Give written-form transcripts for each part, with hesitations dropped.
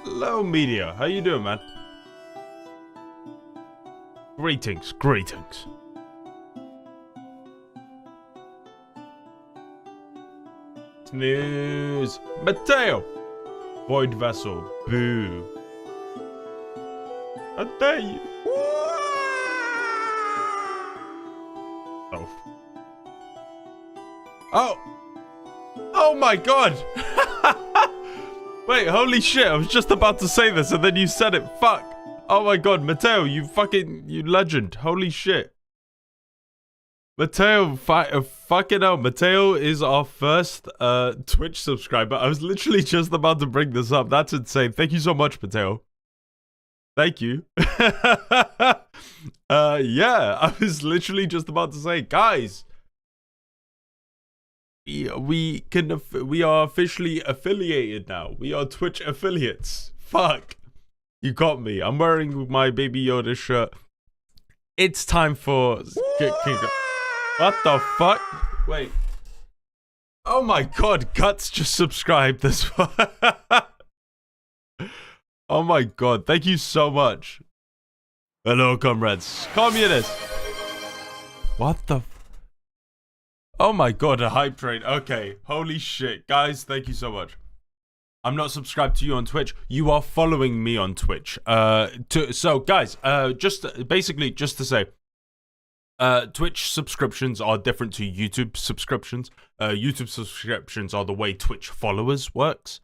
Hello, media. How you doing, man? Greetings, greetings. Snooze. Matteo. Void vessel. Boo. I dare you. Oh. Oh. Oh my god. Wait, holy shit. I was just about to say this and then you said it. Fuck. Oh my god, Matteo, you legend. Holy shit. Matteo, fucking hell. Matteo is our first Twitch subscriber. I was literally just about to bring this up. That's insane. Thank you so much, Matteo. Thank you. Yeah, I was literally just about to say, guys, we are officially affiliated now. We are Twitch affiliates. Fuck. You got me. I'm wearing my Baby Yoda shirt. It's time for... What the fuck? Wait. Oh my god, Guts just subscribed this one. Oh my god, thank you so much. Hello, comrades. Communists. What the... Oh my god, a hype train. Okay, holy shit. Guys, thank you so much. I'm not subscribed to you on Twitch. You are following me on Twitch. So, guys, just to say, Twitch subscriptions are different to YouTube subscriptions. YouTube subscriptions are the way Twitch followers works.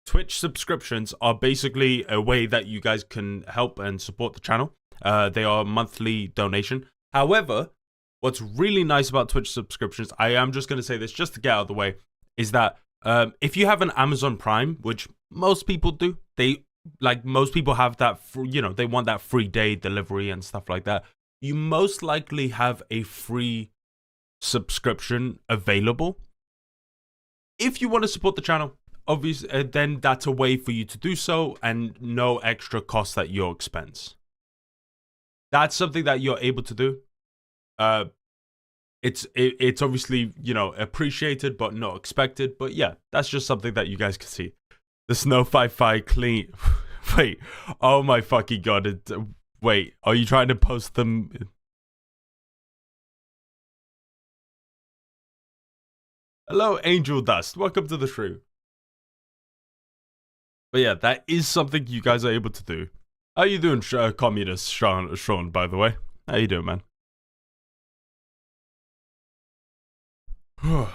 Twitch subscriptions are basically a way that you guys can help and support the channel. They are monthly donation. However, what's really nice about Twitch subscriptions, I am just going to say this just to get out of the way, is that if you have an Amazon Prime, which most people do, most people have that, they want that free day delivery and stuff like that. You most likely have a free subscription available. If you want to support the channel, obviously, then that's a way for you to do so and no extra cost at your expense. That's something that you're able to do. It's obviously, appreciated, but not expected. But yeah, that's just something that you guys can see. The Snow Fi clean. Wait, oh my fucking god. Wait, are you trying to post them? Hello, Angel Dust. Welcome to the stream. But yeah, that is something you guys are able to do. How you doing, communist Sean, by the way? How you doing, man? Oh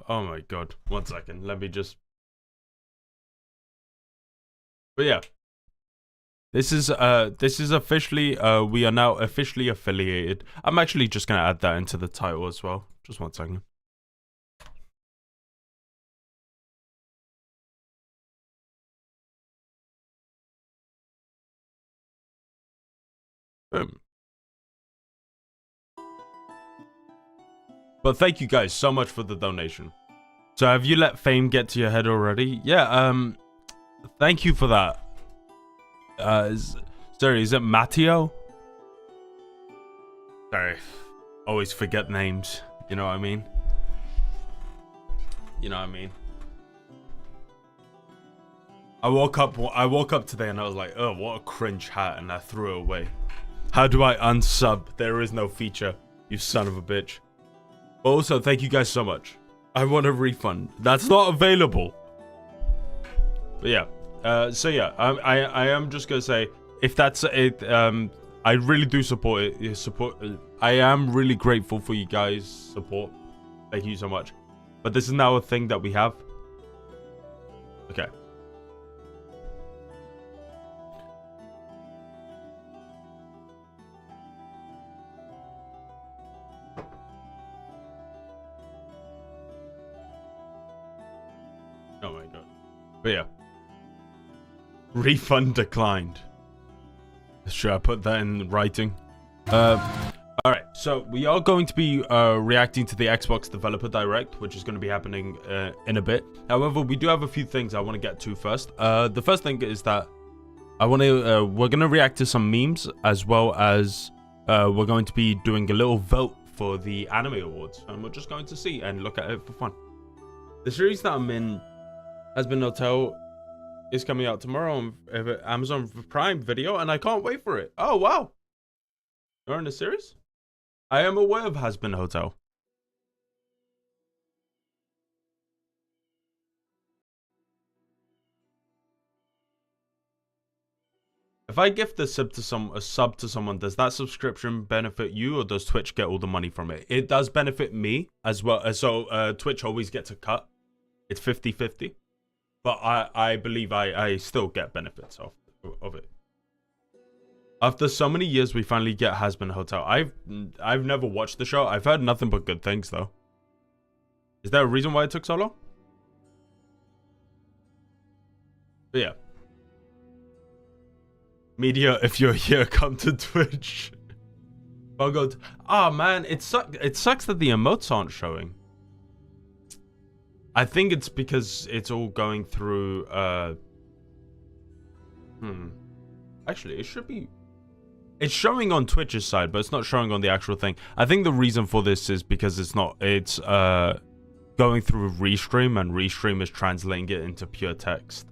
my god. 1 second. Let me just... But yeah. This is officially, we are now officially affiliated. I'm actually just going to add that into the title as well. Just 1 second. Boom. But thank you guys so much for the donation. So have you let fame get to your head already? Yeah, thank you for that. Sorry, is it Matteo? Sorry, always forget names. You know what I mean? You know what I mean? I woke up today and I was like, oh, what a cringe hat, and I threw it away. How do I unsub? There is no feature, you son of a bitch. But also, thank you guys so much. I want a refund. That's not available. But yeah. So yeah, I am just gonna say, if that's it, I really do support it. I am really grateful for you guys' support. Thank you so much. But this is now a thing that we have. Okay. Oh my god. But yeah. Refund declined. Should I put that in writing? Alright, so we are going to be reacting to the Xbox Developer Direct, which is going to be happening in a bit. However, we do have a few things I want to get to first. The first thing is that we're going to react to some memes, as well as we're going to be doing a little vote for the Anime Awards. And we're just going to see and look at it for fun. The series that I'm in has been Hotel is coming out tomorrow on Amazon Prime Video, and I can't wait for it. Oh, wow. You're in a series? I am aware of Hazbin Hotel. If I gift a sub to someone, does that subscription benefit you, or does Twitch get all the money from it? It does benefit me as well. So Twitch always gets a cut. It's 50-50. But I believe I still get benefits of it. After so many years, we finally get Hazbin Hotel. I've never watched the show. I've heard nothing but good things, though. Is there a reason why it took so long? But yeah. Media, if you're here, come to Twitch. Bongo. Oh man, it sucks that the emotes aren't showing. I think it's because it's all going through Actually, it should be. It's showing on Twitch's side, but it's not showing on the actual thing. I think the reason for this is because it's going through Restream, and Restream is translating it into pure text.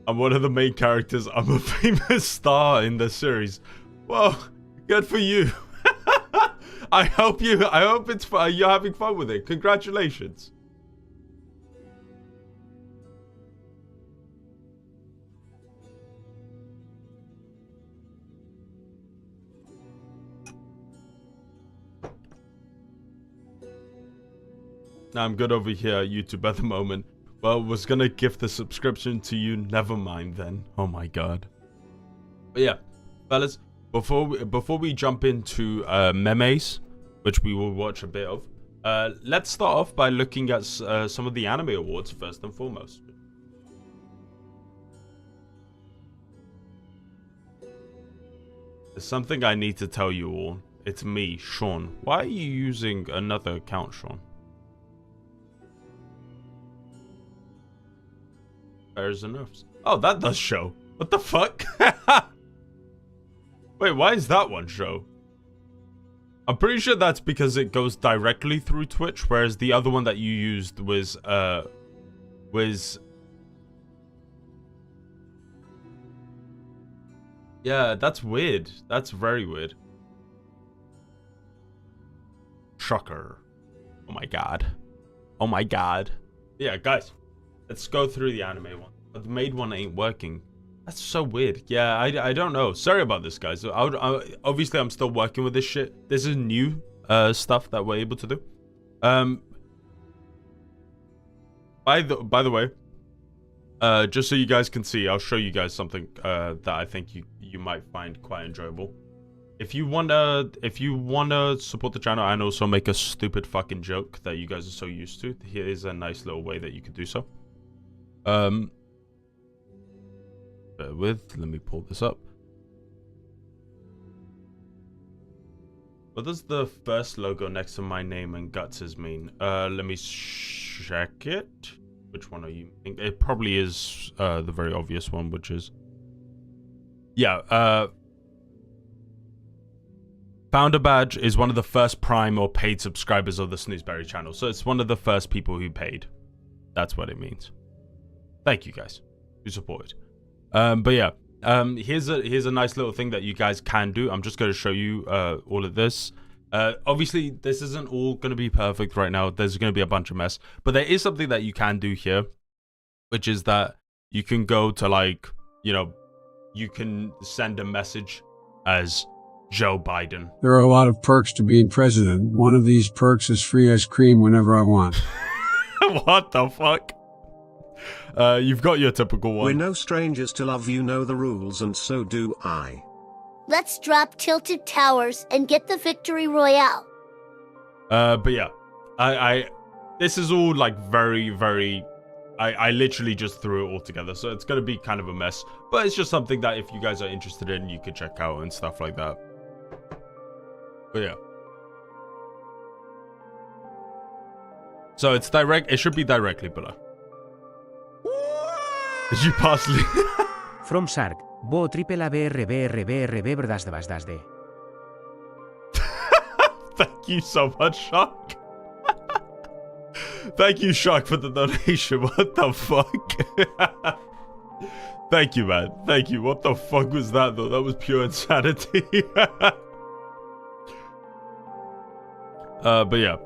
I'm one of the main characters. I'm a famous star in the series. Well, good for you. I hope you're having fun with it. Congratulations. I'm good over here at YouTube at the moment. Well, was gonna gift the subscription to you. Never mind then. Oh my god. But yeah, fellas, before we jump into memes, which we will watch a bit of, let's start off by looking at some of the anime awards first and foremost. There's something I need to tell you all. It's me, Sean. Why are you using another account, Sean? Bears and nerfs. Oh, that does show. What the fuck? Wait, why is that one show? I'm pretty sure that's because it goes directly through Twitch, whereas the other one that you used was yeah, that's weird. That's very weird. Shocker. Oh my god. Oh my god. Yeah, guys. Let's go through the anime one. But the maid one ain't working. That's so weird. Yeah, I don't know. Sorry about this, guys. Obviously, I'm still working with this shit. This is new stuff that we're able to do. By the way, just so you guys can see, I'll show you guys something that I think you might find quite enjoyable. If you wanna support the channel and also make a stupid fucking joke that you guys are so used to, here is a nice little way that you could do so. Bear with, let me pull this up. What does the first logo next to my name and guts mean? Let me check it. Which one are you? It probably is the very obvious one, which is yeah. Founder Badge is one of the first Prime or paid subscribers of the Snoozeberry channel, so it's one of the first people who paid. That's what it means. Thank you guys who supported. But yeah, here's a nice little thing that you guys can do. I'm just going to show you all of this. Obviously, this isn't all going to be perfect right now. There's going to be a bunch of mess. But there is something that you can do here, which is that you can go to, like, you know, you can send a message as Joe Biden. There are a lot of perks to being president. One of these perks is free ice cream whenever I want. What the fuck? You've got your typical one. We're no strangers to love, you know the rules, and so do I. Let's drop Tilted Towers and get the victory royale. But yeah, this is all like very, very, I literally just threw it all together, so it's gonna be kind of a mess, but it's just something that if you guys are interested in, you could check out and stuff like that. But yeah. So it's direct, it should be directly below. Did you parsley? From Sark, bo triple ABRBRBRB. Thank you so much, Shark. Thank you, Shark, for the donation. What the fuck? Thank you, man. Thank you. What the fuck was that, though? That was pure insanity. But yeah.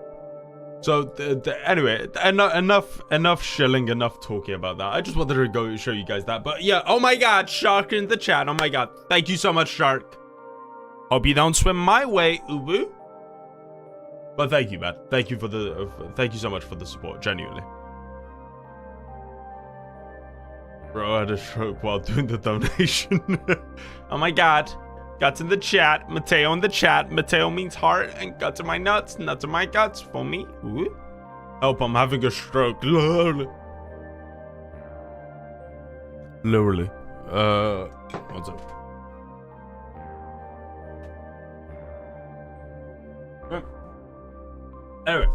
So, anyway, enough shilling, enough talking about that. I just wanted to go show you guys that. But yeah, oh my god, Shark in the chat. Oh my god. Thank you so much, Shark. Hope you don't swim my way, Ubu. But thank you, man. Thank you for the, thank you so much for the support, genuinely. Bro, I had a stroke while doing the donation. Oh my god. Guts in the chat. Mateo in the chat. Mateo means heart, and guts are my nuts. Nuts are my guts. For me. Ooh. Help, I'm having a stroke. Literally. What's up? Anyway.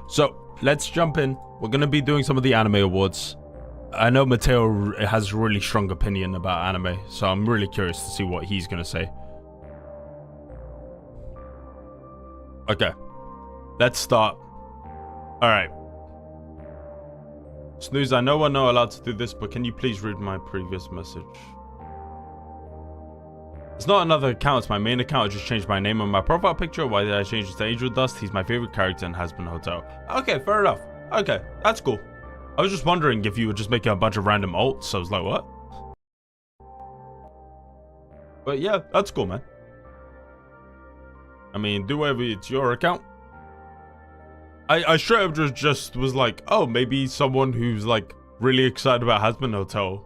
So, let's jump in. We're going to be doing some of the anime awards. I know Mateo has a really strong opinion about anime, so I'm really curious to see what he's gonna say. Okay, let's start. Alright. Snooze, I know we're not allowed to do this, but can you please read my previous message? It's not another account, it's my main account. I just changed my name on my profile picture. Why did I change it to Angel Dust? He's my favorite character in Hazbin Hotel. Okay, fair enough. Okay, that's cool. I was just wondering if you were just making a bunch of random alts, so I was like, what? But yeah, that's cool, man. I mean, do whatever, it's your account. I straight up just was like, oh, maybe someone who's like really excited about Hazbin Hotel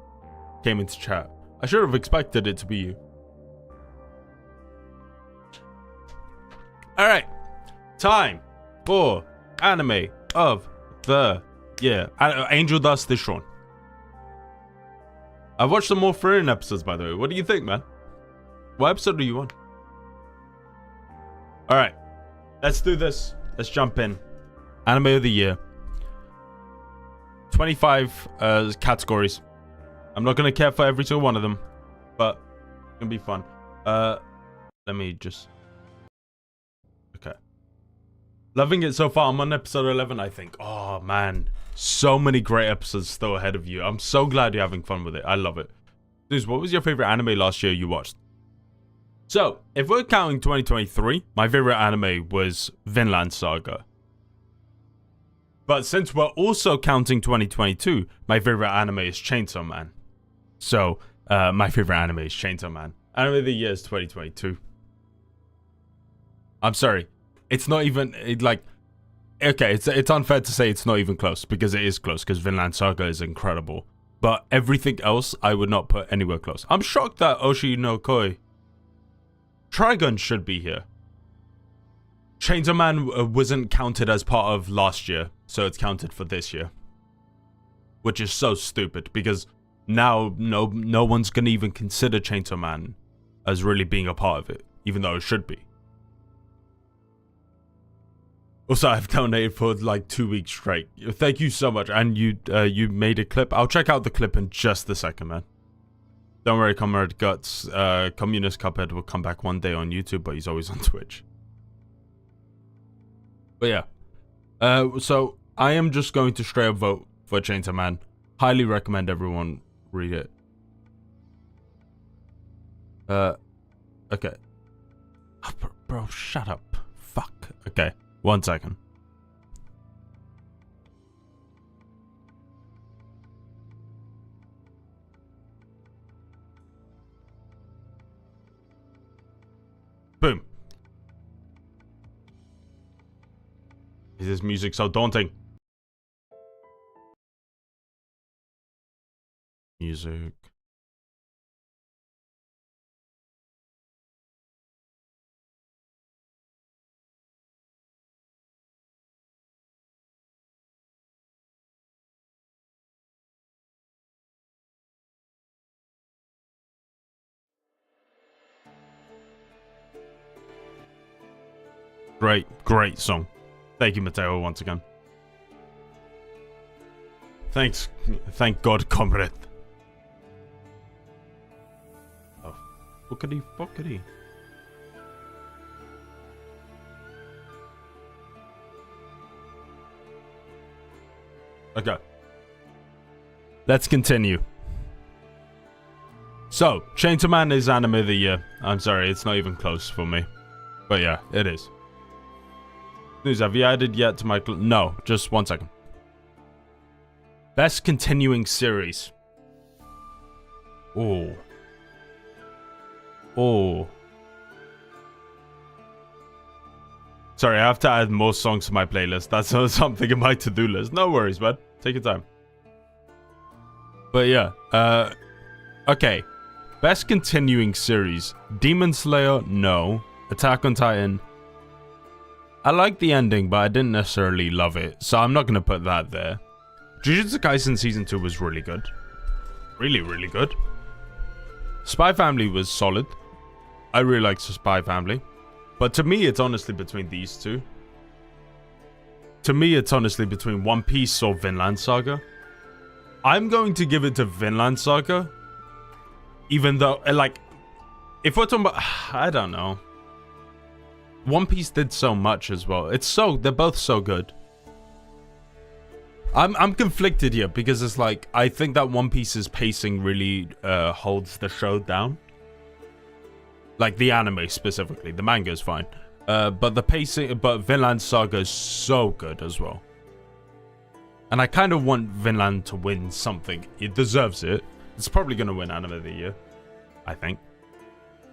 came into chat. I should have expected it to be you. Alright, time for anime of the year. Angel Dust is Sean. I've watched some more Frieren episodes, by the way. What do you think, man? What episode are you on? Alright, let's do this. Let's jump in. Anime of the year. 25 categories. I'm not going to care for every single one of them, but it's going to be fun. Let me just... Okay. Loving it so far. I'm on episode 11, I think. Oh, man. So many great episodes still ahead of you. I'm so glad you're having fun with it. I love it. Dude, what was your favorite anime last year you watched? So, if we're counting 2023, my favorite anime was Vinland Saga. But since we're also counting 2022, my favorite anime is Chainsaw Man. So, my favorite anime is Chainsaw Man. Anime of the year is 2022. I'm sorry. It's not even, okay, it's unfair to say it's not even close, because it is close, because Vinland Saga is incredible. But everything else, I would not put anywhere close. I'm shocked that Oshi no Koi Trigun should be here. Chainsaw Man wasn't counted as part of last year, so it's counted for this year. Which is so stupid, because now no one's gonna even consider Chainsaw Man as really being a part of it, even though it should be. Also, I've donated for like 2 weeks straight. Thank you so much, and you made a clip. I'll check out the clip in just a second, man. Don't worry, Comrade Guts. Communist Cuphead will come back one day on YouTube, but he's always on Twitch. But yeah. So, I am just going to straight up vote for Chainsaw Man. Highly recommend everyone read it. Okay. Oh, bro, shut up. Fuck. Okay, 1 second. Boom. Is this music so daunting? Music. Great song. Thank you, Mateo, once again. Thanks. Thank God, comrade. Oh, fuckity. Okay. Let's continue. So, Chainsaw Man is anime of the year. I'm sorry, it's not even close for me. But yeah, it is. News, have you added yet to my... No, just 1 second. Best continuing series. Oh. Oh. Sorry, I have to add more songs to my playlist. That's something in my to-do list. No worries, bud. Take your time. But yeah, okay. Best continuing series. Demon Slayer, no. Attack on Titan. I like the ending, but I didn't necessarily love it, so I'm not going to put that there. Jujutsu Kaisen Season 2 was really good. Really, really good. Spy Family was solid. I really liked Spy Family. But to me, it's honestly between these two. To me, it's honestly between One Piece or Vinland Saga. I'm going to give it to Vinland Saga. Even though, like, if we're talking about... I don't know. One Piece did so much as well. They're both so good. I'm conflicted here because it's like, I think that One Piece's pacing really holds the show down. Like the anime specifically. The manga is fine. But the pacing, but Vinland Saga is so good as well. And I kind of want Vinland to win something. It deserves it. It's probably going to win Anime of the Year. I think.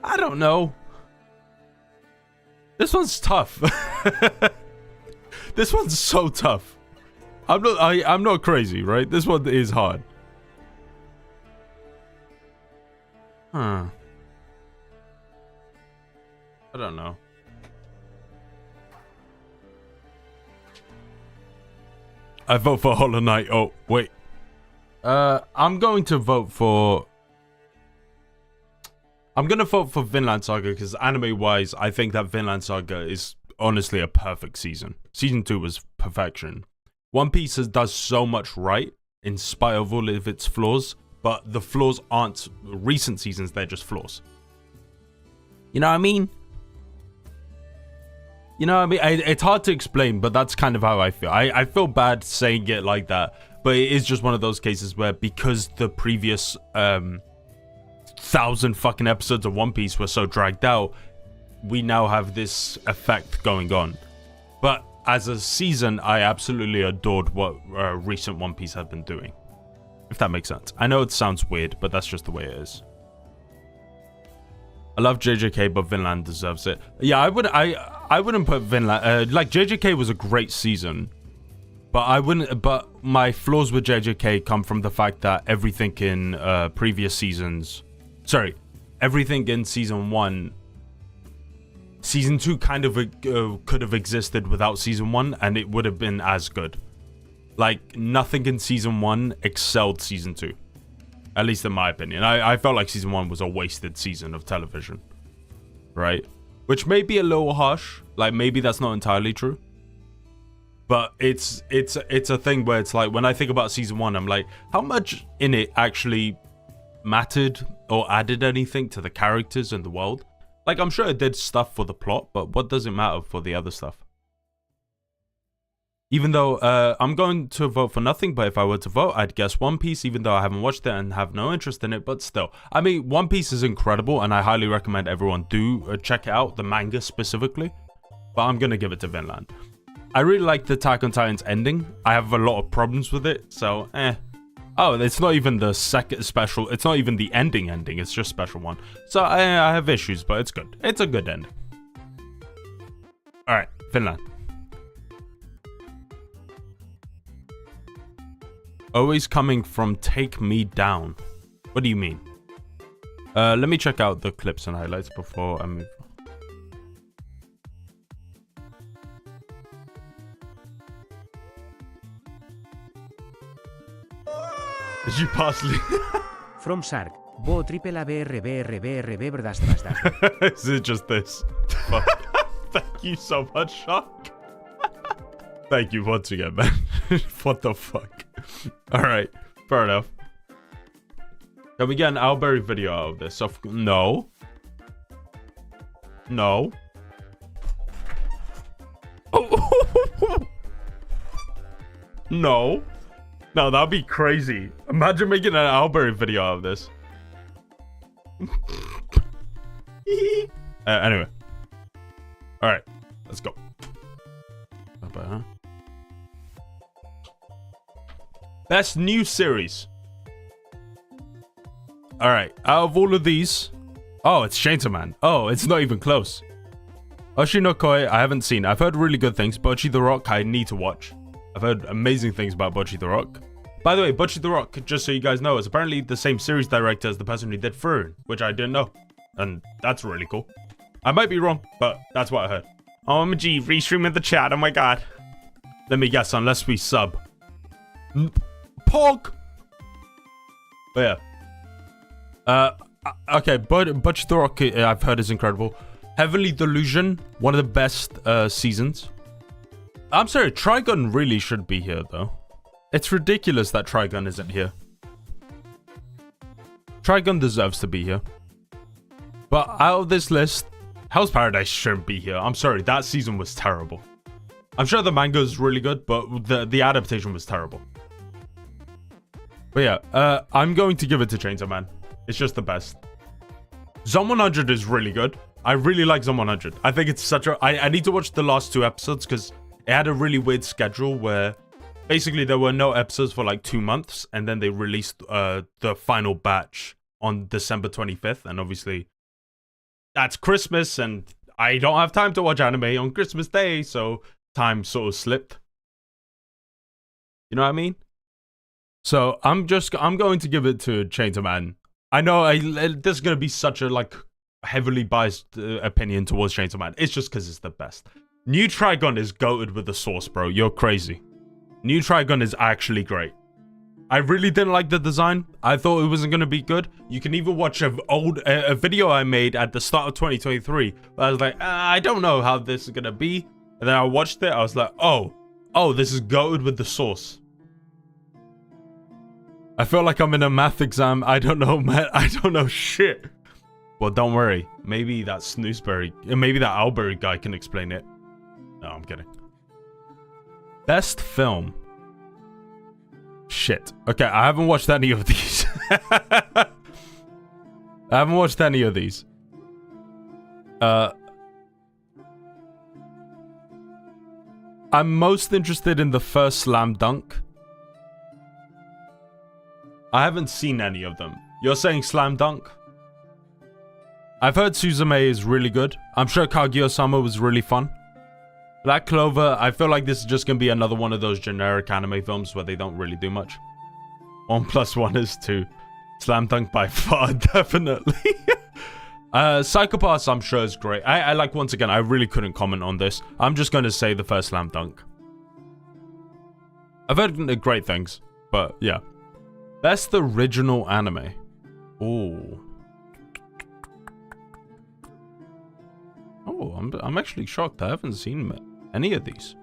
I don't know. This one's tough. This one's so tough. I'm not crazy, right? This one is hard. Huh. I don't know. I vote for Hollow Knight. Oh, wait. I'm going to vote for... I'm going to vote for Vinland Saga because anime-wise, I think that Vinland Saga is honestly a perfect season. Season 2 was perfection. One Piece does so much right in spite of all of its flaws, but the flaws aren't recent seasons, they're just flaws. You know what I mean? You know what I mean? It's hard to explain, but that's kind of how I feel. I feel bad saying it like that, but it is just one of those cases where because the previous 1,000 fucking episodes of One Piece were so dragged out, we now have this effect going on. But as a season, I absolutely adored what recent One Piece had been doing. If that makes sense. I know it sounds weird, but that's just the way it is. I love JJK, but Vinland deserves it. Yeah, I wouldn't put Vinland... like, JJK was a great season. But I wouldn't... But my flaws with JJK come from the fact that everything in previous seasons... Sorry. Everything in Season 1... Season 2 kind of could have existed without Season 1, and it would have been as good. Like, nothing in Season 1 excelled Season 2. At least in my opinion. I felt like Season 1 was a wasted season of television. Right? Which may be a little harsh. Like, maybe that's not entirely true. But it's a thing where it's like, when I think about Season 1, I'm like, how much in it actually mattered or added anything to the characters and the world? Like, I'm sure it did stuff for the plot, but what does it matter for the other stuff? Even though I'm going to vote for nothing, but if I were to vote, I'd guess One Piece, even though I haven't watched it and have no interest in it, but still. I mean, One Piece is incredible, and I highly recommend everyone do check it out, the manga specifically, but I'm going to give it to Vinland. I really like the Attack on Titan's ending. I have a lot of problems with it, so Oh, it's not even the second special, it's not even the ending, it's just special one. So I have issues, but it's good. It's a good ending. Alright, Vinland. Always coming from Take Me Down. What do you mean? Let me check out the clips and highlights before I move. Did you parsley? From Shark. Bo triple ABRBRBRB verdas das. Is it just this? Fuck. Thank you so much, Shark. Thank you once again, man. What the fuck? Alright, fair enough. Can we get an Owlberry video out of this? No. No. No. No, that'd be crazy. Imagine making an Owlberry video out of this. Anyway. Alright, let's go. Best new series. Alright, out of all of these... Oh, it's Chainsaw Man. Oh, it's not even close. Oshi no Koi, I haven't seen. I've heard really good things. Bocchi the Rock, I need to watch. I've heard amazing things about Bocchi the Rock. By the way, Bocchi the Rock, just so you guys know, is apparently the same series director as the person who did Furun, which I didn't know. And that's really cool. I might be wrong, but that's what I heard. OMG, restream in the chat, oh my god. Let me guess, unless we sub. Pog! But yeah. Okay, Bocchi the Rock, I've heard is incredible. Heavenly Delusion, one of the best seasons. I'm sorry, Trigun really should be here, though. It's ridiculous that Trigun isn't here. Trigun deserves to be here. But out of this list, Hell's Paradise shouldn't be here. I'm sorry, that season was terrible. I'm sure the manga is really good, but the adaptation was terrible. But yeah, I'm going to give it to Chainsaw Man. It's just the best. Zom 100 is really good. I really like Zom 100. I think it's such a... I need to watch the last 2 episodes because it had a really weird schedule where basically there were no episodes for like 2 months, and then they released the final batch on December 25th, and obviously that's Christmas, and I don't have time to watch anime on Christmas Day, so time sort of slipped. You know what I mean? So I'm going to give it to Chainsaw Man. I know there's going to be such a like heavily biased opinion towards Chainsaw Man. It's just because it's the best. New Trigun is goated with the sauce, bro. You're crazy. New Trigun is actually great. I really didn't like the design. I thought it wasn't going to be good. You can even watch a video I made at the start of 2023. Where I was like, I don't know how this is going to be. And then I watched it. I was like, oh, this is goated with the sauce. I feel like I'm in a math exam. I don't know, man. I don't know shit. Well, don't worry. Maybe that Snoozeberry, maybe that Owlberry guy can explain it. No, I'm kidding. Best film. Shit. Okay, I haven't watched any of these. I haven't watched any of these. I'm most interested in the first Slam Dunk. I haven't seen any of them. You're saying Slam Dunk? I've heard Suzume is really good. I'm sure Kaguya-sama was really fun. Black Clover, I feel like this is just going to be another one of those generic anime films where they don't really do much. 1 + 1 is 2. Slam Dunk by far, definitely. Psychopaths, I'm sure is great. I like, once again, I really couldn't comment on this. I'm just going to say the first Slam Dunk. I've heard great things, but yeah. Best original anime. Ooh. Oh, I'm actually shocked. I haven't seen any of these.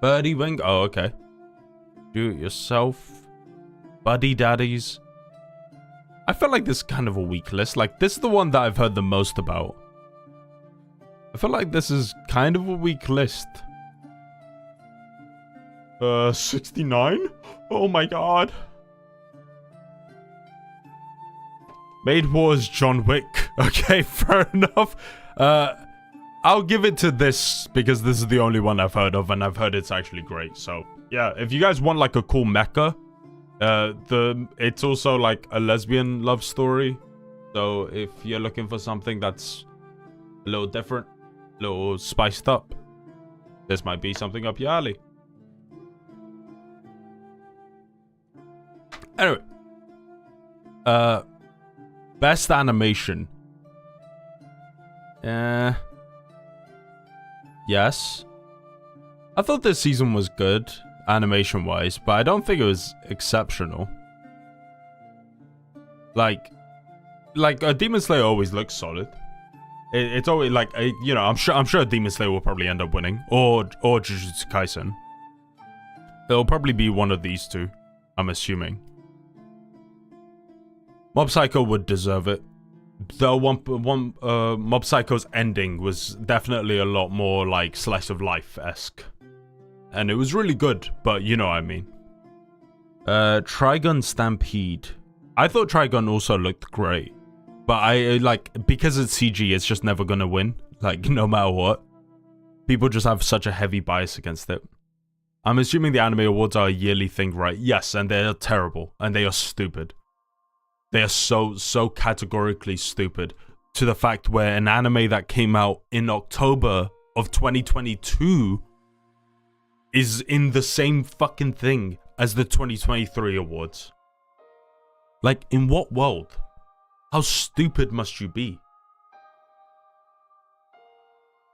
Birdie Wing. Oh, okay. Do It Yourself. Buddy Daddies. I feel like this is kind of a weak list. Like, this is the one that I've heard the most about. I feel like this is kind of a weak list. 69? Oh my god. Maid Wars John Wick. Okay, fair enough. I'll give it to this because this is the only one I've heard of, and I've heard it's actually great. So yeah, if you guys want like a cool mecha, it's also like a lesbian love story. So if you're looking for something that's a little different, a little spiced up, this might be something up your alley. Anyway, best animation. Yes. I thought this season was good, animation-wise, but I don't think it was exceptional. Like Demon Slayer always looks solid. It's always like, you know, I'm sure Demon Slayer will probably end up winning, or Jujutsu Kaisen. It'll probably be one of these two, I'm assuming. Mob Psycho would deserve it. Though Mob Psycho's ending was definitely a lot more like slice of life-esque. And it was really good, but you know what I mean. Trigun Stampede. I thought Trigun also looked great. But I, like, because it's CG, it's just never gonna win. Like, no matter what. People just have such a heavy bias against it. I'm assuming the anime awards are a yearly thing, right? Yes, and they're terrible. And they are stupid. They are so categorically stupid. To the fact where an anime that came out in October of 2022 is in the same fucking thing as the 2023 awards. Like, in what world? How stupid must you be?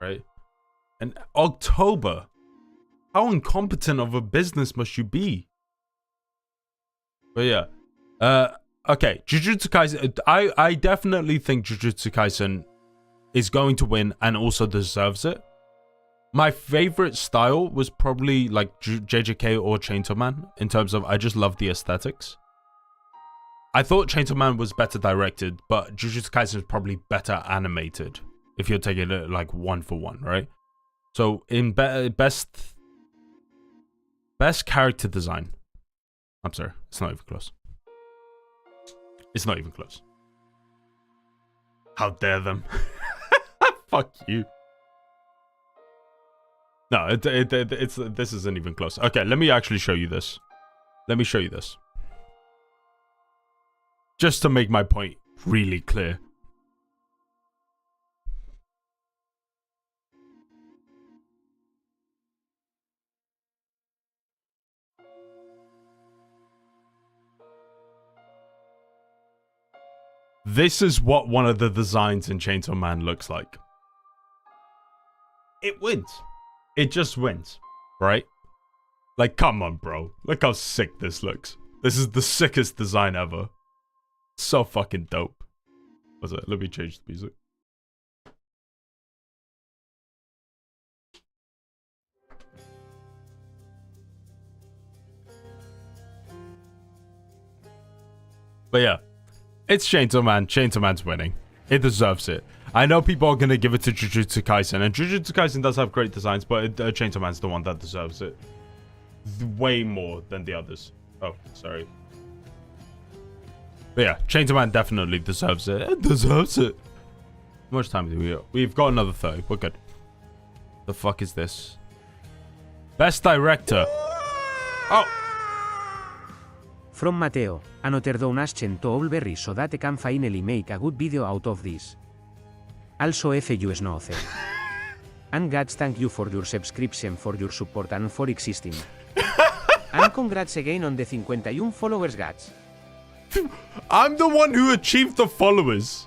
Right? And October, how incompetent of a business must you be? But yeah, okay, Jujutsu Kaisen, I definitely think Jujutsu Kaisen is going to win and also deserves it. My favorite style was probably like JJK or Chainsaw Man in terms of I just love the aesthetics. I thought Chainsaw Man was better directed, but Jujutsu Kaisen is probably better animated if you're taking it like one for one, right? So in best character design, I'm sorry, it's not even close. It's not even close. How dare them? Fuck you. No, this isn't even close. Okay, let me actually show you this. Let me show you this. Just to make my point really clear. This is what one of the designs in Chainsaw Man looks like. It wins. It just wins, right? Like, come on, bro. Look how sick this looks. This is the sickest design ever. So fucking dope. What's it? Let me change the music. But yeah. It's Chainsaw Man. Chainsaw Man's winning. It deserves it. I know people are going to give it to Jujutsu Kaisen, and Jujutsu Kaisen does have great designs, but Chainsaw Man's the one that deserves it. Way more than the others. Oh, sorry. But yeah, Chainsaw Man definitely deserves it. It deserves it. How much time do we have? We've got another 30. We're good. The fuck is this? Best Director. Oh! From Mateo, another donation to Allberry so that I can finally make a good video out of this. Also if you snooze. And God thank you for your subscription, for your support and for existing. And congrats again on the 51 followers, Gats. I'm the one who achieved the followers.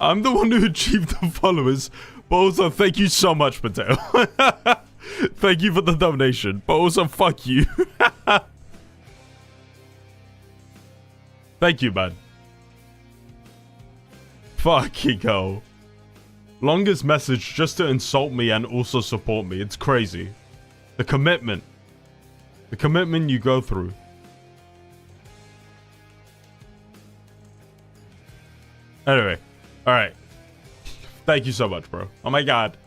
I'm the one who achieved the followers. But also, thank you so much, Mateo. Thank you for the donation. But also, fuck you. Thank you, man. Fucking hell. Longest message just to insult me and also support me. It's crazy. The commitment. The commitment you go through. Anyway. Alright. Thank you so much, bro. Oh my god.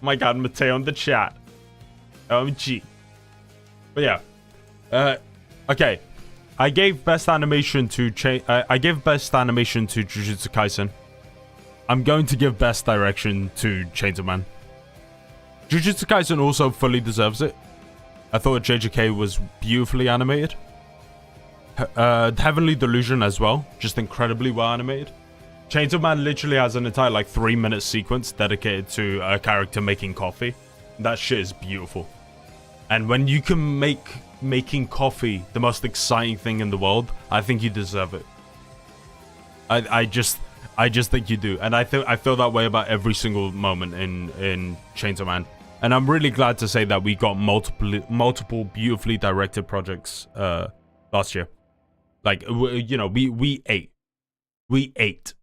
Oh my god, Mateo in the chat. OMG. But yeah. Okay. I gave best animation to Jujutsu Kaisen. I'm going to give best direction to Chainsaw Man. Jujutsu Kaisen also fully deserves it. I thought JJK was beautifully animated. Heavenly Delusion as well, just incredibly well animated. Chainsaw Man literally has an entire like 3-minute sequence dedicated to a character making coffee. That shit is beautiful. And when you can make making coffee the most exciting thing in the world, I think you deserve it. I just think you do, and I feel that way about every single moment in Chainsaw Man. And I'm really glad to say that we got multiple beautifully directed projects last year. Like, you know, we ate.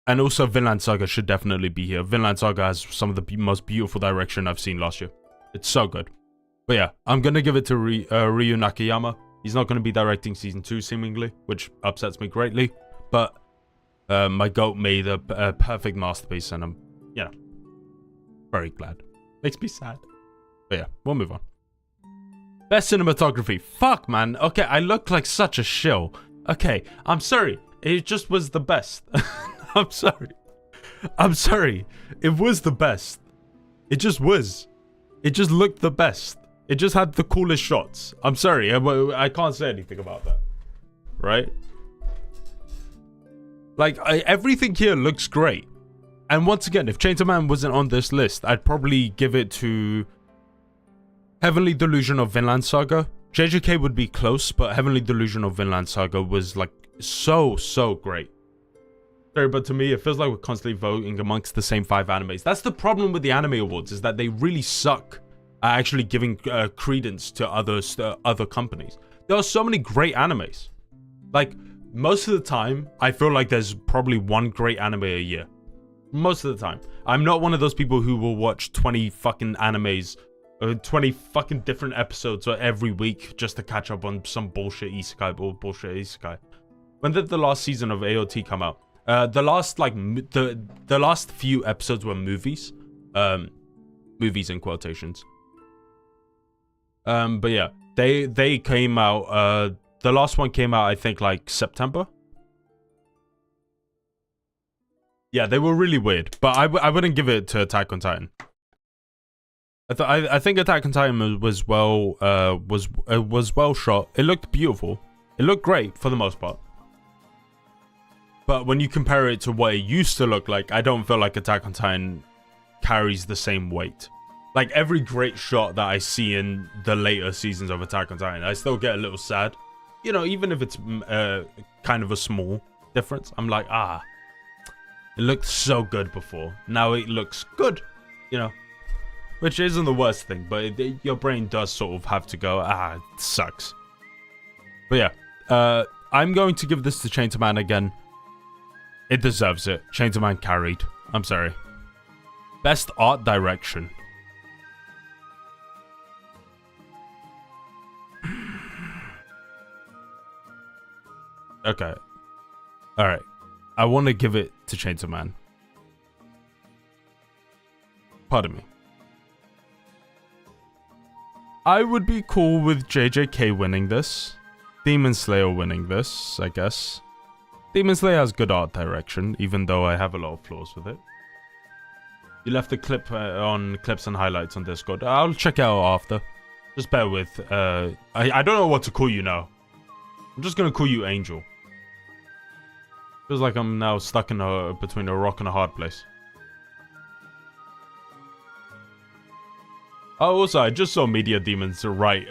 And also Vinland Saga should definitely be here. Vinland Saga has some of the most beautiful direction I've seen last year. It's so good. But yeah, I'm going to give it to Ryu Nakayama. He's not going to be directing season 2 seemingly, which upsets me greatly. But my GOAT made a perfect masterpiece, and I'm, you know, very glad. Makes me sad. But yeah, we'll move on. Best cinematography. Fuck, man. Okay, I look like such a shill. Okay, I'm sorry. It just was the best. I'm sorry. I'm sorry. It was the best. It just was. It just looked the best. It just had the coolest shots. I'm sorry. I can't say anything about that. Right? Like, everything here looks great. And once again, if Chainsaw Man wasn't on this list, I'd probably give it to Heavenly Delusion of Vinland Saga. JJK would be close, but Heavenly Delusion of Vinland Saga was like so great. Sorry, but to me, it feels like we're constantly voting amongst the same 5 animes. That's the problem with the anime awards, is that they really suck at actually giving credence to other companies. There are so many great animes. Like, most of the time, I feel like there's probably one great anime a year. Most of the time. I'm not one of those people who will watch 20 fucking animes, 20 fucking different episodes every week just to catch up on some bullshit isekai. When did the last season of AOT come out? The last few episodes were movies. Movies in quotations. But yeah, they came out, the last one came out, I think, like September. Yeah, they were really weird, but I wouldn't give it to Attack on Titan. I think Attack on Titan was well shot. It looked beautiful. It looked great for the most part. But when you compare it to what it used to look like, I don't feel like Attack on Titan carries the same weight. Like, every great shot that I see in the later seasons of Attack on Titan, I still get a little sad. You know, even if it's kind of a small difference. I'm like, it looked so good before. Now it looks good, you know. Which isn't the worst thing, but your brain does sort of have to go, it sucks. But yeah, I'm going to give this to Chainsaw Man again. It deserves it. Chainsaw Man carried. I'm sorry. Best art direction. Okay. Alright. I want to give it to Chainsaw Man. Pardon me. I would be cool with JJK winning this. Demon Slayer winning this, I guess. Demon Slayer has good art direction, even though I have a lot of flaws with it. You left a clip on clips and highlights on Discord. I'll check it out after. Just bear with. I don't know what to call you now. I'm just gonna call you Angel. Feels like I'm now stuck in between a rock and a hard place. Oh, also, I just saw Media Demons write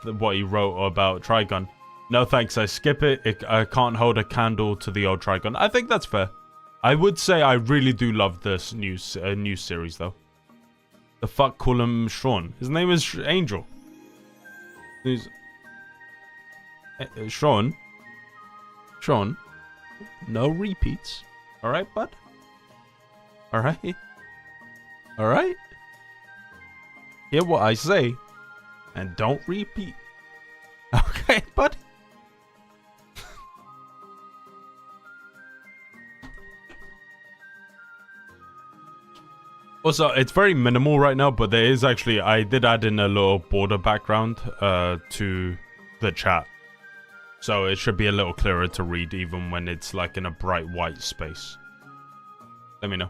what he wrote about Trigun. No thanks, I skip it. I can't hold a candle to the old Trigun. I think that's fair. I would say I really do love this new series, though. The fuck, call him Sean. His name is Angel. He's... Sean? Sean? No repeats. Alright, bud? Alright? Alright? Hear what I say, and don't repeat. Okay, bud? Also, it's very minimal right now, but there is actually, I did add in a little border background to the chat. So it should be a little clearer to read even when it's like in a bright white space. Let me know.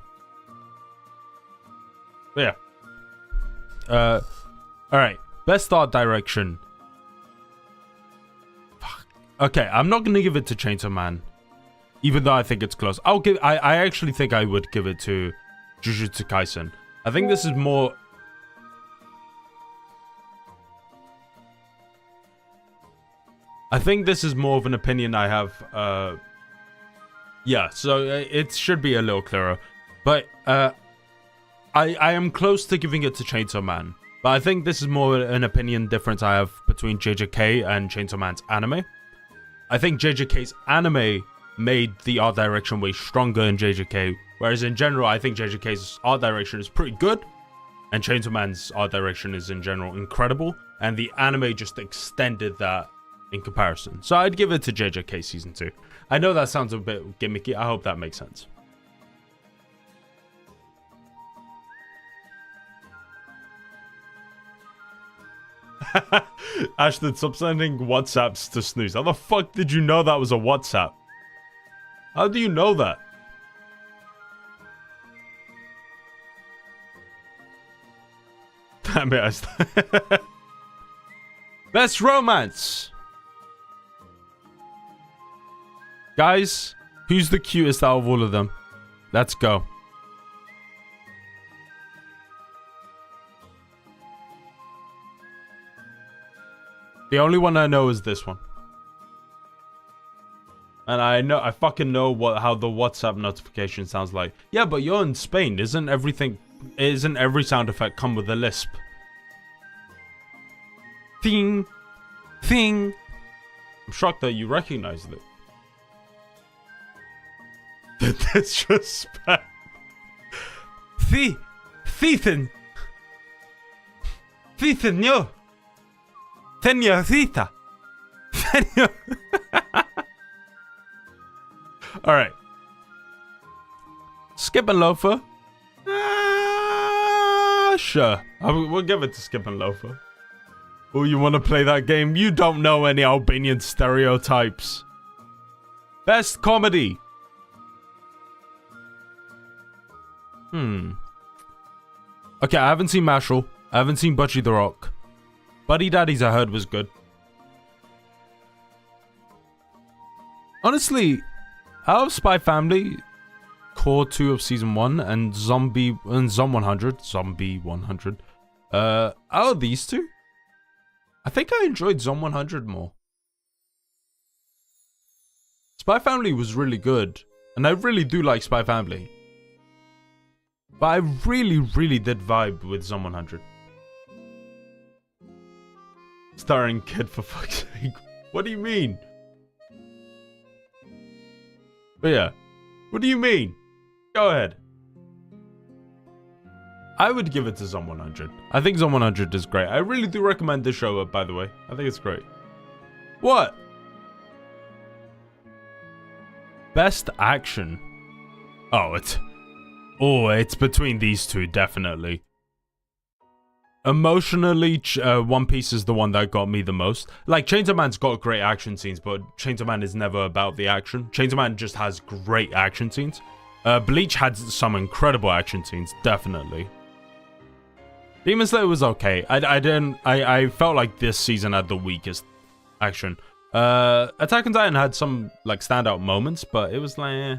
But yeah. Alright. Best art direction. Fuck. Okay, I'm not gonna give it to Chainsaw Man. Even though I think it's close. I actually think I would give it to Jujutsu Kaisen. I think this is more... I think this is more of an opinion I have. Yeah, so it should be a little clearer. But I am close to giving it to Chainsaw Man. But I think this is more an opinion difference I have between JJK and Chainsaw Man's anime. I think JJK's anime made the art direction way stronger in JJK. Whereas in general, I think JJK's art direction is pretty good. And Chainsaw Man's art direction is in general incredible. And the anime just extended that in comparison. So I'd give it to JJK Season 2. I know that sounds a bit gimmicky. I hope that makes sense. Ashton, stop sending WhatsApps to Snooze. How the fuck did you know that was a WhatsApp? How do you know that? Damn it, Ashton. Best romance. Guys, who's the cutest out of all of them? Let's go. The only one I know is this one. And I fucking know how the WhatsApp notification sounds like. Yeah, but you're in Spain. Isn't every sound effect come with a lisp? Thing. Thing. I'm shocked that you recognized it. The disrespect. Thethan. Thethan, yo. Señorita. Alright. Skip and Loafer. Sure. We'll give it to Skip and Loafer. Oh, you want to play that game? You don't know any Albanian stereotypes. Best comedy. Okay, I haven't seen Mashal. I haven't seen Butchie the Rock. Buddy Daddies I heard was good. Honestly, out of Spy Family, Core 2 of Season 1, and Zom 100, out of these two, I think I enjoyed Zom 100 more. Spy Family was really good, and I really do like Spy Family. But I really did vibe with Zom 100. Starring Kid, for fuck's sake. What do you mean? But yeah. What do you mean? Go ahead. I would give it to Zom 100. I think Zom 100 is great. I really do recommend this show, by the way. I think it's great. What? Best action. Oh, it's between these two, definitely. Emotionally, One Piece is the one that got me the most. Like, Chainsaw Man's got great action scenes, but Chainsaw Man is never about the action. Chainsaw Man just has great action scenes. Bleach had some incredible action scenes, definitely. Demon Slayer was okay. I felt like this season had the weakest action. Attack on Titan had some, like, standout moments, but it was like, eh.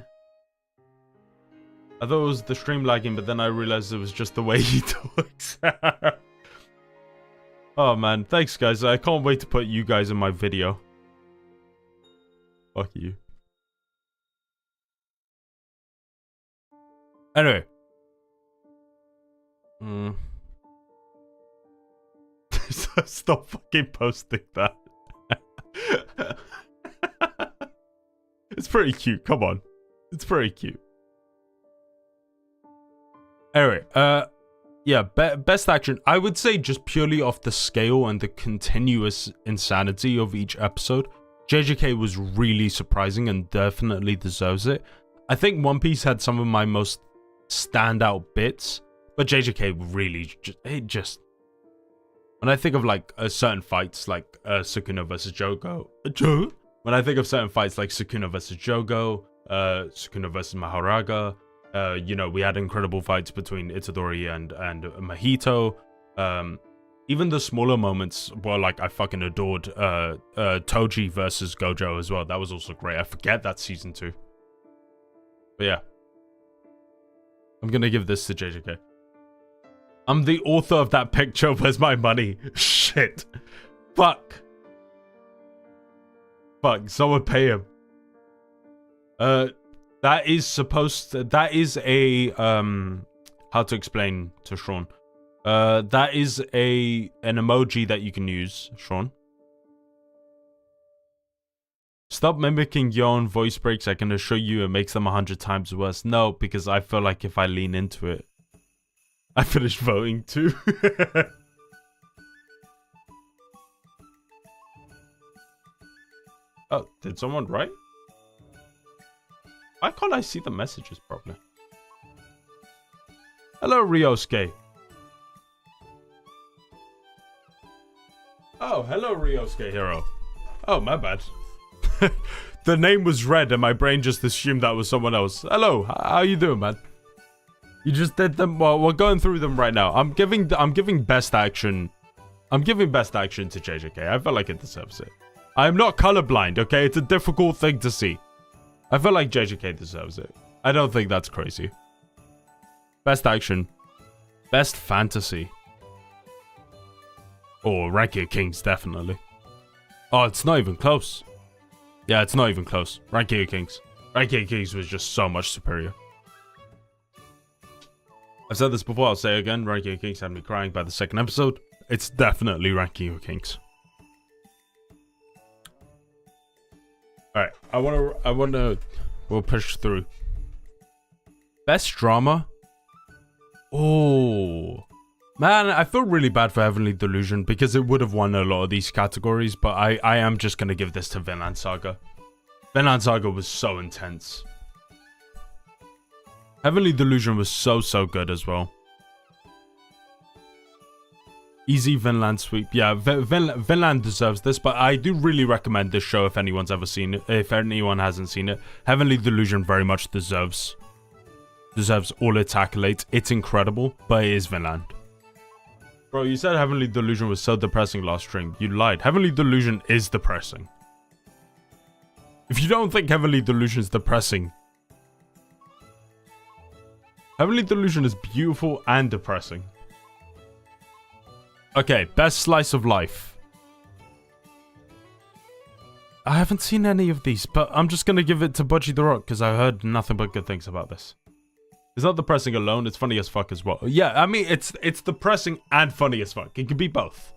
I thought it was the stream lagging, but then I realized it was just the way he talks. Oh man, thanks guys. I can't wait to put you guys in my video. Fuck you. Anyway. Stop fucking posting that. It's pretty cute, come on. It's pretty cute. Anyway, yeah, best action. I would say just purely off the scale and the continuous insanity of each episode, JJK was really surprising and definitely deserves it. I think One Piece had some of my most standout bits, but JJK really just when I think of like certain fights like Sukuna versus Jogo, when I think of certain fights like Sukuna versus Jogo, Sukuna versus Mahoraga, you know, we had incredible fights between Itadori and Mahito. Even the smaller moments were like, I fucking adored Toji versus Gojo as well. That was also great. I forget that's season 2. But yeah. I'm gonna give this to JJK. I'm the author of that picture. Where's my money? Shit. Fuck. Someone pay him. That is supposed to, that is a, how to explain to Sean. That is an emoji that you can use, Sean. Stop mimicking your own voice breaks. I can assure you it makes them 100 times worse. No, because I feel like if I lean into it, I finished voting too. Oh, did someone write? Why can't I see the messages properly? Hello, Ryosuke. Oh, hello, Ryosuke Hero. Oh, my bad. The name was red and my brain just assumed that was someone else. Hello, how you doing, man? You just did them. Well, we're going through them right now. I'm giving best action. I'm giving best action to JJK. I feel like it deserves it. I'm not colorblind, okay? It's a difficult thing to see. I feel like JJK deserves it. I don't think that's crazy. Best action. Best fantasy. Oh, Ranking of Kings, definitely. Oh, it's not even close. Yeah, it's not even close. Ranking of Kings. Ranking of Kings was just so much superior. I've said this before, I'll say it again. Ranking of Kings had me crying by the second episode. It's definitely Ranking of Kings. Alright, we'll push through. Best drama? Oh. Man, I feel really bad for Heavenly Delusion because it would have won a lot of these categories, but I am just going to give this to Vinland Saga. Vinland Saga was so intense. Heavenly Delusion was so good as well. Easy Vinland sweep. Yeah, Vinland deserves this, but I do really recommend this show if anyone's ever seen it. If anyone hasn't seen it, Heavenly Delusion very much deserves all its accolades. It's incredible, but it is Vinland. Bro, you said Heavenly Delusion was so depressing last stream. You lied. Heavenly Delusion is depressing. If you don't think Heavenly Delusion is depressing, Heavenly Delusion is beautiful and depressing. Okay, best slice of life. I haven't seen any of these, but I'm just gonna give it to Bocchi the Rock because I heard nothing but good things about this. It's not depressing alone, it's funny as fuck as well. Yeah, I mean, it's depressing and funny as fuck. It could be both.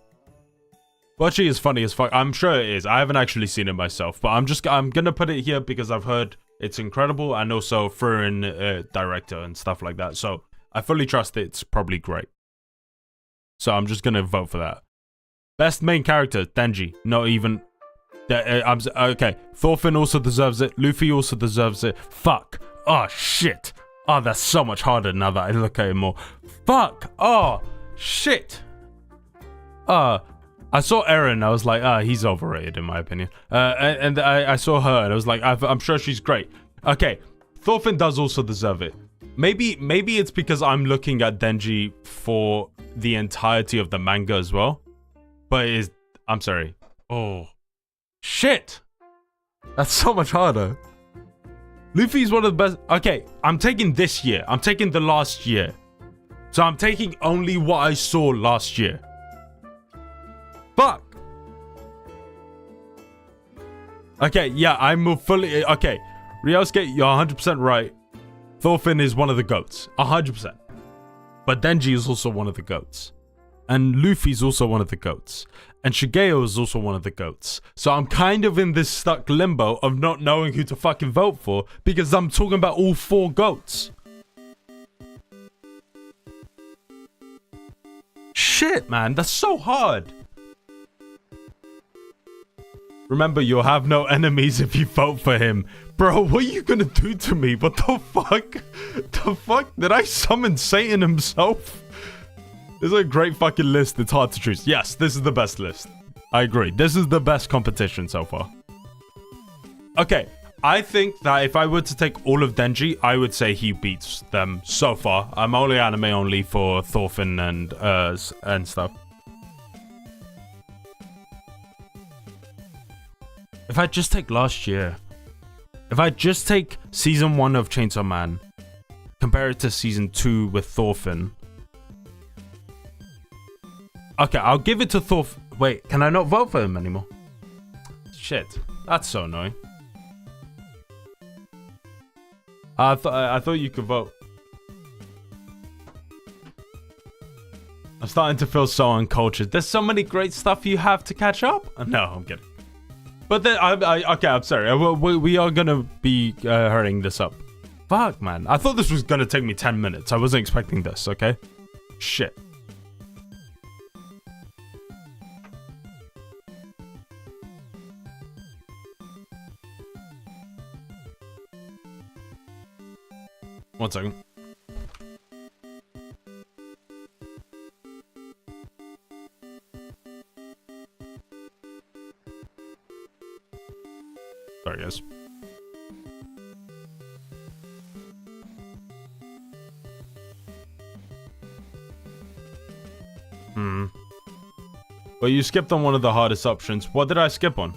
Bocchi is funny as fuck. I'm sure it is. I haven't actually seen it myself, but I'm gonna put it here because I've heard it's incredible and also Furin director and stuff like that. So I fully trust it's probably great. So I'm just gonna vote for that. Best main character, Denji. Not even. Okay, Thorfinn also deserves it. Luffy also deserves it. Fuck. Oh shit. Oh, that's so much harder now that I look at it more. Fuck. Oh shit. I saw Eren. I was like, he's overrated in my opinion. And I saw her and I was like, I'm sure she's great. Okay, Thorfinn does also deserve it. Maybe it's because I'm looking at Denji for the entirety of the manga as well. But I'm sorry. Oh, shit. That's so much harder. Luffy's one of the best. Okay, I'm taking this year. I'm taking the last year. So I'm taking only what I saw last year. Fuck. Okay, yeah, I'm fully... Okay, Ryosuke, you're 100% right. Thorfinn is one of the GOATs. 100%. But Denji is also one of the GOATs. And Luffy's also one of the GOATs. And Shigeo is also one of the GOATs. So I'm kind of in this stuck limbo of not knowing who to fucking vote for because I'm talking about all 4 GOATs. Shit, man, that's so hard. Remember, you'll have no enemies if you vote for him. Bro, what are you gonna do to me? What the fuck? The fuck? Did I summon Satan himself? This is a great fucking list. It's hard to choose. Yes, this is the best list. I agree. This is the best competition so far. Okay, I think that if I were to take all of Denji, I would say he beats them so far. I'm only anime only for Thorfinn and stuff. If I just take last year, if I just take season 1 of Chainsaw Man, compare it to season 2 with Thorfinn. Okay, I'll give it to Thorfinn. Wait, can I not vote for him anymore? Shit, that's so annoying. I thought you could vote. I'm starting to feel so uncultured. There's so many great stuff you have to catch up. No, I'm kidding. But then, okay, I'm sorry. We are gonna be hurrying this up. Fuck, man. I thought this was gonna take me 10 minutes. I wasn't expecting this, okay? Shit. One second. Sorry, guys. Well, you skipped on one of the hardest options. What did I skip on?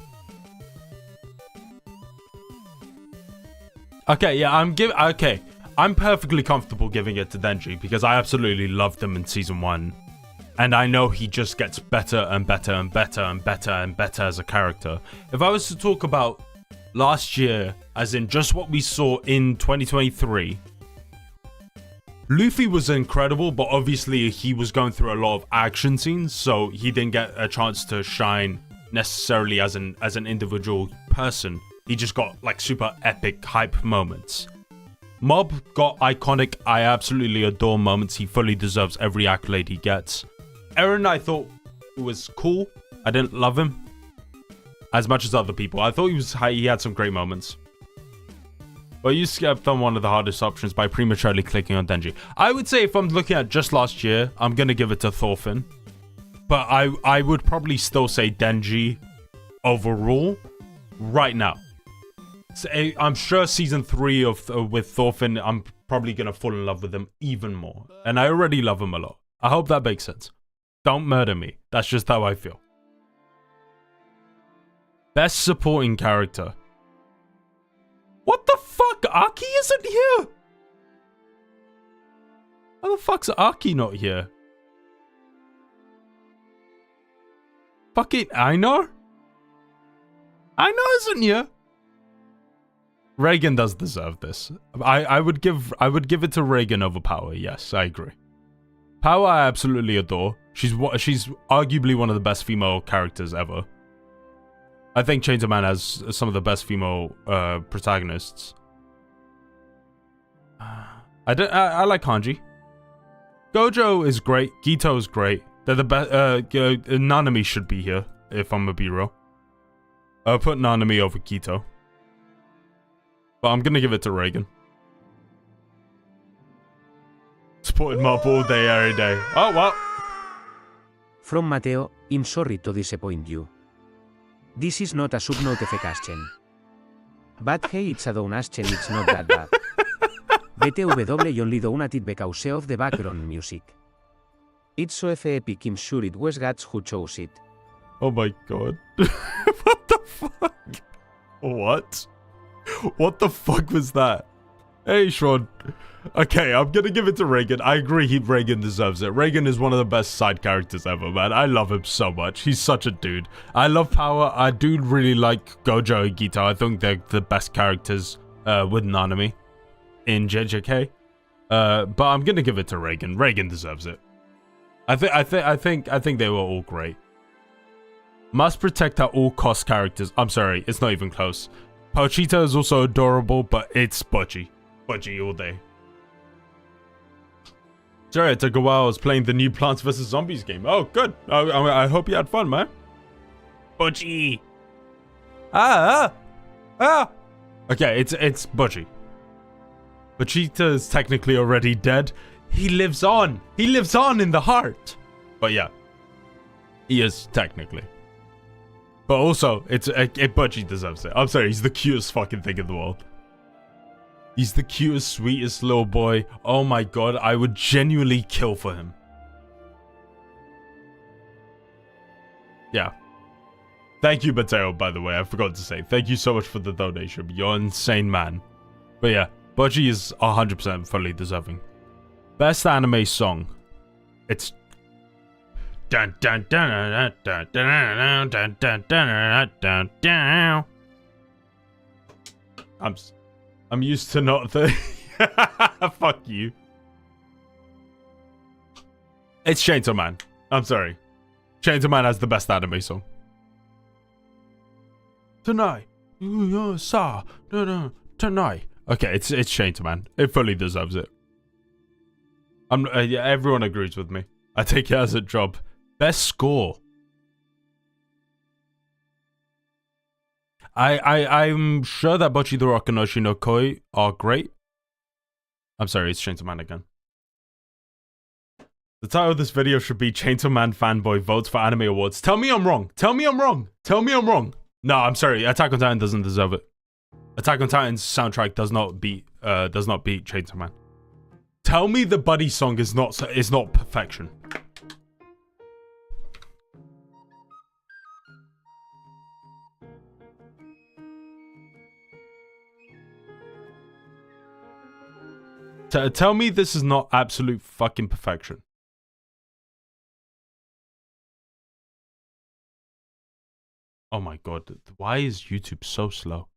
Okay, yeah, I'm perfectly comfortable giving it to Denji because I absolutely loved him in season 1. And I know he just gets better and better and better and better and better as a character. If I was to talk about last year, as in just what we saw in 2023, Luffy was incredible, but obviously he was going through a lot of action scenes, so he didn't get a chance to shine necessarily as an individual person. He just got like super epic hype moments. Mob got iconic, I absolutely adore moments. He fully deserves every accolade he gets. Eren, I thought was cool. I didn't love him as much as other people. I thought he had some great moments. Well, you skipped on one of the hardest options by prematurely clicking on Denji. I would say if I'm looking at just last year, I'm going to give it to Thorfinn. But I would probably still say Denji overall right now. So, I'm sure season 3 with Thorfinn, I'm probably going to fall in love with him even more. And I already love him a lot. I hope that makes sense. Don't murder me. That's just how I feel. Best supporting character. What the fuck? Aki isn't here? How the fuck's Aki not here? Fucking Einar? Einar isn't here. Reagan does deserve this. I would give it to Reagan over Power. Yes, I agree. Power I absolutely adore. She's arguably one of the best female characters ever. I think Chainsaw Man has some of the best female protagonists. I like Hanji. Gojo is great. Gito is great. They're the best. Nanami should be here if I'm gonna be real. I'll put Nanami over Gito. But I'm gonna give it to Reagan. Supported Mob all day, every day. Oh, well. From Mateo, I'm sorry to disappoint you. This is not a sub-notification. But hey, it's a donation, it's not that bad. BTW only donated because of the background music. It's so epic, I'm sure it was Guts who chose it. Oh my god. What the fuck? What? What the fuck was that? Hey, Sean. Okay, I'm gonna give it to Reagan. I agree, Reagan deserves it. Reagan is one of the best side characters ever, man. I love him so much. He's such a dude. I love Power. I do really like Gojo and Gito. I think they're the best characters with Nanami in JJK. But I'm gonna give it to Reagan. Reagan deserves it. I think they were all great. Must protect at all cost characters. I'm sorry, it's not even close. Pochita is also adorable, but it's Butchie. Butchie all day. Sorry, it took a while. I was playing the new Plants vs. Zombies game. Oh, good. I hope you had fun, man. Butchie. Okay, it's Butchie. Vegeta is technically already dead. He lives on. He lives on in the heart. But yeah, he is technically. But also, Butchie deserves it. I'm sorry, he's the cutest fucking thing in the world. He's the cutest, sweetest little boy. Oh my god, I would genuinely kill for him. Yeah. Thank you, Mateo, by the way. I forgot to say. Thank you so much for the donation. You're an insane man. But yeah, Butchie is 100% fully deserving. Best anime song. It's... Dun dun dun dun dun dun dun dun dun dun dun. I'm used to not the... Fuck you. It's Chainsaw Man. I'm sorry. Chainsaw Man has the best anime song. Tonight. Tonight. Okay, it's Chainsaw Man. It fully deserves it. Yeah, everyone agrees with me. I take it as a job. Best score. I'm sure that Bocchi the Rokanoshi no Koi are great. I'm sorry, it's Chainsaw Man again. The title of this video should be Chainsaw Man Fanboy Votes for Anime Awards. Tell me I'm wrong. Tell me I'm wrong. Tell me I'm wrong. No, I'm sorry. Attack on Titan doesn't deserve it. Attack on Titan's soundtrack does not beat Chainsaw Man. Tell me the Buddy song is not perfection. Tell me this is not absolute fucking perfection. Oh my god, why is YouTube so slow?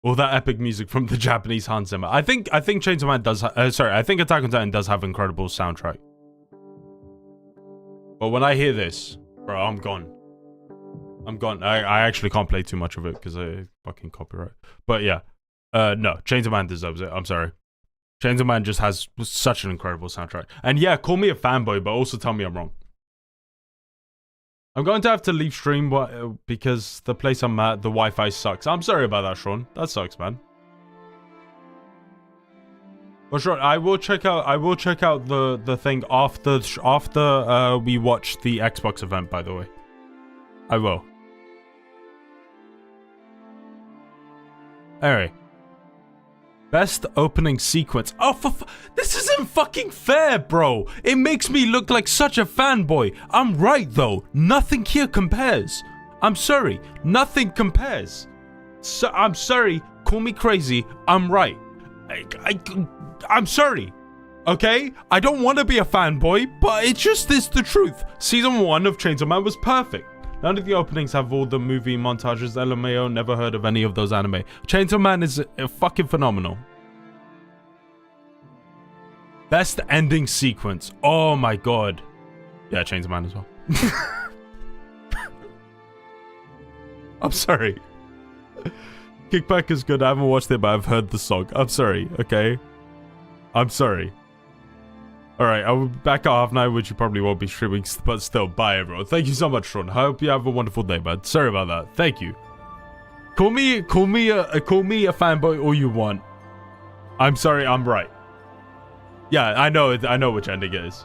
All that epic music from the Japanese Hans Zimmer. I think Chainsaw Man does. I think Attack on Titan does have incredible soundtrack. But when I hear this, bro, I'm gone. I'm gone. I actually can't play too much of it because I fucking copyright. But yeah, no, Chainsaw Man deserves it. I'm sorry. Chainsaw Man just has such an incredible soundtrack. And yeah, call me a fanboy, but also tell me I'm wrong. I'm going to have to leave stream because the place I'm at, the Wi-Fi sucks. I'm sorry about that, Sean. That sucks, man. But Sean, I will check out the thing after we watch the Xbox event, by the way. I will. Alright. Best opening sequence. Oh, this isn't fucking fair, bro. It makes me look like such a fanboy. I'm right, though. Nothing here compares. I'm sorry. Nothing compares. So, I'm sorry. Call me crazy. I'm right. I'm sorry. Okay? I don't want to be a fanboy, but it just is the truth. Season 1 of Chainsaw Man was perfect. None of the openings have all the movie montages. LMAO, never heard of any of those anime. Chainsaw Man is fucking phenomenal. Best ending sequence. Oh my god. Yeah, Chainsaw Man as well. I'm sorry. Kickback is good. I haven't watched it, but I've heard the song. I'm sorry, okay? I'm sorry. Alright, I will be back at half 9, which you probably won't be streaming, but still, bye everyone. Thank you so much, Sean. I hope you have a wonderful day, man. Sorry about that. Thank you. Call me a fanboy all you want. I'm sorry, I'm right. Yeah, I know which ending it is.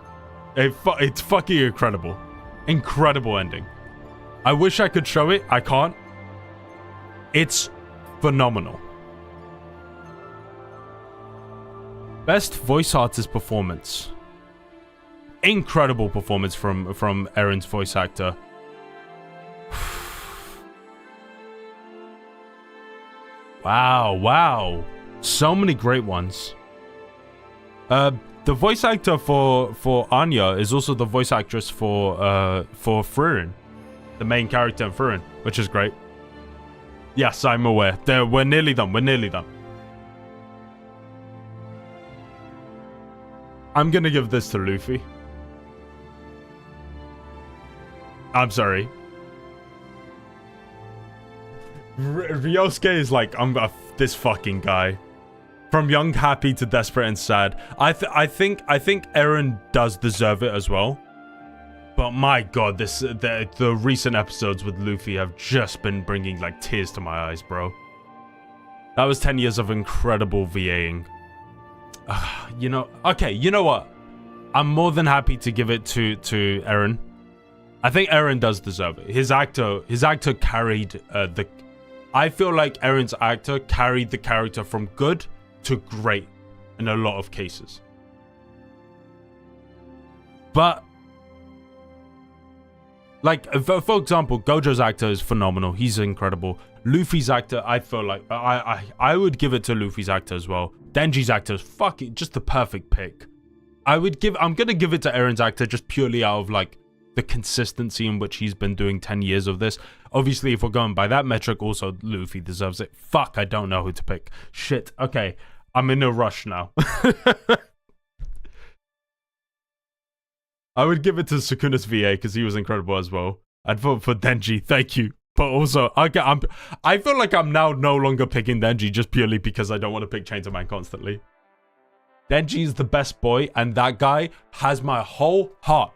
It's fucking incredible. Incredible ending. I wish I could show it. I can't. It's phenomenal. Best voice artist performance. Incredible performance from Eren's voice actor. Wow. So many great ones. The voice actor for Anya is also the voice actress for Frieren, the main character in Frieren, which is great. Yes, I'm aware. We're nearly done. I'm gonna give this to Luffy. I'm sorry. Ryosuke is like, this fucking guy. From young, happy to desperate and sad. I think Eren does deserve it as well. But my god, the recent episodes with Luffy have just been bringing like tears to my eyes, bro. That was 10 years of incredible VAing. You know what? I'm more than happy to give it to Eren. I think Eren does deserve it. His actor carried I feel like Eren's actor carried the character from good to great in a lot of cases. But like for example, Gojo's actor is phenomenal. He's incredible. Luffy's actor, I feel like I would give it to Luffy's actor as well. Denji's actor is fucking just the perfect pick. I'm gonna give it to Eren's actor just purely out of like the consistency in which he's been doing 10 years of this. Obviously, if we're going by that metric, also Luffy deserves it. Fuck, I don't know who to pick. Shit. Okay, I'm in a rush now. I would give it to Sukuna's VA because he was incredible as well. I'd vote for Denji. Thank you. But also, I feel like I'm now no longer picking Denji just purely because I don't want to pick Chainsaw Man constantly. Denji is the best boy, and that guy has my whole heart.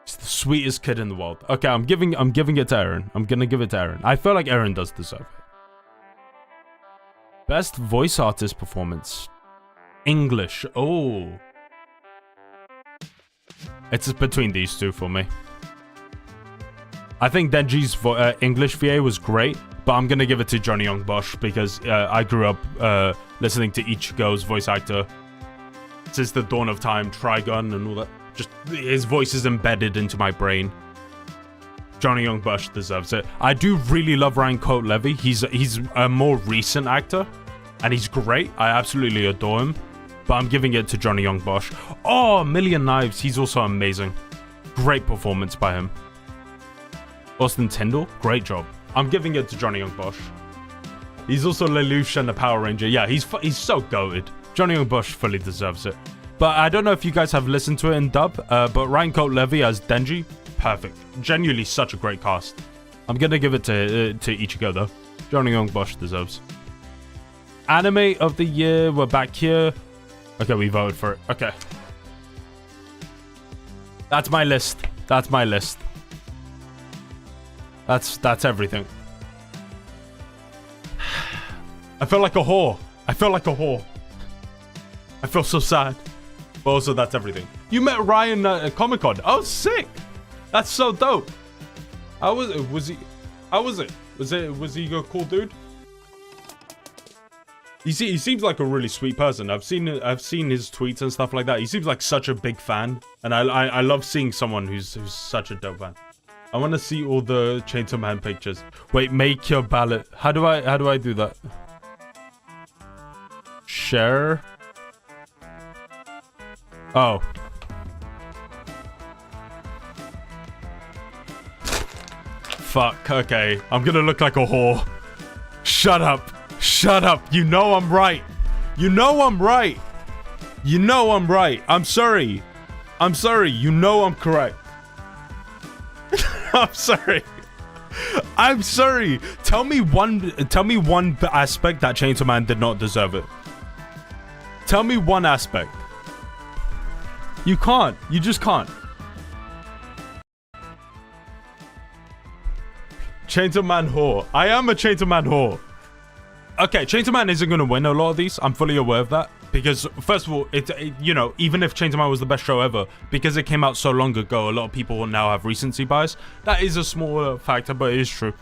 He's the sweetest kid in the world. Okay, I'm giving it to Eren. I'm gonna give it to Eren. I feel like Eren does deserve it. Best voice artist performance. English. Oh. It's between these two for me. I think Denji's English VA was great, but I'm gonna give it to Johnny Young Bosch because I grew up listening to Ichigo's voice actor since the dawn of time, Trigun and all that. Just his voice is embedded into my brain. Johnny Young Bosch deserves it. I do really love Ryan Colt Levy. He's a more recent actor, and he's great. I absolutely adore him. But I'm giving it to Johnny Young Bosch. Oh, Million Knives. He's also amazing. Great performance by him. Austin Tyndall, great job. I'm giving it to Johnny Young Bosch. He's also Lelouch and the Power Ranger. Yeah, he's so goated. Johnny Young Bosch fully deserves it. But I don't know if you guys have listened to it in dub, but Ryan Colt Levy as Denji, perfect. Genuinely such a great cast. I'm gonna give it to Ichigo though. Johnny Young Bosch deserves. Anime of the year, we're back here. Okay, we voted for it. Okay. That's my list. That's my list. That's everything. I feel like a whore. I feel like a whore. I feel so sad. But also, that's everything. You met Ryan at Comic-Con. Oh, sick. That's so dope. How was it? Was he a cool dude? He seems like a really sweet person. I've seen his tweets and stuff like that. He seems like such a big fan, and I love seeing someone who's such a dope fan. I want to see all the Chainsaw Man pictures. Wait, make your ballot. How do I do that? Share. Oh. Fuck. Okay, I'm gonna look like a whore. Shut up. Shut up. You know I'm right. You know I'm right. You know I'm right. I'm sorry. I'm sorry. You know I'm correct. I'm sorry. I'm sorry. Tell me one aspect that Chainsaw Man did not deserve it. Tell me one aspect. You can't. You just can't. Chainsaw Man whore. I am a Chainsaw Man whore. Okay, Chainsaw Man isn't going to win a lot of these. I'm fully aware of that. Because, first of all, you know, even if Chainsaw Man was the best show ever, because it came out so long ago, a lot of people will now have recency bias. That is a smaller factor, but it is true.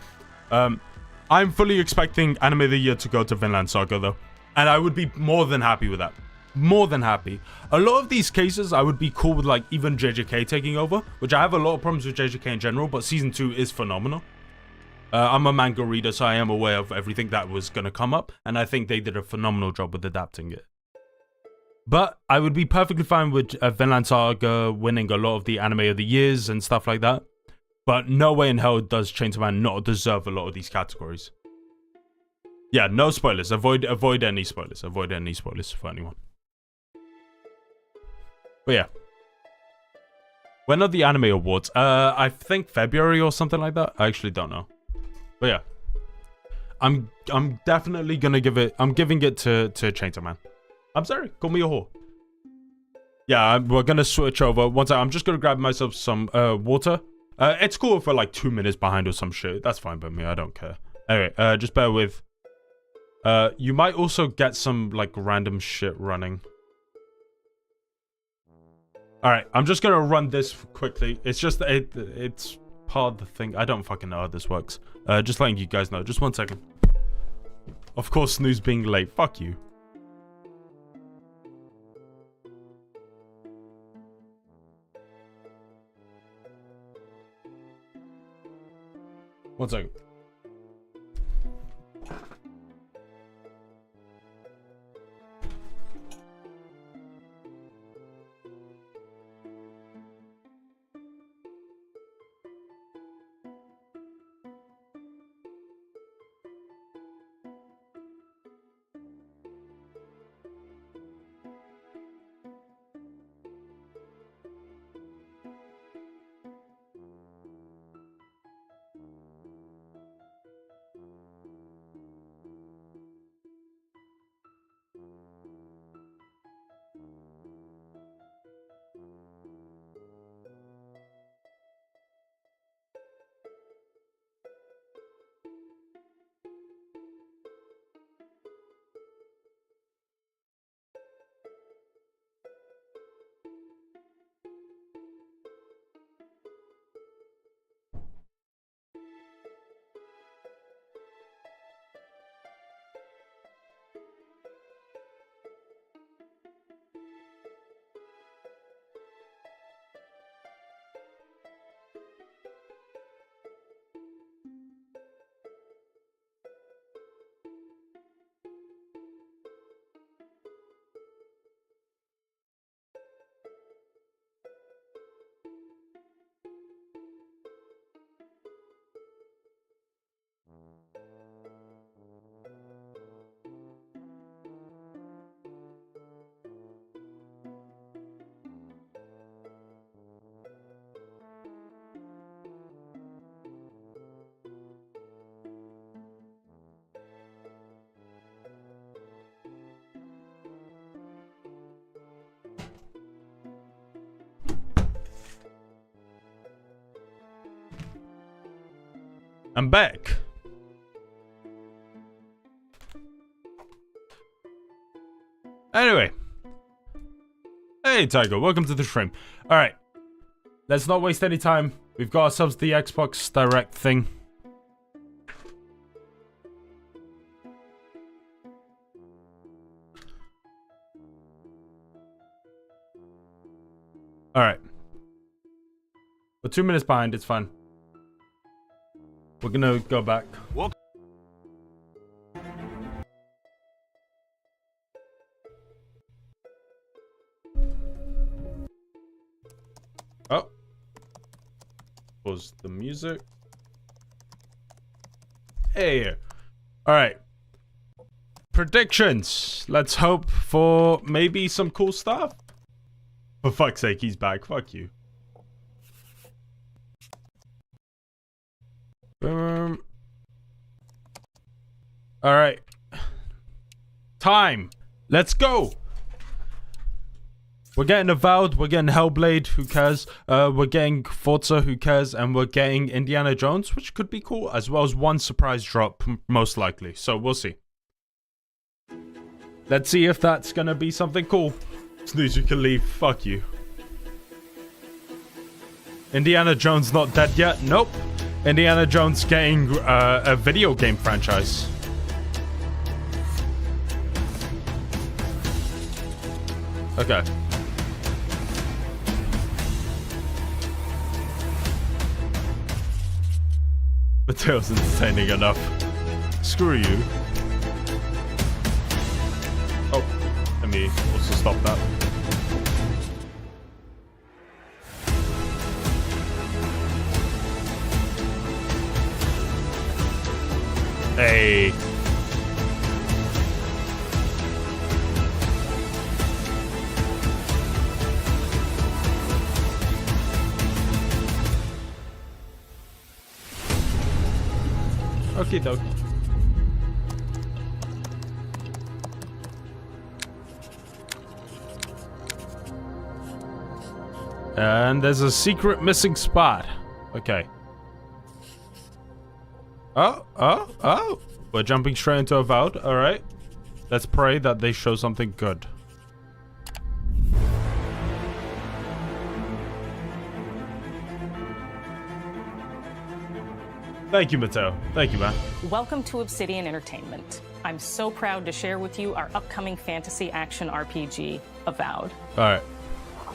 I'm fully expecting Anime of the Year to go to Vinland Saga, though. And I would be more than happy with that. More than happy. A lot of these cases, I would be cool with, like, even JJK taking over, which I have a lot of problems with JJK in general, but Season 2 is phenomenal. I'm a manga reader, so I am aware of everything that was going to come up, and I think they did a phenomenal job with adapting it. But I would be perfectly fine with Vinland Saga winning a lot of the Anime of the Years and stuff like that. But no way in hell does Chainsaw Man not deserve a lot of these categories. Yeah, no spoilers. Avoid any spoilers. Avoid any spoilers for anyone. But yeah. When are the anime awards? I think February or something like that. I actually don't know. But yeah. I'm definitely gonna give it. I'm giving it to Chainsaw Man. I'm sorry. Call me a whore. Yeah, we're gonna switch over. I'm just gonna grab myself some water. It's cool if we're like 2 minutes behind or some shit. That's fine by me. I don't care. Anyway, just bear with. You might also get some like random shit running. All right, I'm just gonna run this quickly. It's just it's part of the thing. I don't fucking know how this works. Just letting you guys know. Just 1 second. Of course, Snooze being late. Fuck you. One second. I'm back. Anyway. Hey, Tiger. Welcome to the stream. Alright. Let's not waste any time. We've got ourselves the Xbox Direct thing. Alright. We're 2 minutes behind. It's fine. We're gonna go back. Oh. Pause the music. Hey. Alright. Predictions. Let's hope for maybe some cool stuff. For fuck's sake, he's back. Fuck you. Alright. Time. Let's go. We're getting Avowed, we're getting Hellblade, who cares? We're getting Forza, who cares? And we're getting Indiana Jones, which could be cool, as well as one surprise drop, most likely. So we'll see. Let's see if that's gonna be something cool. Snooze, you can leave. Fuck you. Indiana Jones not dead yet? Nope. Indiana Jones getting a video game franchise. Okay. Mateo's entertaining enough. Screw you. Oh, let me also stop that. Hey. Okie dokie. And there's a secret missing spot. Okay. Oh. We're jumping straight into Avowed. Alright. Let's pray that they show something good. Thank you, Mateo. Thank you, man. Welcome to Obsidian Entertainment. I'm so proud to share with you our upcoming fantasy action RPG, Avowed. Alright.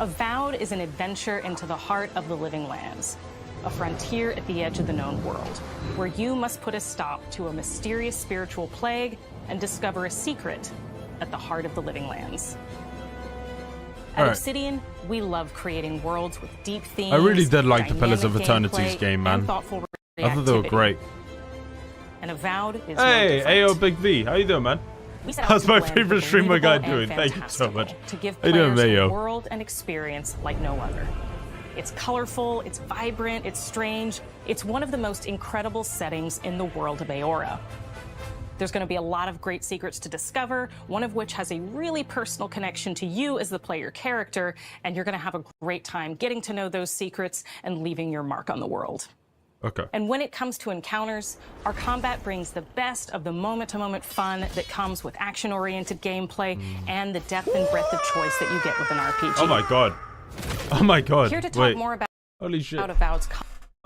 Avowed is an adventure into the heart of the Living Lands, a frontier at the edge of the known world, where you must put a stop to a mysterious spiritual plague and discover a secret at the heart of the Living Lands. At Obsidian, we love creating worlds with deep themes. I really did like the Pillars of dynamic Eternity's gameplay, game, man. and thoughtful I thought they were great. And Avowed is Hey, no Ayo Big V, how you doing, man? How's my favorite streamer guy doing? Thank you so much. To give How you doing, players a Mayo? world and experience like no other. It's colorful, it's vibrant, it's strange. It's one of the most incredible settings in the world of Aora. There's going to be a lot of great secrets to discover, one of which has a really personal connection to you as the player character, and you're going to have a great time getting to know those secrets and leaving your mark on the world. Okay. And when it comes to encounters, our combat brings the best of the moment-to-moment fun that comes with action-oriented gameplay and the depth and breadth of choice that you get with an RPG. Oh my god. Oh my god. Here to talk Wait. more about Holy shit. Avowed's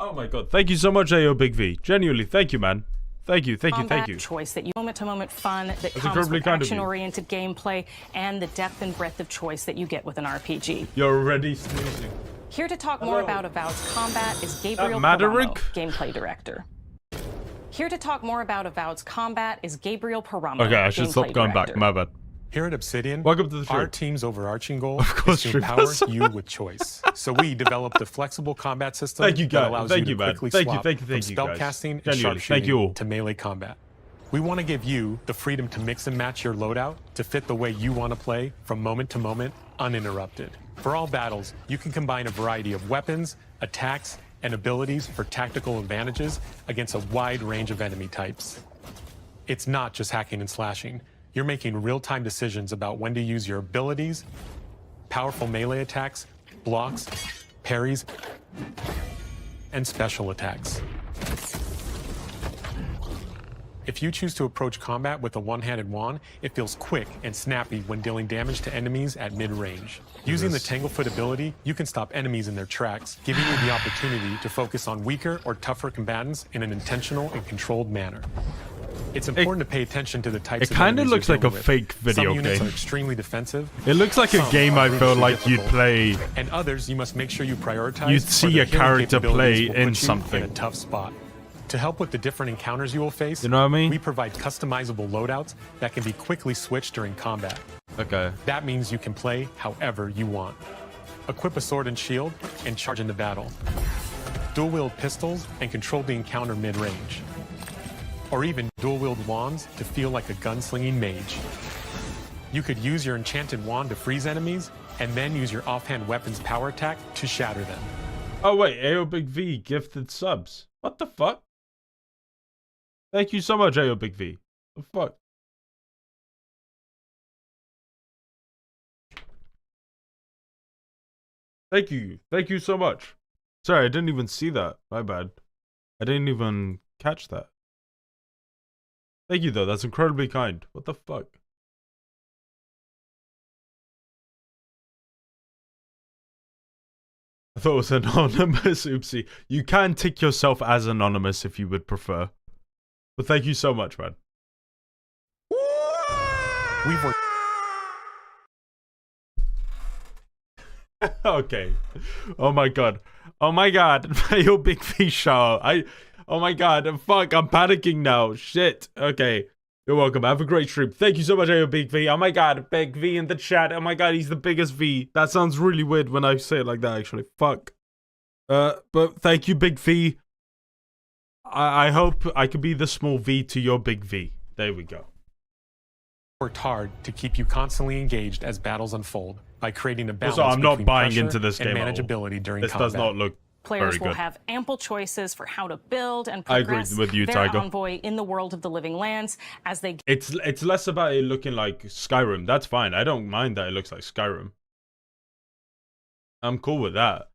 Oh my god. Thank you so much, Ayo Big V. Genuinely, thank you, man. Thank you. combat choice that you moment-to-moment fun that comes incredibly with kind of you. action-oriented gameplay and the depth and breadth of choice that you get with an RPG. You're already snoozing. Here to talk more about Avowed's combat is Gabriel Maverick? Paramo, gameplay director. Here to talk more about Avowed's combat is Gabriel Paramo. Okay, I should stop gameplay going director. back. My bad. Here at Obsidian, Welcome to the our stream. team's overarching goal Of course, is to empower streamers. you with choice. So we developed a flexible combat system Thank you, that guys. allows Thank you you, to man. quickly Thank you, swap thank you, from thank you, guys. spellcasting and Genuinely, thank you all. sharpshooting to melee combat. We want to give you the freedom to mix and match your loadout to fit the way you want to play from moment to moment, uninterrupted. For all battles, you can combine a variety of weapons, attacks, and abilities for tactical advantages against a wide range of enemy types. It's not just hacking and slashing. You're making real-time decisions about when to use your abilities, powerful melee attacks, blocks, parries, and special attacks. If you choose to approach combat with a one-handed wand, it feels quick and snappy when dealing damage to enemies at mid-range. Using the Tanglefoot ability, you can stop enemies in their tracks, giving you the opportunity to focus on weaker or tougher combatants in an intentional and controlled manner. It's important to pay attention to the types It of kind of enemies looks you're like a dealing with. fake video Some units game. are extremely defensive. It looks like a Some game are I feel really like you'd difficult. play. And others you must make sure you prioritize. You'd or see their a healing character capabilities play will in put you something. in a tough spot. To help with the different encounters you will face, You know what I mean? we provide customizable loadouts that can be quickly switched during combat. Okay. That means you can play however you want. Equip a sword and shield and charge into battle. Dual-wield pistols and control the encounter mid-range. Or even dual-wield wands to feel like a gunslinging mage. You could use your enchanted wand to freeze enemies, and then use your offhand weapon's power attack to shatter them. Oh wait, AO Big V gifted subs. What the fuck? Thank you so much, AO Big V. The fuck? Thank you. Thank you so much. Sorry, I didn't even see that. My bad. I didn't even catch that. Thank you though, that's incredibly kind. What the fuck? I thought it was anonymous. Oopsie. You can tick yourself as anonymous if you would prefer. But thank you so much, man. We've worked Okay. Oh my god. Oh my god. Your Big V show. Oh my god. Fuck. I'm panicking now. Shit. Okay. You're welcome. Have a great stream. Thank you so much, AO Big V. Oh my god. Big V in the chat. Oh my god. He's the biggest V. That sounds really weird when I say it like that, actually. Fuck. But thank you, Big V. I hope I could be the small V to your Big V. There we go. worked hard to keep you constantly engaged as battles unfold by creating a balance Also, I'm not between buying pressure into this and game at all. manageability during This combat. does not look Players very will good. have ample choices for how to build and I agree progress with you, their Tiger. envoy in the world of the living lands as they It's less about it looking like Skyrim. That's fine. I don't mind that it looks like Skyrim. I'm cool with that.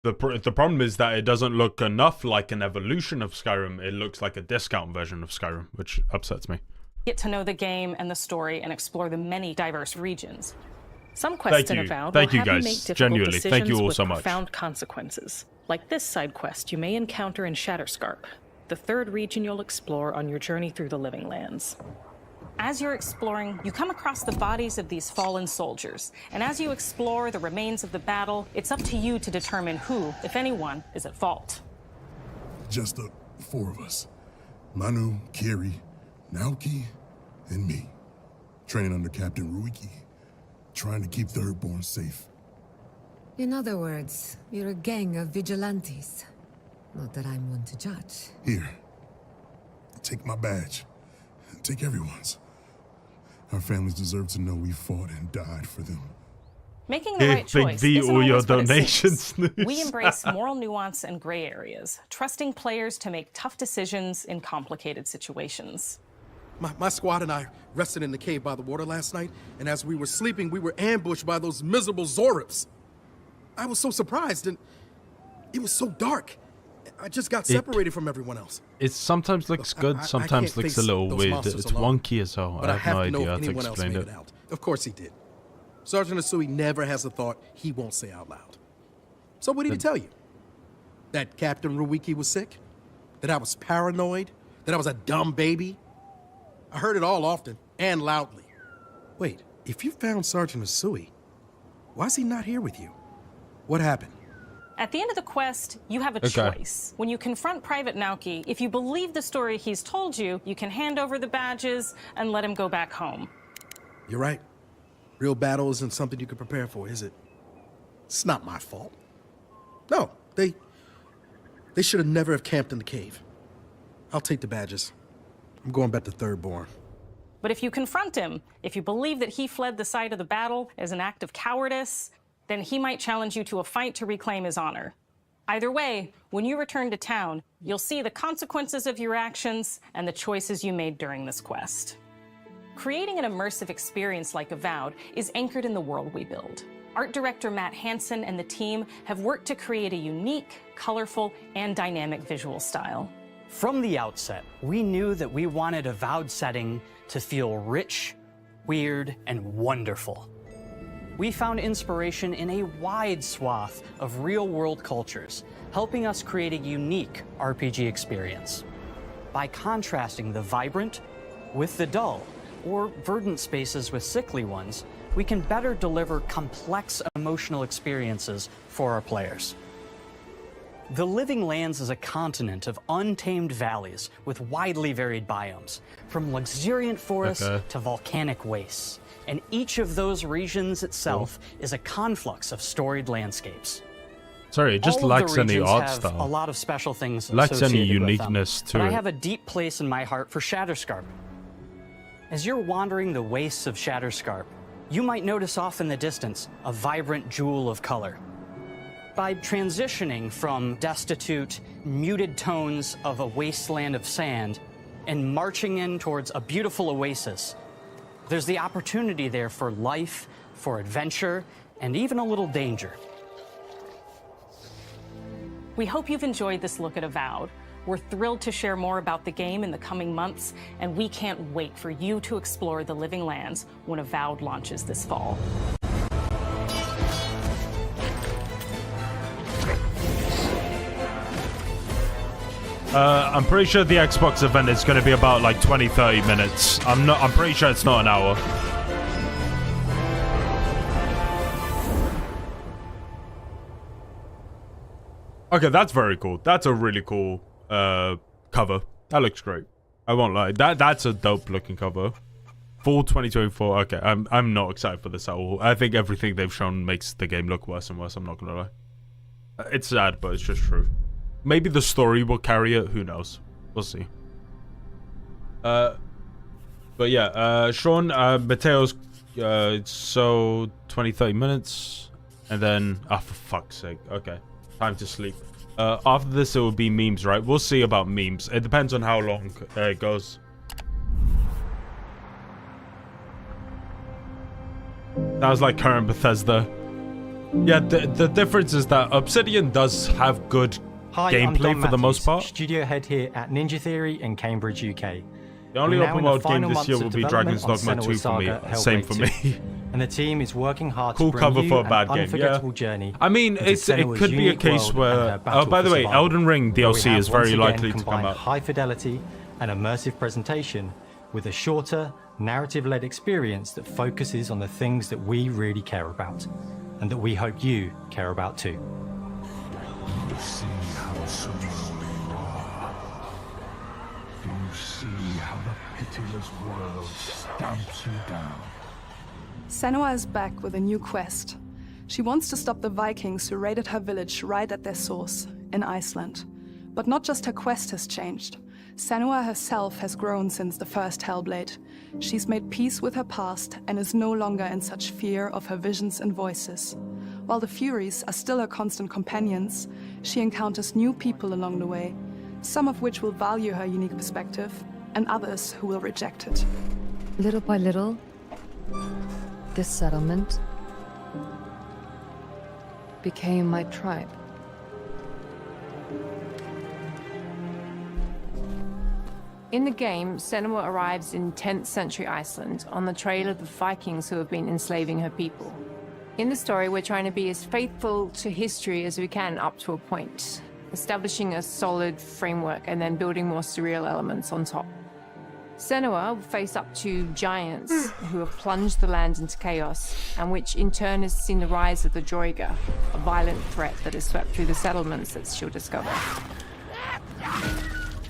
The problem is that it doesn't look enough like an evolution of Skyrim. It looks like a discount version of Skyrim, which upsets me. get to know the game and the story and explore the many diverse regions. Some quests in you. Avowed Thank will you, have you guys. make difficult Genuinely. decisions Thank you all with so much. profound consequences. Like this side quest you may encounter in Shatterscarp, the third region you'll explore on your journey through the Living Lands. As you're exploring, you come across the bodies of these fallen soldiers, and as you explore the remains of the battle, it's up to you to determine who, if anyone, is at fault. Just the four of us. Manu, Kiri, Naoki, and me. Training under Captain Ruiki. Trying to keep Thirdborn safe. In other words, you're a gang of vigilantes. Not that I'm one to judge. Here. Take my badge. Take everyone's. Our families deserve to know we fought and died for them. Making the Give right Big choice V isn't all your always what it donations, seems. We Snooze. embrace moral nuance and gray areas, trusting players to make tough decisions in complicated situations. My squad and I rested in the cave by the water last night, and as we were sleeping, we were ambushed by those miserable Zorips. I was so surprised, and it was so dark. I just got separated from everyone else. It sometimes looks good, I sometimes can't looks a face little those weird. monsters It's alone. wonky as hell. But I have no to know idea how if to anyone else explain made it. it out. Of course he did. Sergeant Asui never has a thought he won't say out loud. So what did he tell you? That Captain Ruiki was sick? That I was paranoid? That I was a dumb baby? I heard it all often and loudly. Wait, if you found Sergeant Asui, why is he not here with you? What happened? At the end of the quest, you have a Okay. choice. When you confront Private Naoki, if you believe the story he's told you, you can hand over the badges and let him go back home. You're right. Real battle isn't something you can prepare for, is it? It's not my fault. No, they should have never have camped in the cave. I'll take the badges. I'm going back to Thirdborn. But if you confront him, if you believe that he fled the site of the battle as an act of cowardice, then he might challenge you to a fight to reclaim his honor. Either way, when you return to town, you'll see the consequences of your actions and the choices you made during this quest. Creating an immersive experience like Avowed is anchored in the world we build. Art director Matt Hansen and the team have worked to create a unique, colorful, and dynamic visual style. From the outset, we knew that we wanted Avowed setting to feel rich, weird, and wonderful. We found inspiration in a wide swath of real-world cultures, helping us create a unique RPG experience. By contrasting the vibrant with the dull, or verdant spaces with sickly ones, we can better deliver complex emotional experiences for our players. The Living Lands is a continent of untamed valleys with widely varied biomes, from luxuriant forests to volcanic wastes. And each of those regions itself is a conflux of storied landscapes. Sorry, it just All lacks of the any regions art have style. a lot of special things Lacks any associated with them, uniqueness to but I it. have a deep place in my heart for Shatterscarp. As you're wandering the wastes of Shatterscarp, you might notice off in the distance a vibrant jewel of color. By transitioning from destitute, muted tones of a wasteland of sand and marching in towards a beautiful oasis, there's the opportunity there for life, for adventure, and even a little danger. We hope you've enjoyed this look at Avowed. We're thrilled to share more about the game in the coming months, and we can't wait for you to explore the Living Lands when Avowed launches this fall. I'm pretty sure the Xbox event is going to be about like 20-30 minutes. I'm pretty sure it's not an hour. Okay, that's very cool. That's a really cool cover. That looks great. I won't lie. That's a dope looking cover. Fall 2024. Okay, I'm not excited for this at all. I think everything they've shown makes the game look worse and worse. I'm not gonna lie. It's sad, but it's just true. Maybe the story will carry it. Who knows? We'll see. But yeah, Sean, Mateo's, so 20-30 minutes. And then, for fuck's sake. Okay, time to sleep. After this, it will be memes, right? We'll see about memes. It depends on how long it goes. That was like current Bethesda. Yeah, the difference is that Obsidian does have good gameplay for the most part. Studio head here at Ninja Theory in Cambridge, UK. The only open world game this year will be Dragon's Dogma 2 for me. Same for me. And the team is working hard cool to bring cover you for a an bad game. unforgettable Yeah. journey. I mean, it could be a case where. Oh, by the way, Elden Ring DLC is very likely to come out. High fidelity and immersive presentation with a shorter, narrative-led experience that focuses on the things that we really care about, and that we hope you care about too. You see how surrounding you are. Do you see how the pitiless world stamps you down? Senua is back with a new quest. She wants to stop the Vikings who raided her village right at their source, in Iceland. But not just her quest has changed. Senua herself has grown since the first Hellblade. She's made peace with her past and is no longer in such fear of her visions and voices. While the Furies are still her constant companions, she encounters new people along the way, some of which will value her unique perspective, and others who will reject it. Little by little, this settlement became my tribe. In the game, Senua arrives in 10th century Iceland on the trail of the Vikings who have been enslaving her people. In the story, we're trying to be as faithful to history as we can up to a point, establishing a solid framework and then building more surreal elements on top. Senua will face up to giants who have plunged the land into chaos, and which in turn has seen the rise of the Droiga, a violent threat that has swept through the settlements that she'll discover.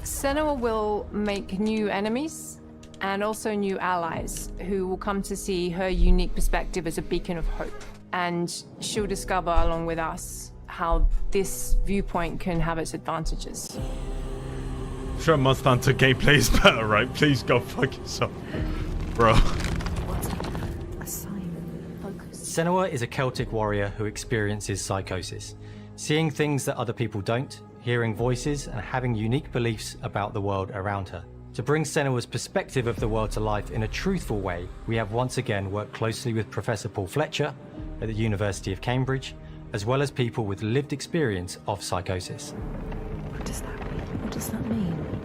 Senua will make new enemies and also new allies who will come to see her unique perspective as a beacon of hope. And she'll discover, along with us, how this viewpoint can have its advantages. I'm sure Monster Hunter gameplay is better, right? Please go fuck yourself. Bro. Senua is a Celtic warrior who experiences psychosis, seeing things that other people don't, hearing voices, and having unique beliefs about the world around her. To bring Senua's perspective of the world to life in a truthful way, we have once again worked closely with Professor Paul Fletcher at the University of Cambridge, as well as people with lived experience of psychosis. What does that mean? What does that mean?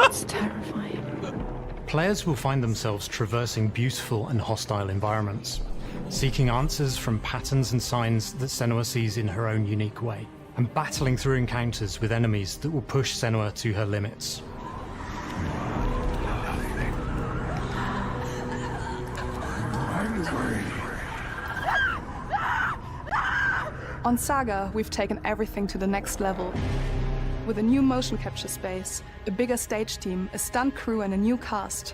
It's terrifying. Players will find themselves traversing beautiful and hostile environments, seeking answers from patterns and signs that Senua sees in her own unique way, and battling through encounters with enemies that will push Senua to her limits. On Saga, we've taken everything to the next level. With a new motion capture space, a bigger stage team, a stunt crew, and a new cast.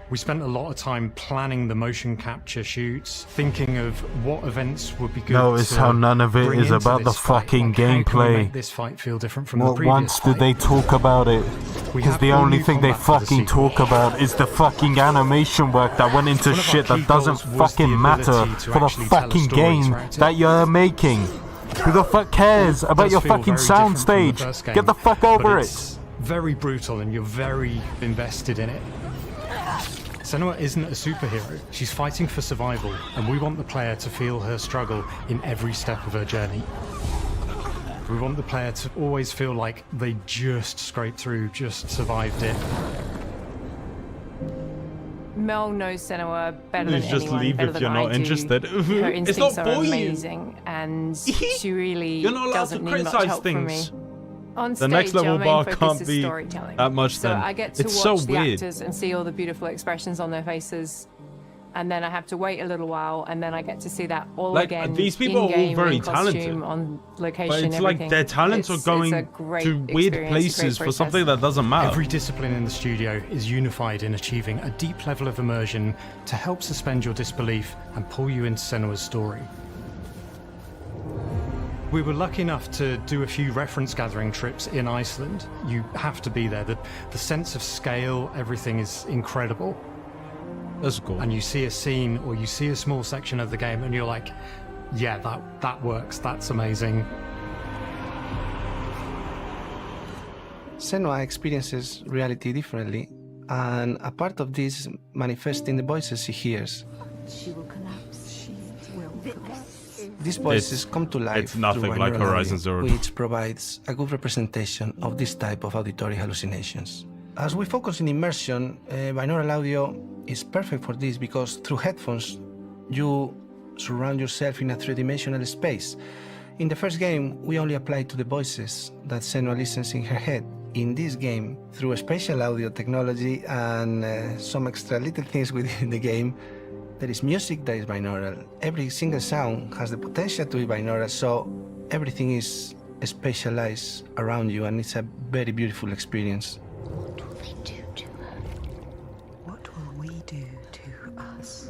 We spent a lot of time planning the motion capture shoots, thinking of what events would be good. Notice how none of it is about the fucking gameplay. This fight feel different from the What previous once did they talk about it? Because the only thing they fucking talk about is the fucking animation work that went into shit that doesn't fucking matter for the fucking game that you're making. Who the fuck cares about your fucking soundstage? Get the fuck over it. It's very brutal and you're very invested in it. Senua isn't a superhero. She's fighting for survival, and we want the player to feel her struggle in every step of her journey. We want the player to always feel like they just scraped through, just survived it. Mel knows Senua better than Just anyone, leave better if than you're I not do. interested. Her It's instincts not are for you. amazing, and she really You're not allowed doesn't to need much criticize help things. from me. On The stage, next level our main bar focus can't is be storytelling. that much So then. I get to It's watch so the weird. actors and see all the beautiful expressions on their faces, and then I have to wait a little while, and then I get to see that all Like, again. these people are all in-game, very in costume, talented. on location, But it's everything. like their talents are It's going a great to weird experience, places great for something process. that doesn't matter. Every discipline in the studio is unified in achieving a deep level of immersion to help suspend your disbelief and pull you into Senua's story. We were lucky enough to do a few reference gathering trips in Iceland. You have to be there. The sense of scale, everything is incredible. That's cool. And you see a scene or you see a small section of the game and you're like, yeah, that works, that's amazing. Senua experiences reality differently, and a part of this manifests in the voices she hears. She will collapse. She will collapse. These voices come to life it's nothing through like binaural Horizon audio, Zero Dawn. which provides a good representation of this type of auditory hallucinations. As we focus in immersion, binaural audio is perfect for this because through headphones, you surround yourself in a three-dimensional space. In the first game, we only applied to the voices that Senua listens in her head. In this game, through spatial audio technology and some extra little things within the game, there is music that is binaural. Every single sound has the potential to be binaural, so everything is spatialized around you, and it's a very beautiful experience.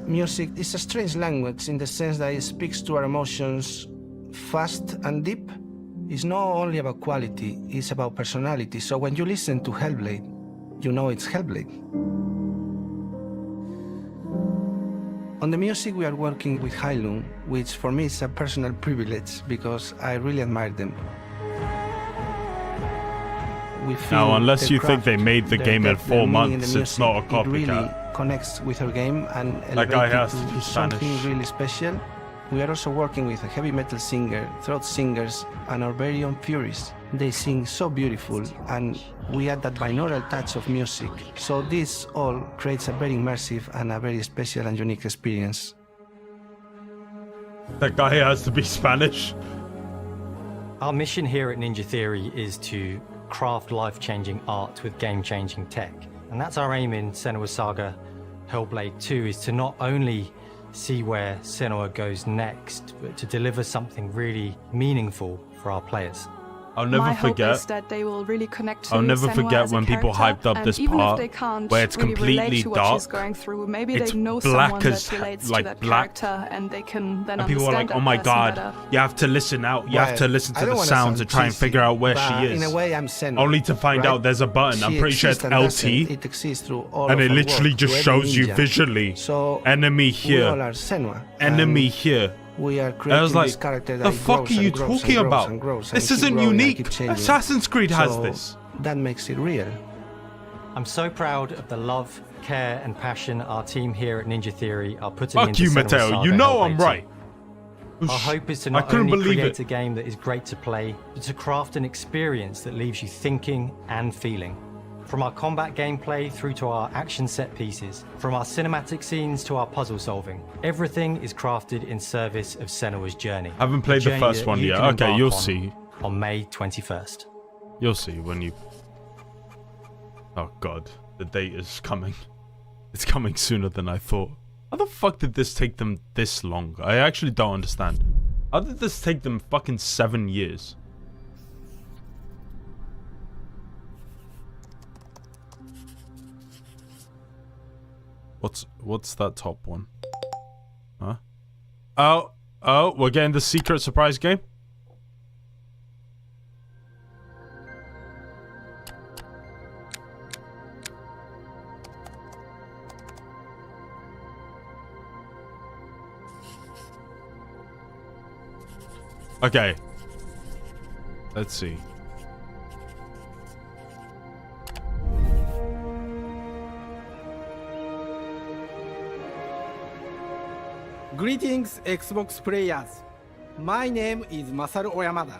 Music is a strange language in the sense that it speaks to our emotions fast and deep. It's not only about quality, it's about personality. So when you listen to Hellblade, you know it's Hellblade. On the music, we are working with Heilung, which for me is a personal privilege because I really admire them. We feel Now, unless the you think they craft, made the their game in depth, their 4 meaning in months, the it's not a music, it really copycat. connects with our game and That guy elevates has it to to be something Spanish. really special. We are also working with a heavy metal singer, throat singers, and our very own Furies. They sing so beautiful, and we add that binaural touch of music. So this all creates a very immersive and a very special and unique experience. That guy has to be Spanish. Our mission here at Ninja Theory is to craft life-changing art with game-changing tech. And that's our aim in Senua Saga Hellblade 2, is to not only see where Senua goes next, but to deliver something really meaningful for our players. I'll never My forget. hope is that they will really connect to I'll never Senua forget as a when people character, hyped up and this even part if they can't where it's really relate completely to what she's dark. going through, maybe It's they know black someone as that relates like to that black. character, and they can then And people were understand like, "Oh that my person god, better. you have to listen out. You have Well, to listen I to don't the wanna sounds sound and try and cheesy, figure out where but she is." in a way, I'm Senua, Only to find right? out there's a button. I'm She pretty sure it's exists and doesn't. LT. It exists through all And of it our literally work, just through shows every you ninja. visually. So Enemy we all here. are Senua. Enemy and here. We are And I creating was like, this character that the it fuck grows are you and grows talking and grows about? and grows and This keep isn't growing and unique. keep changing. Assassin's Creed has So this. That makes it real. I'm so proud of the love, care, and passion our team here at Ninja Theory are putting Fuck into you, Senua Mateo. Saga You know I'm Hellblade 2. right. Our hope is to I not couldn't only believe create it. a game that is great to play, but to craft an experience that leaves you thinking and feeling. From our combat gameplay through to our action set pieces, from our cinematic scenes to our puzzle solving, everything is crafted in service of Senua's journey. I haven't played the journey first that one you yet. can Okay, embark you'll on see. On May 21st. You'll see when you... Oh god, the date is coming. It's coming sooner than I thought. How the fuck did this take them this long? I actually don't understand. How did this take them fucking 7 years? What's that top one? Huh? Oh, we're getting the secret surprise game? Okay. Let's see. Greetings, Xbox players. My name is Masaru Oyamada,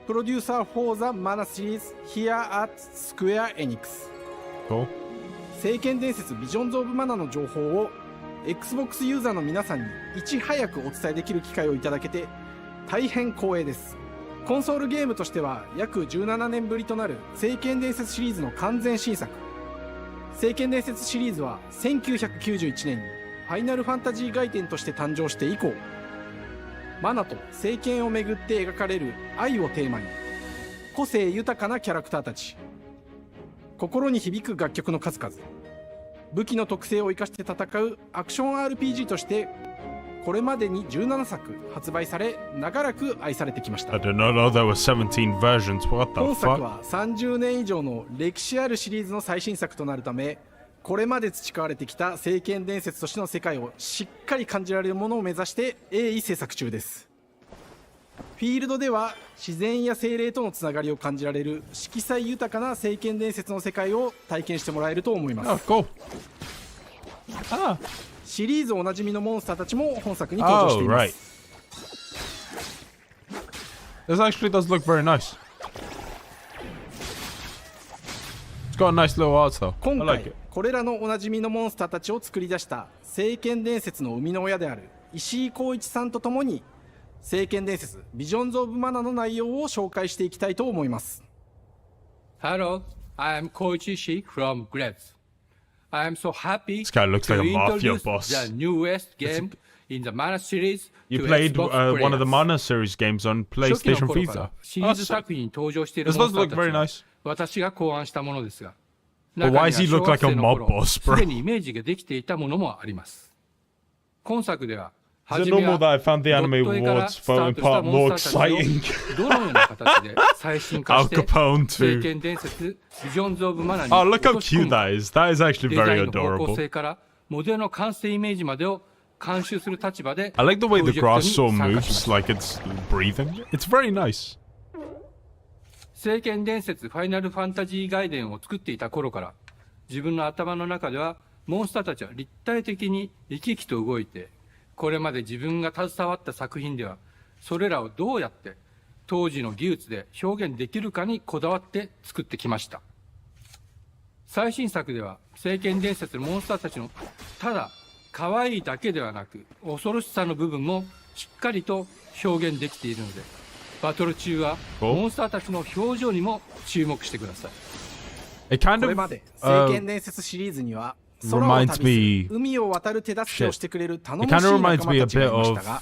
producer for the Mana series here at Square Enix. Cool. 聖剣伝説ビジョンズ・オブ・マナの情報を Xbox ユーザーの皆さんにいち早くお伝えできる機会をいただけて大変光栄です。コンソールゲームとしては約17年ぶりとなる聖剣伝説シリーズの完全新作。聖剣伝説シリーズは1991年にファイナルファンタジー外伝として誕生して以降、マナと聖剣をめぐって描かれる愛をテーマに、個性豊かなキャラクターたち、心に響く楽曲の数々、武器の特性を生かして戦うアクション RPG としてこれまでに17作発売され長らく愛されてきました。 I did not know there were 17 versions. What the 本作 fuck? は30年以上の歴史あるシリーズの最新作となるため、これまで培われてきた聖剣伝説としての世界をしっかり感じられるものを目指して鋭意制作中です。フィールドでは自然や精霊とのつながりを感じられる色彩豊かな聖剣伝説の世界を体験してもらえると思います。シリーズおなじみのモンスターたちも本作に登場しています。This actually does look very nice. It's got a nice little art style. 今 I like 回 it. これらのおなじみのモンスターたちを作り出した聖剣伝説の生みの親である石井光一さんとともに聖剣伝説ビジョンズ・オブ・マナの内容を紹介していきたいと思います。 Hello, I am Koichi Ishii from Gretz. I am so happy This guy looks to like a mafia introduce boss. the newest game in the Mana series You to played Xbox one of the players. Mana series games on 初期の PlayStation 頃から Vita. シリーズ作品に登場している This モン does スター look た very ちは nice. 私が考案したものですが、 But why does he look like a mob boss, す bro? でにイメージができていたものもあります。今作では Is it normal that I found the anime awards photo part more exciting? どのような形で最新化して Al Capone 聖 too. 剣伝説ビジョンズ・オブ・マナに Oh, look how 落とし込 cute むか that is. That is actually デザ very インの方向 adorable. 性からモデルの完成イメージまでを監修する立場で I like the way プロ the ジェクト grass に saw 参加しまし moves た like it's breathing. It's very nice. 聖剣伝説ファイナルファンタジー外伝を作っていた頃から自分の頭の中ではモンスターたちは立体的に生き生きと動いてこれまで自分が携わった作品ではそれらをどうやって当時の技術で表現できるかにこだわって作ってきました。最新作では聖剣伝説のモンスターたちのただ可愛いだけではなく恐ろしさの部分もしっかりと表現できているのでバトル中はモンスターたちの表情にも注目してください。It kind これ of まで聖剣伝説シリーズには空を reminds 旅する me. 海を渡る手助けをしてくれる頼も It しい kind of 仲 reminds 間 me a たちがい bit まし of たが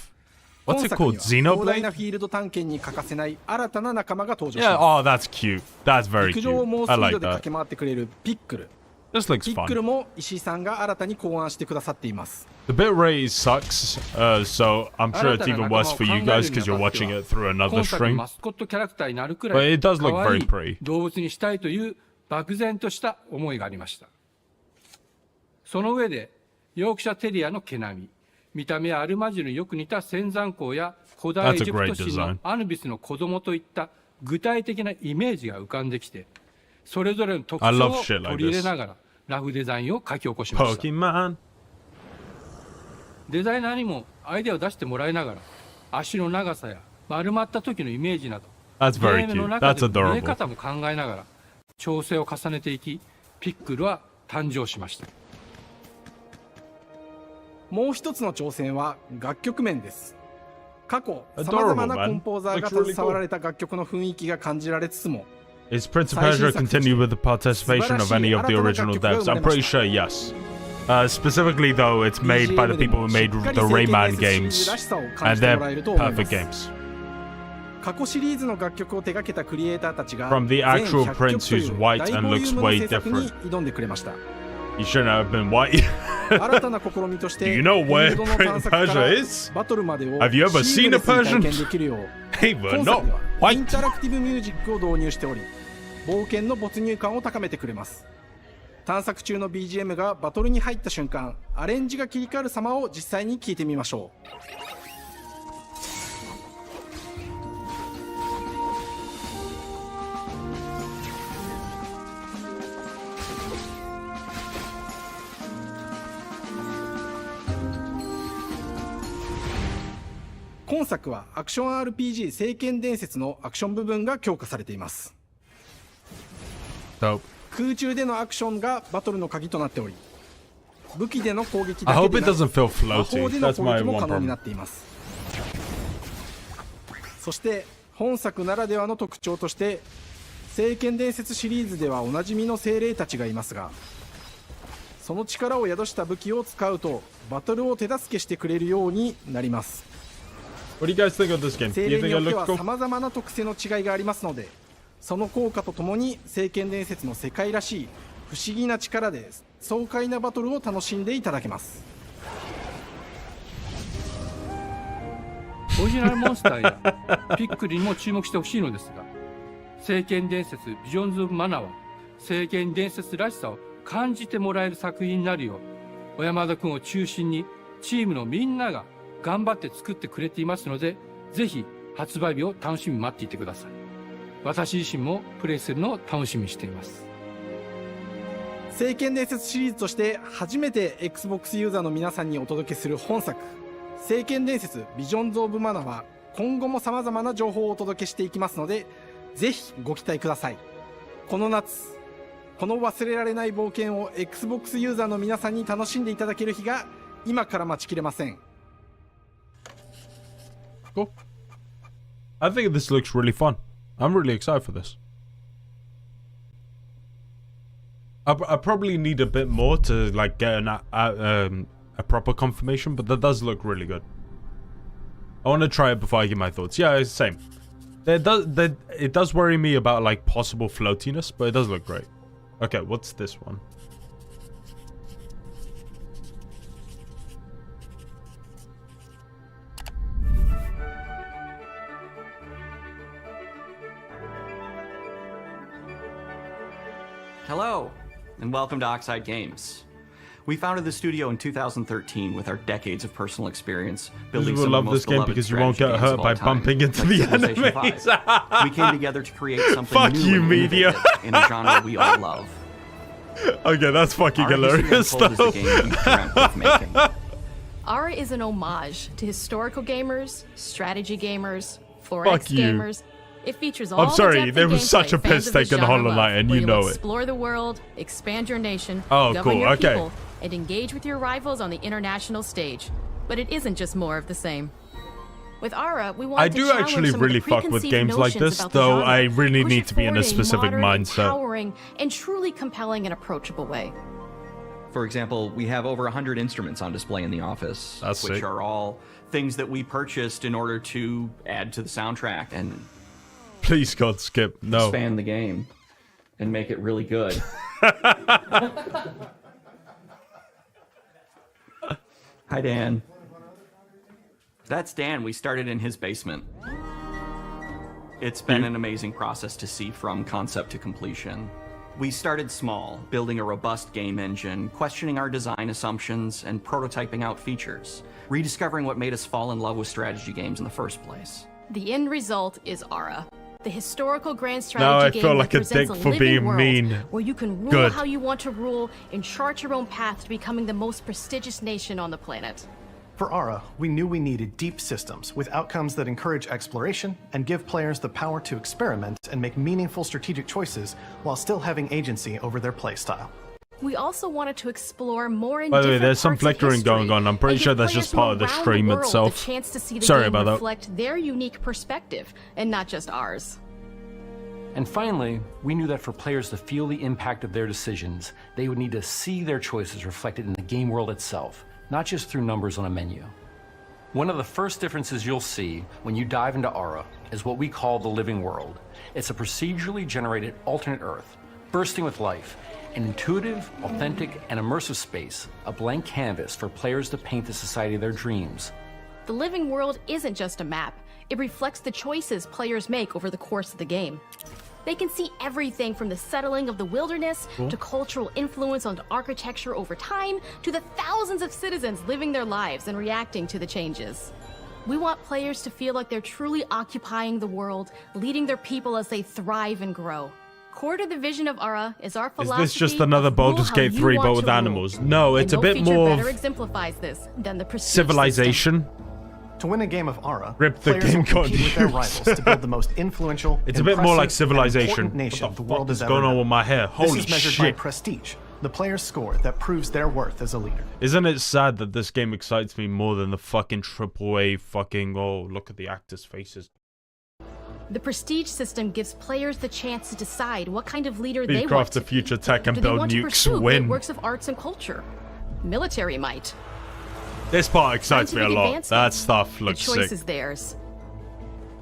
what's 本 it 作に called? は広大な Xenoblade? フィールド探検に欠かせない新たな仲間が登場し Yeah. ま Oh, that's cute. That's す。 very 陸上を cute. 猛スピ I ー like ドで that. 駆け回ってくれるピックル。 This looks ピックル fun. も石井さんが新たに考案してくださっています。 The bitrate sucks, so I'm sure it's even worse for you guys because you're watching it through another 今作の stream. マスコットキャラクターになるくら But い it does look 可愛 very い pretty. 動物にしたいという漠然とした思いがありました。その上でヨークシャテリアの毛並み、見た目はアルマジルによく似た仙山港や古代エジプト神のアヌビスの子供といった具体的なイメージが浮かんできて、それぞれの特徴を取り入れながらラフデザインを書き起こしました。 Pokemon. デザイナーにもアイデアを出してもらいながら足の長さや丸まった時のイメージなど、 That's ゲ very ームの cute. 中 That's での見え adorable. 方も考えながら調整を重ねていき、ピックルは誕生しました。もう一つの挑戦は楽曲面です。過去さまざまなコンポーザーが携わられた楽曲の雰囲気が感じられつつも、 Is Prince of Persia continue with the participation of any of the original devs? I'm pretty sure yes. Specifically though, it's made by the people who made the Rayman games, and they're perfect games. 過去シリーズの楽曲を手掛けたクリエイターたちが From the actual Prince who's white and looks way 制作に different. 挑んでくれました。 He shouldn't have been white. 新たな試みとし Do て you know フィー where ルドの Prince 探 of 索から Persia is? バトルまでを Have you ever シー seen ム a レスに体 Persian? 験できるよう They were 今 not 作ではイ white. ンタラクティブミュージックを導入しており、冒険の没入感を高めてくれます。探索中の BGM がバトルに入った瞬間、アレンジが切り替わる様を実際に聞いてみましょう。今作はアクション RPG 聖剣伝説のアクション部分が強化されています。 Dope. 空中でのアクションがバトルの鍵となっており、武器での攻撃 I だけ hope で it なく doesn't feel 魔法 floaty. での That's 攻 my 撃も one 可能にな problem. っています。そして本作ならではの特徴として、聖剣伝説シリーズではおなじみの精霊たちがいますが、その力を宿した武器を使うとバトルを手助けしてくれるようになります。 What do you guys think of this game? 精 Do you 霊に think よ it っては looks さ cool? まざまな特性の違いがありますので、その効果とともに聖剣伝説の世界らしい不思議な力で爽快なバトルを楽しんでいただけます。オリジナルモンスターやピックルにも注目してほしいのですが、聖剣伝説ビジョンズ・オブ・マナーは聖剣伝説らしさを感じてもらえる作品になるよう、小山田君を中心にチームのみんなが頑張って作ってくれていますので、ぜひ発売日を楽しみに待っていてください。私自身もプレイするのを楽しみにしています。聖剣伝説シリーズとして初めて Xbox ユーザーの皆さんにお届けする本作、聖剣伝説ビジョンズ・オブ・マナーは今後も様々な情報をお届けしていきますので、ぜひご期待ください。この夏、この忘れられない冒険を Xbox ユーザーの皆さんに楽しんでいただける日が今から待ちきれません。 Cool. I think this looks really fun. I'm really excited for this. I probably need a bit more to like get a proper confirmation, but that does look really good. I want to try it before I give my thoughts. Yeah, it's the same. It does worry me about like possible floatiness, but it does look great. Okay, what's this one? Hello, and welcome to Oxide Games. We founded the studio in 2013 with our decades of personal experience building some of the most beloved because you won't get strategy games hurt of all by time, bumping into like the Civilization enemies. 5. We came together to create something Fuck new you, and media. innovative in a genre we all love. Okay, that's fucking Our history hilarious unfolds though. the game we dreamt of making. Ara is an homage to historical gamers, strategy gamers, 4X Fuck you. gamers. It features all I'm sorry, the depth there of was such gameplay a piss fans of the take in genre Hollow love, Knight, and where you you'll know it. explore the world, expand your nation, Oh, govern cool, your okay. people, and engage with your rivals on the international stage. But it isn't just more of the same. With Ara, we want I to do challenge actually some of the really fuck with preconceived games like notions this, about the though genre, I really push need it to be in a forward specific modern, mindset. empowering, and truly compelling and approachable way. For example, we have over 100 instruments on display in the office, That's which sick. are all things that we purchased in order to add to the soundtrack and Please God, Skip, no. expand the game and make it really good. Hi, Dan. That's Dan. We started in his basement. It's been an amazing process to see from concept to completion. We started small, building a robust game engine, questioning our design assumptions, and prototyping out features, rediscovering what made us fall in love with strategy games in the first place. The end result is Ara, the historical grand Now I strategy feel game like that a presents dick a for living being world mean. where you can rule Good. how you want to rule and chart your own path to becoming the most prestigious nation on the planet. For Ara, we knew we needed deep systems with outcomes that encourage exploration and give players the power to experiment and make meaningful strategic choices while still having agency over their playstyle. We also wanted to explore more in By the way, different there's some parts of flickering history going on. I'm pretty and sure give that's players just part of the from around stream world itself. The chance to see the Sorry game about that. reflect their unique perspective and not just ours. And finally, we knew that for players to feel the impact of their decisions, they would need to see their choices reflected in the game world itself, not just through numbers on a menu. One of the first differences you'll see when you dive into Ara is what we call the living world. It's a procedurally generated alternate Earth, bursting with life, an intuitive, authentic, and immersive space, a blank canvas for players to paint the society of their dreams. The living world isn't just a map. It reflects the choices players make over the course of the game. They can see everything from the settling of the wilderness to cultural influence on architecture over time to the thousands of citizens living their lives and reacting to the changes. We want players to feel like they're truly occupying the world, leading their people as they thrive and grow. Core to the vision of Ara is our philosophy. Is this just another of rule Baldur's how Gate you 3 want but to with rule. animals? No, it's a And bit no feature more better of exemplifies this than the Prestige civilization. To win a game of Ara, Rip the players game will compete with their continues. rivals to build the most influential, It's a bit more like impressive, and Civilization. important nation What the the fuck world is has going ever on known. with my hair? Holy This is measured by shit. prestige, the player's score that proves their worth as a leader. Isn't it sad that this game excites me more than the fucking AAA fucking, oh, look at the actors' faces. The Prestige system gives players the chance to decide what kind of leader they want Speedcraft to the future tech and Do they build want to nukes pursue great win. works of arts and culture? Military might. This part excites me a Scientific lot. advancement. That stuff looks The choice sick. is theirs.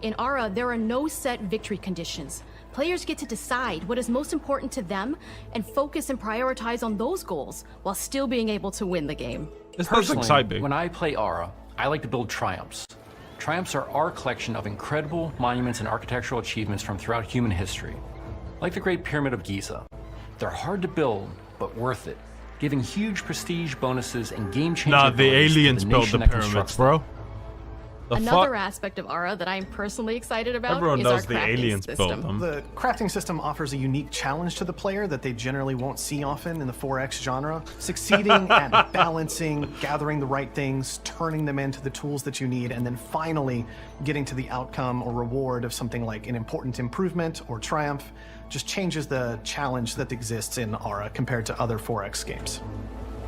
In Ara, there are no set victory conditions. Players get to decide what is most important to them and focus and prioritize on those goals while still being able to win the game. Personally, when I play Ara, I like to build triumphs. Triumphs are our collection of incredible monuments and architectural achievements from throughout human history. Like the Great Pyramid of Giza. They're hard to build, but worth it, giving huge prestige bonuses and game-changing Nah, the abilities to aliens built nation the that pyramids, constructs bro. The Another fuck? aspect of Ara that I'm personally excited about Everyone is knows our the crafting aliens built system. them. The crafting system offers a unique challenge to the player that they generally won't see often in the 4X genre. Succeeding at balancing, gathering the right things, turning them into the tools that you need, and then finally getting to the outcome or reward of something like an important improvement or triumph just changes the challenge that exists in Ara compared to other 4X games.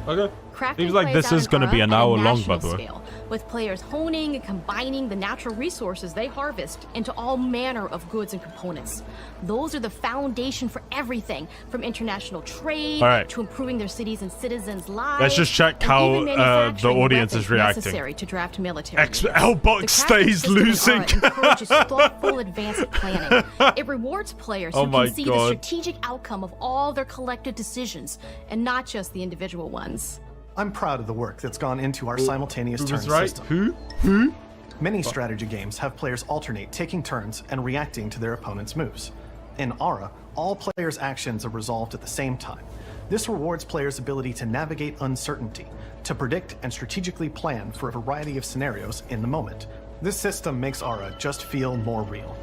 Okay. Crafting Seems like plays this out is in going to Ara be an at a hour long, national by the way. scale, with players honing and combining the natural resources they harvest into all manner of goods and components. Those are the foundation for everything, from international trade All right. to improving their cities and citizens' lives. Let's just check and how even the manufacturing audience weapons is reacting. Necessary to draft military needs. L-Box The crafting stays system in losing. Ara encourages thoughtful, advanced planning. It rewards players Oh who my can see the God. strategic outcome of all their collective decisions, and not just the individual ones. I'm proud of the work that's gone into our simultaneous Who turn was right? system. Who? Many strategy games have players alternate taking turns and reacting to their opponent's moves. In Ara, all players' actions are resolved at the same time. This rewards players' ability to navigate uncertainty, to predict and strategically plan for a variety of scenarios in the moment. This system makes Ara just feel more real.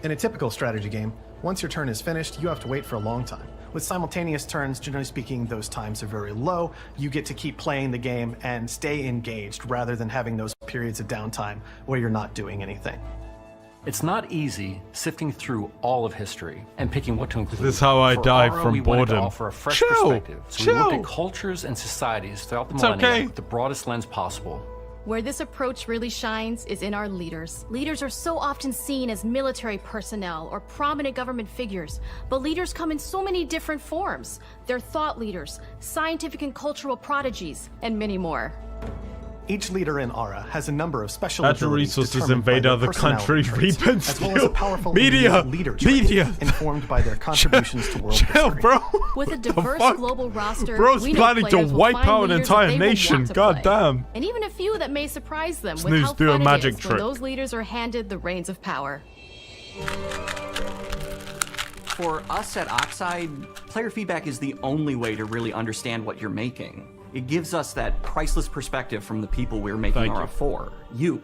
In a typical strategy game, once your turn is finished, you have to wait for a long time. With simultaneous turns, generally speaking, those times are very low. You get to keep playing the game and stay engaged rather than having those periods of downtime where you're not doing anything. It's not easy sifting through all of history and picking what to include. This is how I For die Ara, from we wanted to boredom. offer a fresh Chill, perspective, so we looked chill. at cultures and societies throughout the It's millennia okay. with the broadest lens possible. Where this approach really shines is in our leaders. Leaders are so often seen as military personnel or prominent government figures, but leaders come in so many different forms. They're thought leaders, scientific and cultural prodigies, and many more. Each leader in Ara has a number of special Natural abilities resources determined by invade their other personality country, traits, reap and as well as a steal. powerful Media, innate leader trait media. informed by their contributions to world Chill, history. bro. With a The diverse fuck? global roster, Bro's we know planning to players will wipe find out an leaders that entire they will nation. want to God play. damn. And even a few that may surprise them with Snooze how do a fun magic it is trick. when those leaders are handed the reins of power. For us at Oxide, player feedback is the only way to really understand what you're making. It gives us that priceless perspective from the people we're making Ara for. You.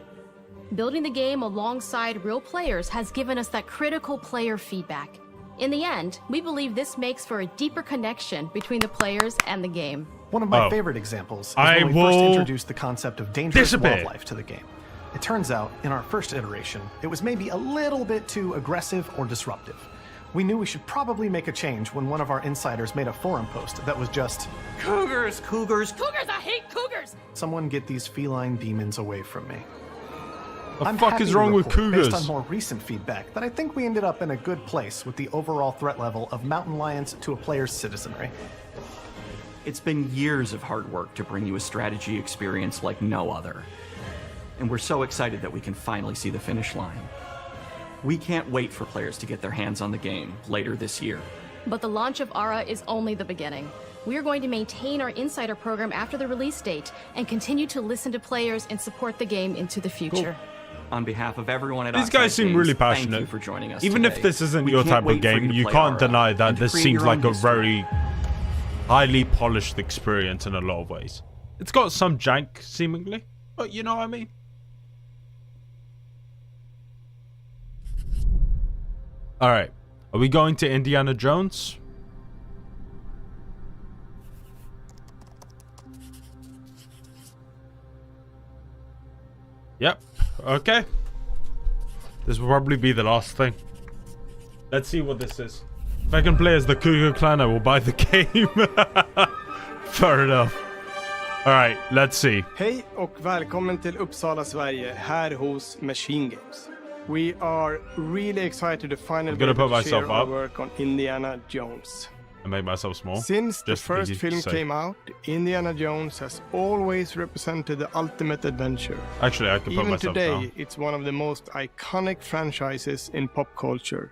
Building the game alongside real players has given us that critical player feedback. In the end, we believe this makes for a deeper connection between the players and the game. One of my favorite examples is when we first introduced the concept of dangerous wildlife to the game. It turns out, in our first iteration, it was maybe a little bit too aggressive or disruptive. We knew we should probably make a change when one of our insiders made a forum post that was just, Cougars, cougars, cougars, I hate cougars! Someone get these feline demons away from me. The I'm fuck happy is to wrong with report, cougars? Based on more recent feedback, that I think we ended up in a good place with the overall threat level of mountain lions to a player's citizenry. It's been years of hard work to bring you a strategy experience like no other. And we're so excited that we can finally see the finish line. We can't wait for players to get their hands on the game later this year. But the launch of ARA is only the beginning. We are going to maintain our insider program after the release date and continue to listen to players and support the game into the future. On behalf of everyone at These guys seem really passionate. Thank you for joining us Even today. if this isn't We your can't type of wait for game, to you play can't ARA deny that and to this create seems your like own a history. very highly polished experience in a lot of ways. It's got some jank, seemingly, but you know what I mean? Alright, are we going to Indiana Jones? Yep, okay. This will probably be the last thing. Let's see what this is. If I can play as the Cougar Clan, I will buy the game. Fair enough. Alright, let's see. Hej och välkommen till Uppsala, Sverige, här hos Machine Games. We are really excited to finally I'm be gonna able put to share myself our up. work on Indiana Jones. I made myself small. Since the Just first easy to film say. came out, Indiana Jones has always represented the ultimate adventure. Actually, I can put Even myself today, down. it's one of the most iconic franchises in pop culture.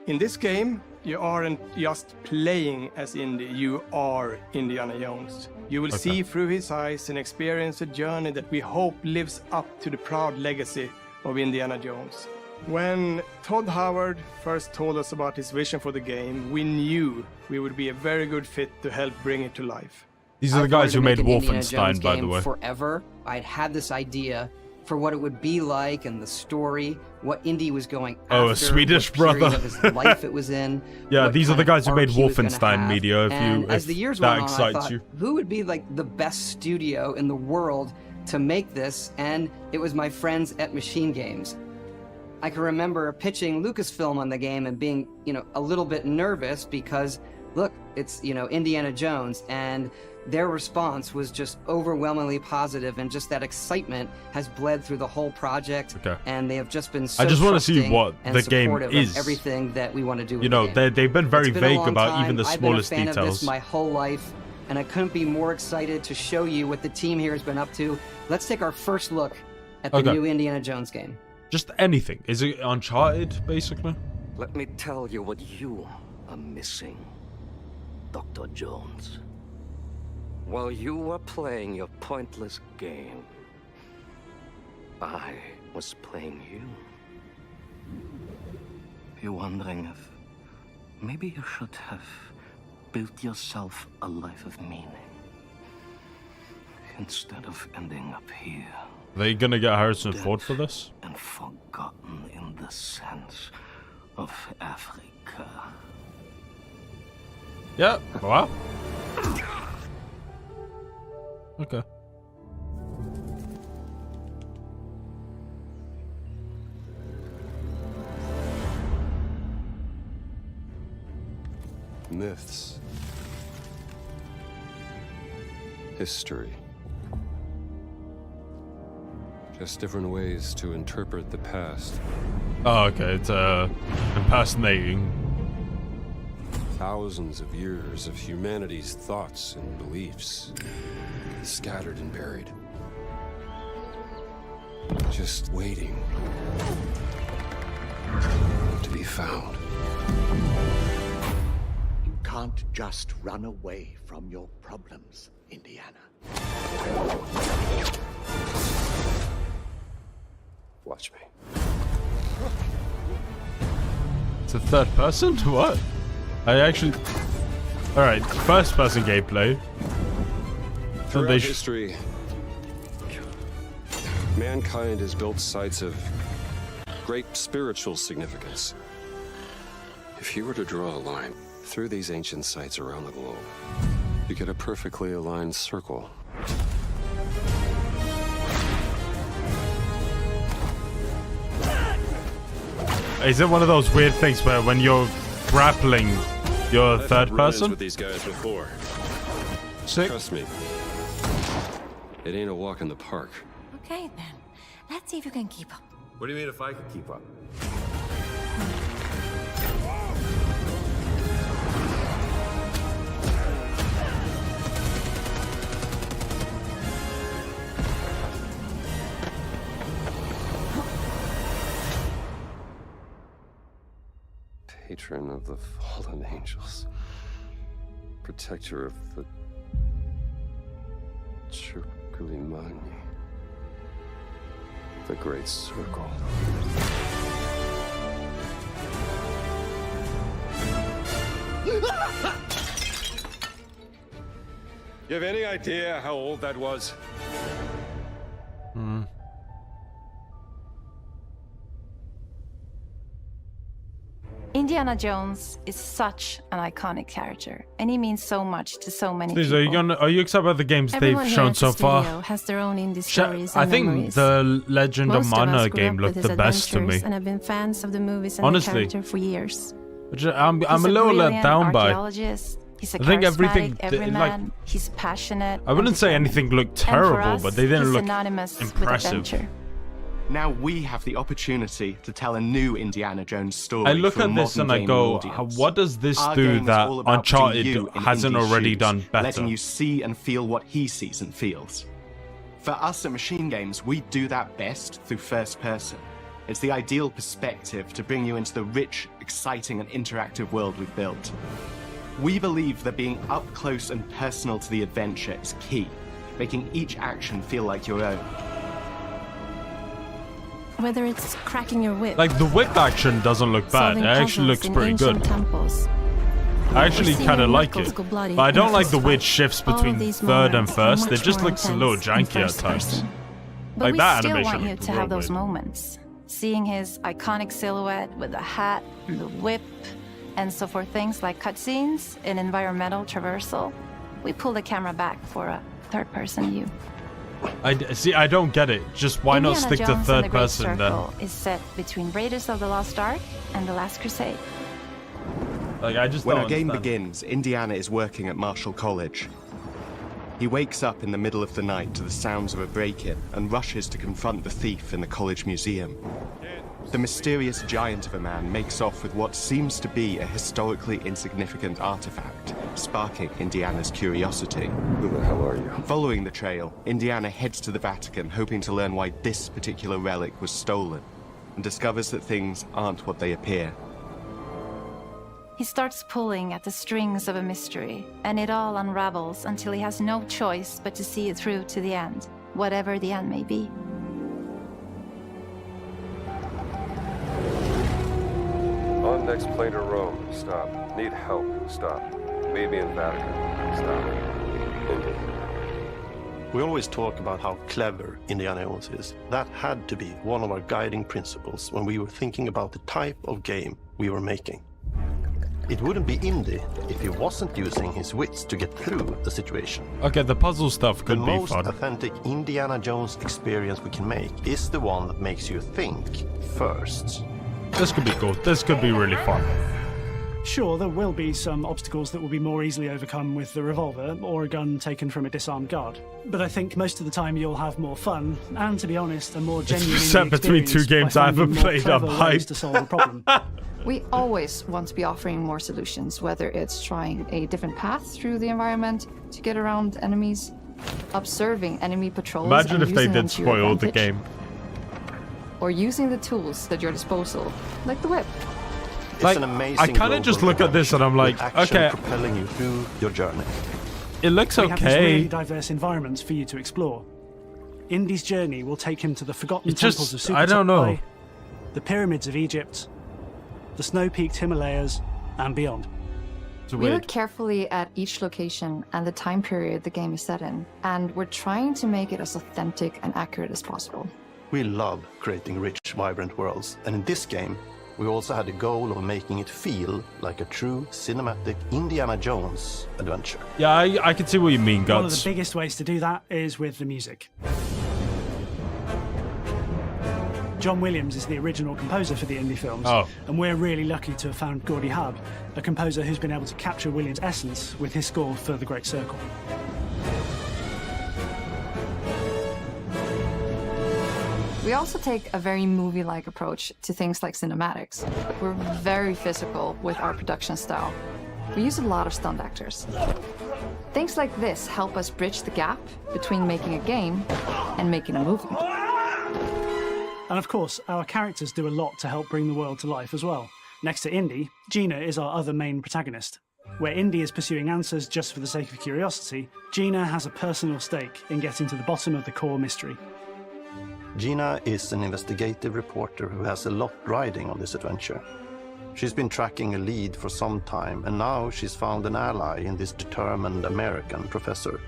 In this game, you aren't just playing as Indy, you are Indiana Jones. You will see through his eyes and experience a journey that we hope lives up to the proud legacy of Indiana Jones. When Todd Howard first told us about his vision for the game, we knew we would be a very good fit to help bring it to life. These are the guys who made Wolfenstein, by the way. Forever, I'd had this idea for what it would be like and the story, what Indy was going after. Oh, a Swedish what period brother. of his life it was in. Yeah, what these are the kind of guys who made arc he was gonna Wolfenstein have. media. And as the If years that went on, I excites thought, you. who would be like the best studio in the world to make this? And it was my friends at Machine Games. I can remember pitching Lucasfilm on the game and being, a little bit nervous because, look, it's, Indiana Jones, and their response was just overwhelmingly positive, and just that excitement has bled through the whole project. Okay. And they have just been so I just want to see trusting what and the game supportive is. of everything that we want to do. You with know, the game. they've been very It's been a vague long about time. even the I've smallest been a fan of details. this my whole life, and I couldn't be more excited to show you what the team here has been up to. Let's take our first look at the Okay. new Indiana Jones game. Just anything. Is it Uncharted, basically? Let me tell you what you are missing, Dr. Jones. While you were playing your pointless game, I was playing you. You're wondering if maybe you should have built yourself a life of meaning instead of ending up here. They gonna get Harrison Ford for this? And forgotten in the sense of Africa. Yeah. Wow. Okay. Myths. History. Just different ways to interpret the past. Oh, okay. It's impersonating. Thousands of years of humanity's thoughts and beliefs, scattered and buried. Just waiting to be found. You can't just run away from your problems, Indiana. Watch me. It's a third person? What? I actually... Alright, first person gameplay. Throughout history, mankind has built sites of great spiritual significance. If you were to draw a line through these ancient sites around the globe, you get a perfectly aligned circle. Is it one of those weird things where when you're grappling, you're third person? With these guys before. Sick. Trust me, it ain't a walk in the park. Okay, then. Let's see if you can keep up. What do you mean if I could keep up? Patron of the fallen angels. Protector of the Chukulimani. The Great Circle. You have any idea how old that was? Indiana Jones is such an iconic character, and he means so much to so many Please, people. are you excited about the games Everyone they've here shown at the so far? studio has their own indie Sh- stories I and think memories. the Legend of Most of us Mana grew game up looked with his the best to me. adventures and have been fans of the movies and Honestly. the character for years. I'm He's a little let brilliant down by. archaeologist. He's a I think charismatic everything everyman. He's passionate. I wouldn't say anything looked terrible, but they didn't he's look synonymous with impressive. adventure. Now we have the opportunity to tell a new Indiana Jones story. I look for a at this modern and I gaming go, audience. what does this Our do game is that all about Uncharted putting you in hasn't Indy's already shoes, done better? letting you see and feel what he sees and feels. For us at Machine Games, we do that best through first person. It's the ideal perspective to bring you into the rich, exciting, and interactive world we've built. We believe that being up close and personal to the adventure is key, making each action feel like your own. Whether it's cracking your whip, Like the whip action doesn't look bad. solving It actually puzzles looks in pretty ancient good. temples, I actually or seeing kind of like knuckles it, go bloody but I don't in like the fist weird fight. shifts All of between these third and moments are first. It much just more looks a little intense in janky at first times. person. But Like we that still animation want you looked to real have those weird. moments. Seeing his iconic silhouette with the hat, the whip, and so for things like cutscenes and environmental traversal, we pull the camera back for a third-person view. See, I don't get it. Just why not Indiana stick to Jones and third the Great person then? Circle is set between Raiders of the Lost Ark and The Last Crusade. Like I just When don't our game understand. begins, Indiana is working at Marshall College. He wakes up in the middle of the night to the sounds of a break-in and rushes to confront the thief in the college museum. The mysterious giant of a man makes off with what seems to be a historically insignificant artifact, sparking Indiana's curiosity. Who the hell are you? Following the trail, Indiana heads to the Vatican, hoping to learn why this particular relic was stolen, and discovers that things aren't what they appear. He starts pulling at the strings of a mystery, and it all unravels until he has no choice but to see it through to the end, whatever the end may be. On next plane to Rome. Stop. Need help. Stop. Meet me in Vatican. Stop. Indy. We always talk about how clever Indiana Jones is. That had to be one of our guiding principles when we were thinking about the type of game we were making. It wouldn't be Indy if he wasn't using his wits to get through the situation. Okay, the puzzle stuff could the be most fun. authentic Indiana Jones experience we can make is the one that makes you think first. This could be cool. This could be really fun. Sure, there will be some obstacles that will be more easily overcome with the revolver or a gun taken from a disarmed guard. But I think most of the time you'll have more fun, and to be honest, a more genuine set between two games I haven't played. I'm hyped to solve a problem. We always want to be offering more solutions, whether it's trying a different path through the environment to get around enemies, observing enemy patrols Imagine and if they using them did to your spoil the advantage, game. or using the tools at your disposal, like the whip. Like, an amazing I kind of just look at this and I'm like, with action okay, propelling you through your journey. it looks We have these okay. really diverse environments for you to explore. Indy's journey will take him to the forgotten It temples just- of Super I don't know. Supply, the pyramids of Egypt, the snow-peaked Himalayas, and beyond. We look carefully at each location and the time period the game is set in, and we're trying to make it as authentic and accurate as possible. We love creating rich, vibrant worlds, and in this game, We also had the goal of making it feel like a true cinematic Indiana Jones adventure. Yeah, I can see what you mean, Guts. One of the biggest ways to do that is with the music. John Williams is the original composer for the indie films, and we're really lucky to have found Gordy Hub, a composer who's been able to capture Williams' essence with his score for The Great Circle. We also take a very movie-like approach to things like cinematics. We're very physical with our production style. We use a lot of stunt actors. Things like this help us bridge the gap between making a game and making a movie. And of course, our characters do a lot to help bring the world to life as well. Next to Indy, Gina is our other main protagonist. Where Indy is pursuing answers just for the sake of curiosity, Gina has a personal stake in getting to the bottom of the core mystery. Gina is an investigative reporter who has a lot riding on this adventure. She's been tracking a lead for some time, and now she's found an ally in this determined American professor.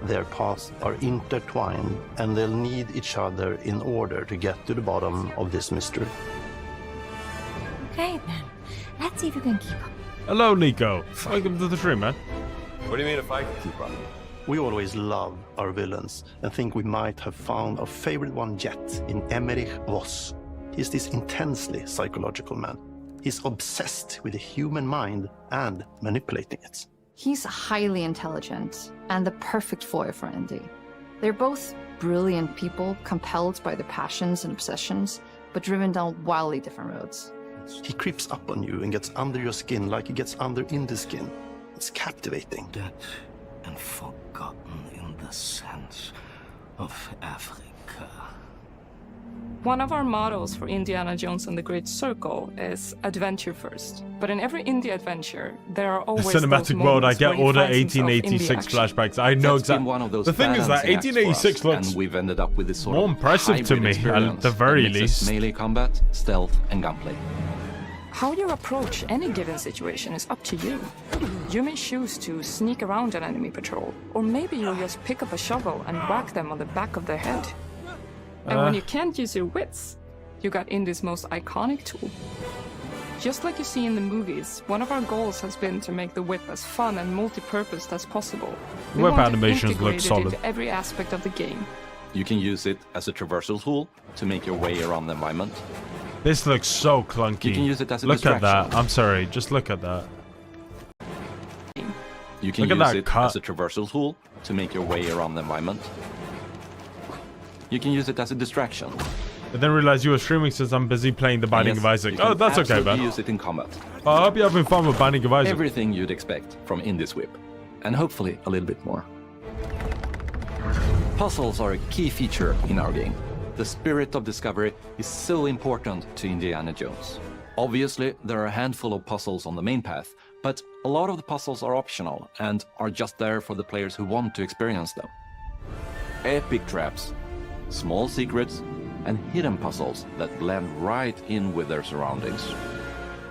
Their paths are intertwined, and they'll need each other in order to get to the bottom of this mystery. Okay, then. Let's see if you can keep up. Hello, Nico. Welcome to the stream, man. What do you mean if I can keep up? We always love our villains and think we might have found our favorite one yet in Emmerich Voss. He's this intensely psychological man. He's obsessed with the human mind and manipulating it. He's highly intelligent and the perfect foil for Indy. They're both brilliant people, compelled by their passions and obsessions, but driven down wildly different roads. He creeps up on you and gets under your skin like he gets under Indy's skin. It's captivating. Dead and forgotten in the sense of Africa. One of our mottos for Indiana Jones and the Great Circle is adventure first. But in every indie adventure, there are always the cinematic world. I get all the 1886 flashbacks. I know exactly. The thing is that 1886 looks and we've ended up with this sort more of impressive to me, at the very least. Melee combat, stealth, and gunplay. How you approach any given situation is up to you. You may choose to sneak around an enemy patrol, or maybe you'll just pick up a shovel and whack them on the back of their head. And when you can't use your wits, you got Indy's most iconic tool. Just like you see in the movies, one of our goals has been to make the whip as fun and multi-purposed as possible. We Whip want animations it look integrated solid. into every aspect of the game. You can use it as a traversal tool to make your way around the environment. This looks so clunky. You can use it as a look at distraction. that. I'm sorry. Just look at that. You can Look at use that it cut. as a traversal tool to make your way around the environment. You can use it as a distraction. I didn't realize you were streaming since I'm busy playing The Binding Yes, of Isaac. you can Oh, that's okay, absolutely man. use it in combat. I hope you're having fun with Binding of Isaac. Everything you'd expect from Indy's whip, and hopefully a little bit more. Puzzles are a key feature in our game. The spirit of discovery is so important to Indiana Jones. Obviously, there are a handful of puzzles on the main path, but a lot of the puzzles are optional and are just there for the players who want to experience them. Epic traps, small secrets, and hidden puzzles that blend right in with their surroundings.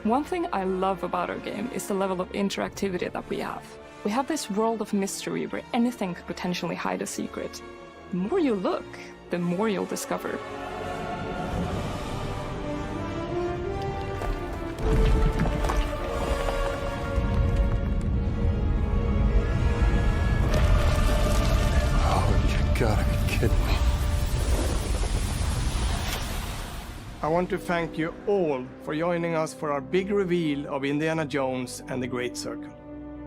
One thing I love about our game is the level of interactivity that we have. We have this world of mystery where anything could potentially hide a secret. The more you look, the more you'll discover. Oh, you gotta be kidding me. I want to thank you all for joining us for our big reveal of Indiana Jones and the Great Circle.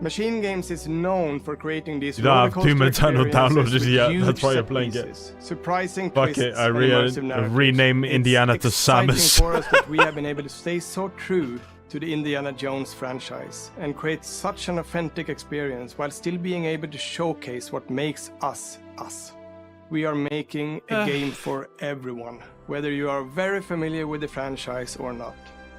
Machine Games is known for creating these You don't have rollercoaster Doom Eternal experiences downloaded with yet. huge That's why you're set playing pieces, it. surprising Fuck twists it. I and immersive narratives. rename Indiana It's to exciting Samus. for us that we have been able to stay so true to the Indiana Jones franchise and create such an authentic experience while still being able to showcase what makes us us. We are making a game for everyone, whether you are very familiar with the franchise or not.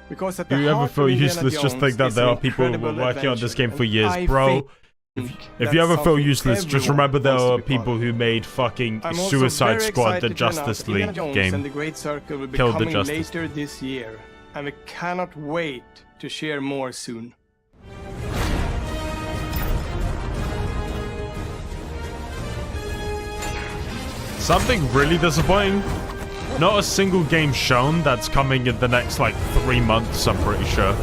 Because at the Do you ever heart feel of Indiana useless just Jones think that is there an are people who were incredible working on this adventure, game for and years, I bro? think If you that's ever feel something useless, just everyone remember there wants to are be part people who made fucking I'm also Suicide very Squad, the excited to announce Justice that Indiana League Jones game. and the Great Circle will be Killed the coming Justice. later this year, and we cannot wait to share more soon. Something really disappointing. Not a single game shown that's coming in the next, like, 3 months, I'm pretty sure.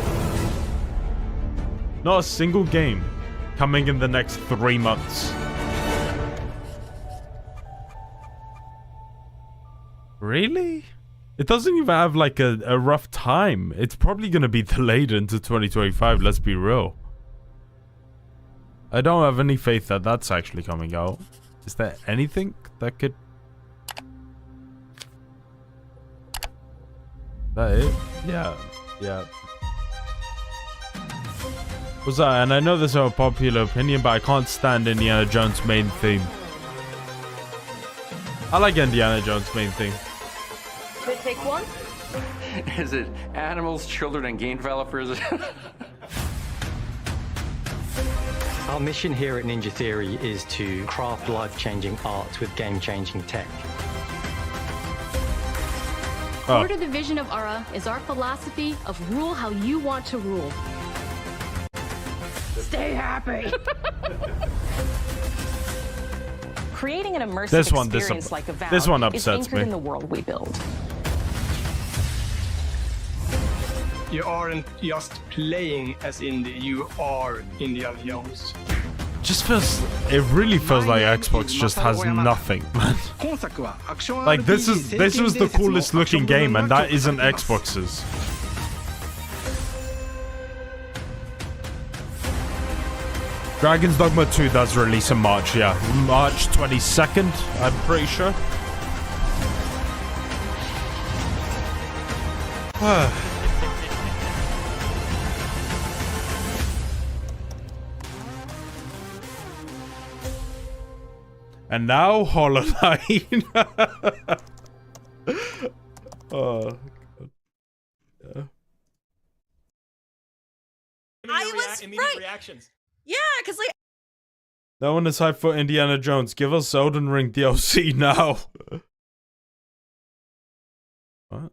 Not a single game coming in the next 3 months. Really? It doesn't even have, like, a rough time. It's probably gonna be delayed into 2025, let's be real. I don't have any faith that that's actually coming out. Is there anything that could... That it? Yeah. Yeah. What's that? And I know this is a popular opinion, but I can't stand Indiana Jones' main theme. I like Indiana Jones' main theme. Should I take one? Is it animals, children, and game developers? Our mission here at Ninja Theory is to craft life-changing art with game-changing tech. Core to the vision of Ara is our philosophy of rule how you want to rule. Stay happy. Creating an immersive experience like Avowed this one is upsets anchored me. in the world we build. You aren't just playing as Indy, you are Indiana Jones. Just feels... It really feels like Xbox just has nothing, man. Like, this was the coolest looking game, and that isn't Xbox's. Dragon's Dogma 2 does release in March, yeah. March 22nd, I'm pretty sure. And now Hollow Knight. Oh, God. Yeah. I was right. Reactions. Yeah, because like No one is hyped for Indiana Jones. Give us Elden Ring DLC now. What?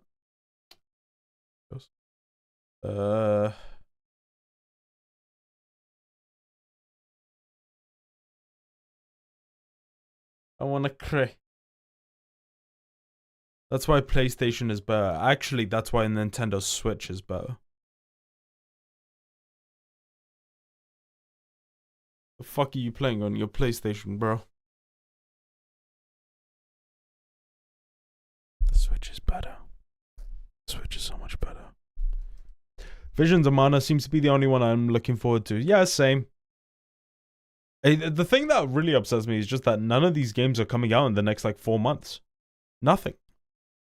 I wanna cry. That's why PlayStation is better. Actually, that's why Nintendo Switch is better. The fuck are you playing on your PlayStation, bro? The Switch is better. The Switch is so much better. Visions of Mana seems to be the only one I'm looking forward to. Yeah, same. The thing that really upsets me is just that none of these games are coming out in the next, like, 4 months. Nothing.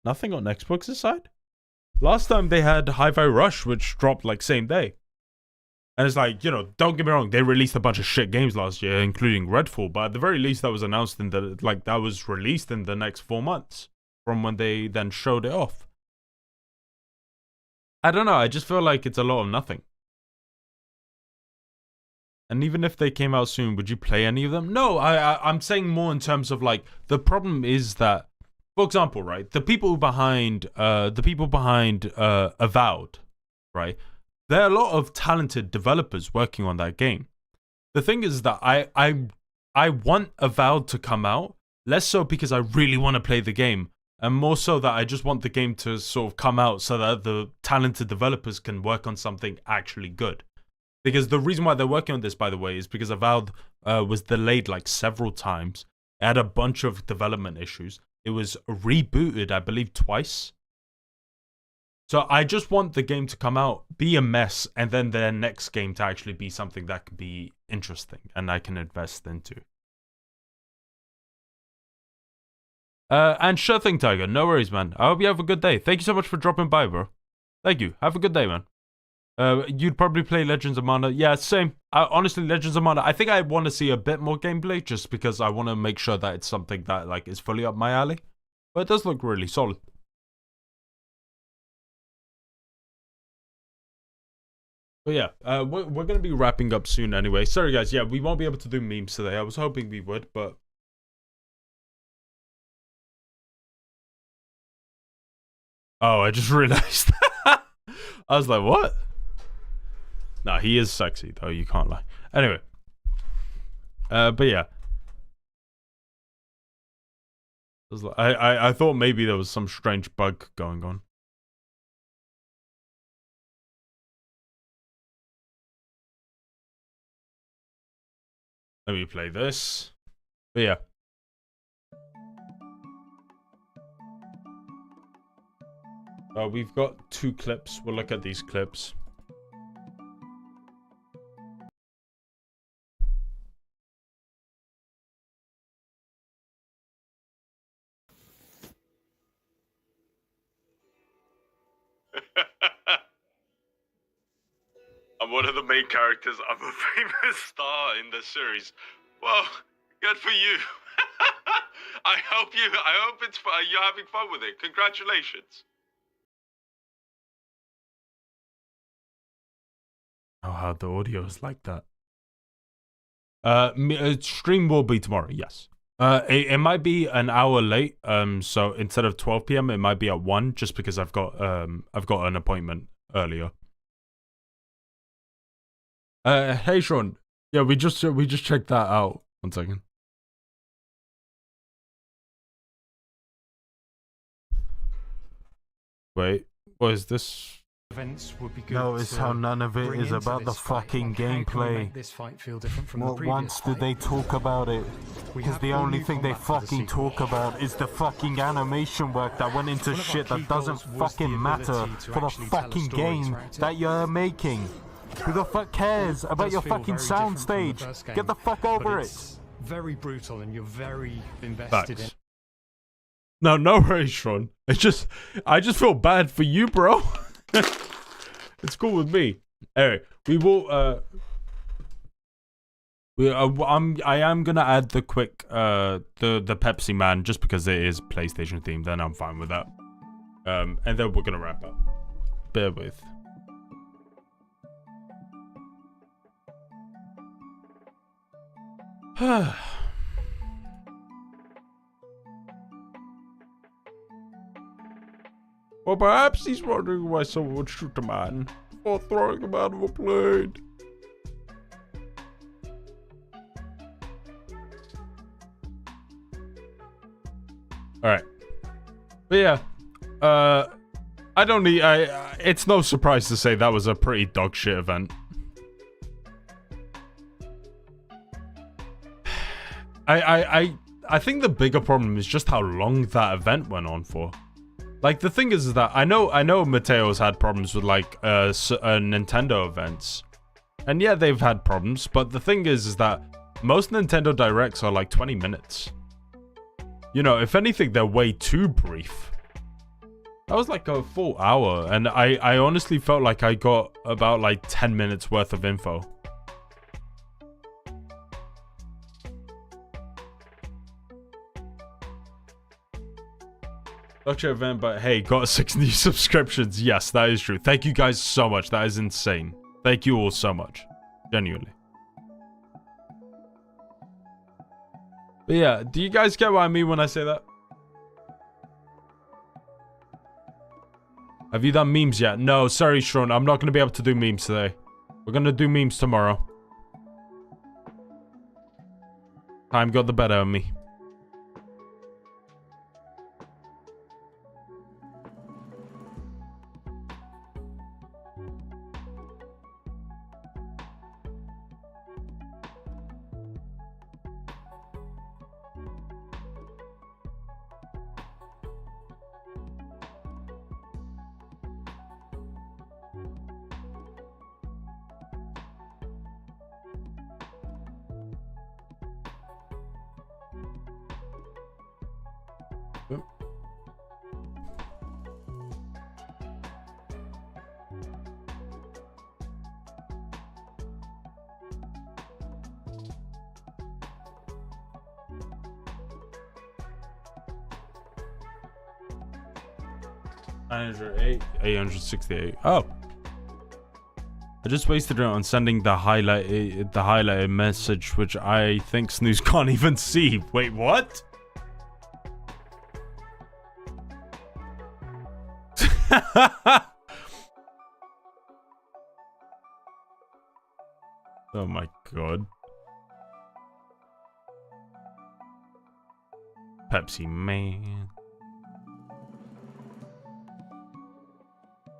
Nothing on Xbox's side. Last time they had Hi-Fi Rush, which dropped, like, same day. And it's like, you know, don't get me wrong, they released a bunch of shit games last year, including Redfall, but at the very least that was announced in the, like, that was released in the next 4 months from when they then showed it off. I don't know, I just feel like it's a lot of nothing. And even if they came out soon, would you play any of them? No, I'm saying more in terms of, like, the problem is that, for example, right, the people behind Avowed, right, there are a lot of talented developers working on that game. The thing is that I want Avowed to come out, less so because I really want to play the game, and more so that I just want the game to sort of come out so that the talented developers can work on something actually good. Because the reason why they're working on this, by the way, is because Avowed was delayed like several times. It had a bunch of development issues. It was rebooted, I believe, twice. So I just want the game to come out, be a mess, and then their next game to actually be something that could be interesting and I can invest into. And sure thing, Tiger. No worries, man. I hope you have a good day. Thank you so much for dropping by, bro. Thank you. Have a good day, man. You'd probably play Legends of Mana. Yeah, same. Honestly, Legends of Mana, I think I want to see a bit more gameplay just because I want to make sure that it's something that, like, is fully up my alley. But it does look really solid. But yeah, we're going to be wrapping up soon anyway. Sorry, guys. Yeah, we won't be able to do memes today. I was hoping we would, but... Oh, I just realized. I was like, what? Nah, he is sexy, though. You can't lie. Anyway. But yeah. I thought maybe there was some strange bug going on. Let me play this. But yeah. We've got 2 clips. We'll look at these clips. I'm one of the main characters. I'm a famous star in the series. Well, good for you. I hope it's you're having fun with it. Congratulations. Oh, how the audio is like that. Stream will be tomorrow. Yes. It might be an hour late. So instead of 12 p.m., it might be at 1, just because I've got an appointment earlier. Hey Sean. Yeah, we just checked that out. 1 second. Wait, what is this? Events would be good. Notice how none of it is about the fucking gameplay. This fight feel different from Not the previous once did fight. they talk about it. Because the only thing they fucking talk about is the fucking animation work that went into shit that doesn't fucking matter for the fucking game that you're making. Who the fuck cares about your fucking soundstage? Get the fuck over it. Very brutal, and you're very invested in. No worries, Sean. I just feel bad for you, bro. It's cool with me. Anyway, we will. I am gonna add the quick the Pepsi Man just because it is PlayStation themed. Then I'm fine with that. And then we're gonna wrap up. Bear with. Well, perhaps he's wondering why someone would shoot a man or throwing him out of a plane. Alright. But yeah. It's no surprise to say that was a pretty dog shit event. I think the bigger problem is just how long that event went on for. Like, the thing is that I know Mateo's had problems with like Nintendo events. And yeah, they've had problems, but the thing is that most Nintendo Directs are like 20 minutes. You know, if anything, they're way too brief. That was like a full hour, and I honestly felt like I got about like 10 minutes worth of info. Gotcha event, but hey, got 6 new subscriptions. Yes, that is true. Thank you guys so much. That is insane. Thank you all so much. Genuinely. But yeah, do you guys get what I mean when I say that? Have you done memes yet? No, sorry, Sean. I'm not going to be able to do memes today. We're going to do memes tomorrow. Time got the better of me. $868. Oh. I just wasted it on sending the highlighted message, which I think Snooze can't even see. Wait, what? Oh my god. Pepsi Man.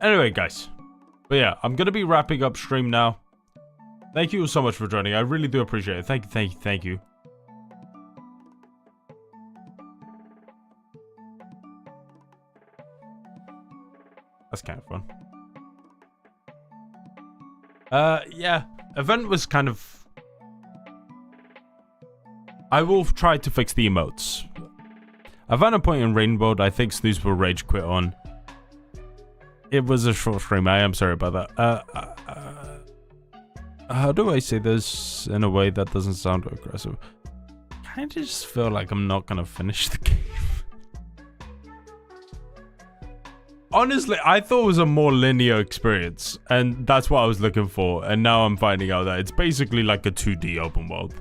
Anyway, guys. But yeah, I'm going to be wrapping up stream now. Thank you so much for joining. I really do appreciate it. Thank you. That's kind of fun. Yeah. Event was kind of... I will try to fix the emotes. I found a point in Rainbow I think Snooze will rage quit on. It was a short stream. I am sorry about that. How do I say this in a way that doesn't sound aggressive? I kind of just feel like I'm not going to finish the game. Honestly, I thought it was a more linear experience, and that's what I was looking for. And now I'm finding out that it's basically like a 2D open world.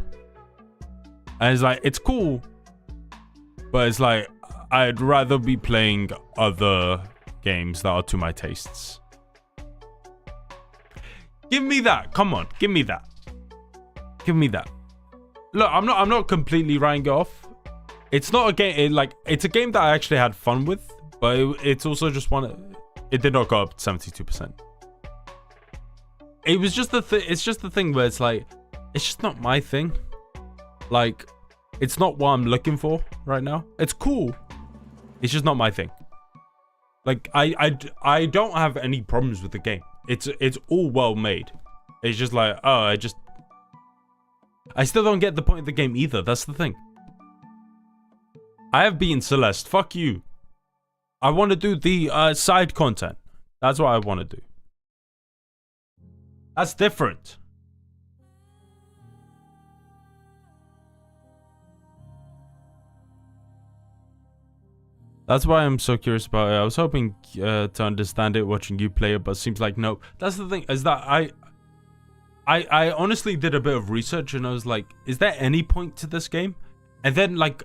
And it's like, it's cool, but it's like, I'd rather be playing other games that are to my tastes. Give me that. Come on, give me that. Give me that. Look, I'm not completely writing it off. It's not a game, it's a game that I actually had fun with, but it's also just one. It did not go up 72%. It was just it's just the thing where it's like, it's just not my thing. Like, it's not what I'm looking for right now. It's cool. It's just not my thing. Like, I don't have any problems with the game. It's all well made. It's just like, oh, I still don't get the point of the game either. That's the thing. I have beaten Celeste. Fuck you. I want to do the side content. That's what I want to do. That's different. That's why I'm so curious about it. I was hoping to understand it watching you play it, but seems like no. That's the thing, is that I honestly did a bit of research and I was like, is there any point to this game? And then like,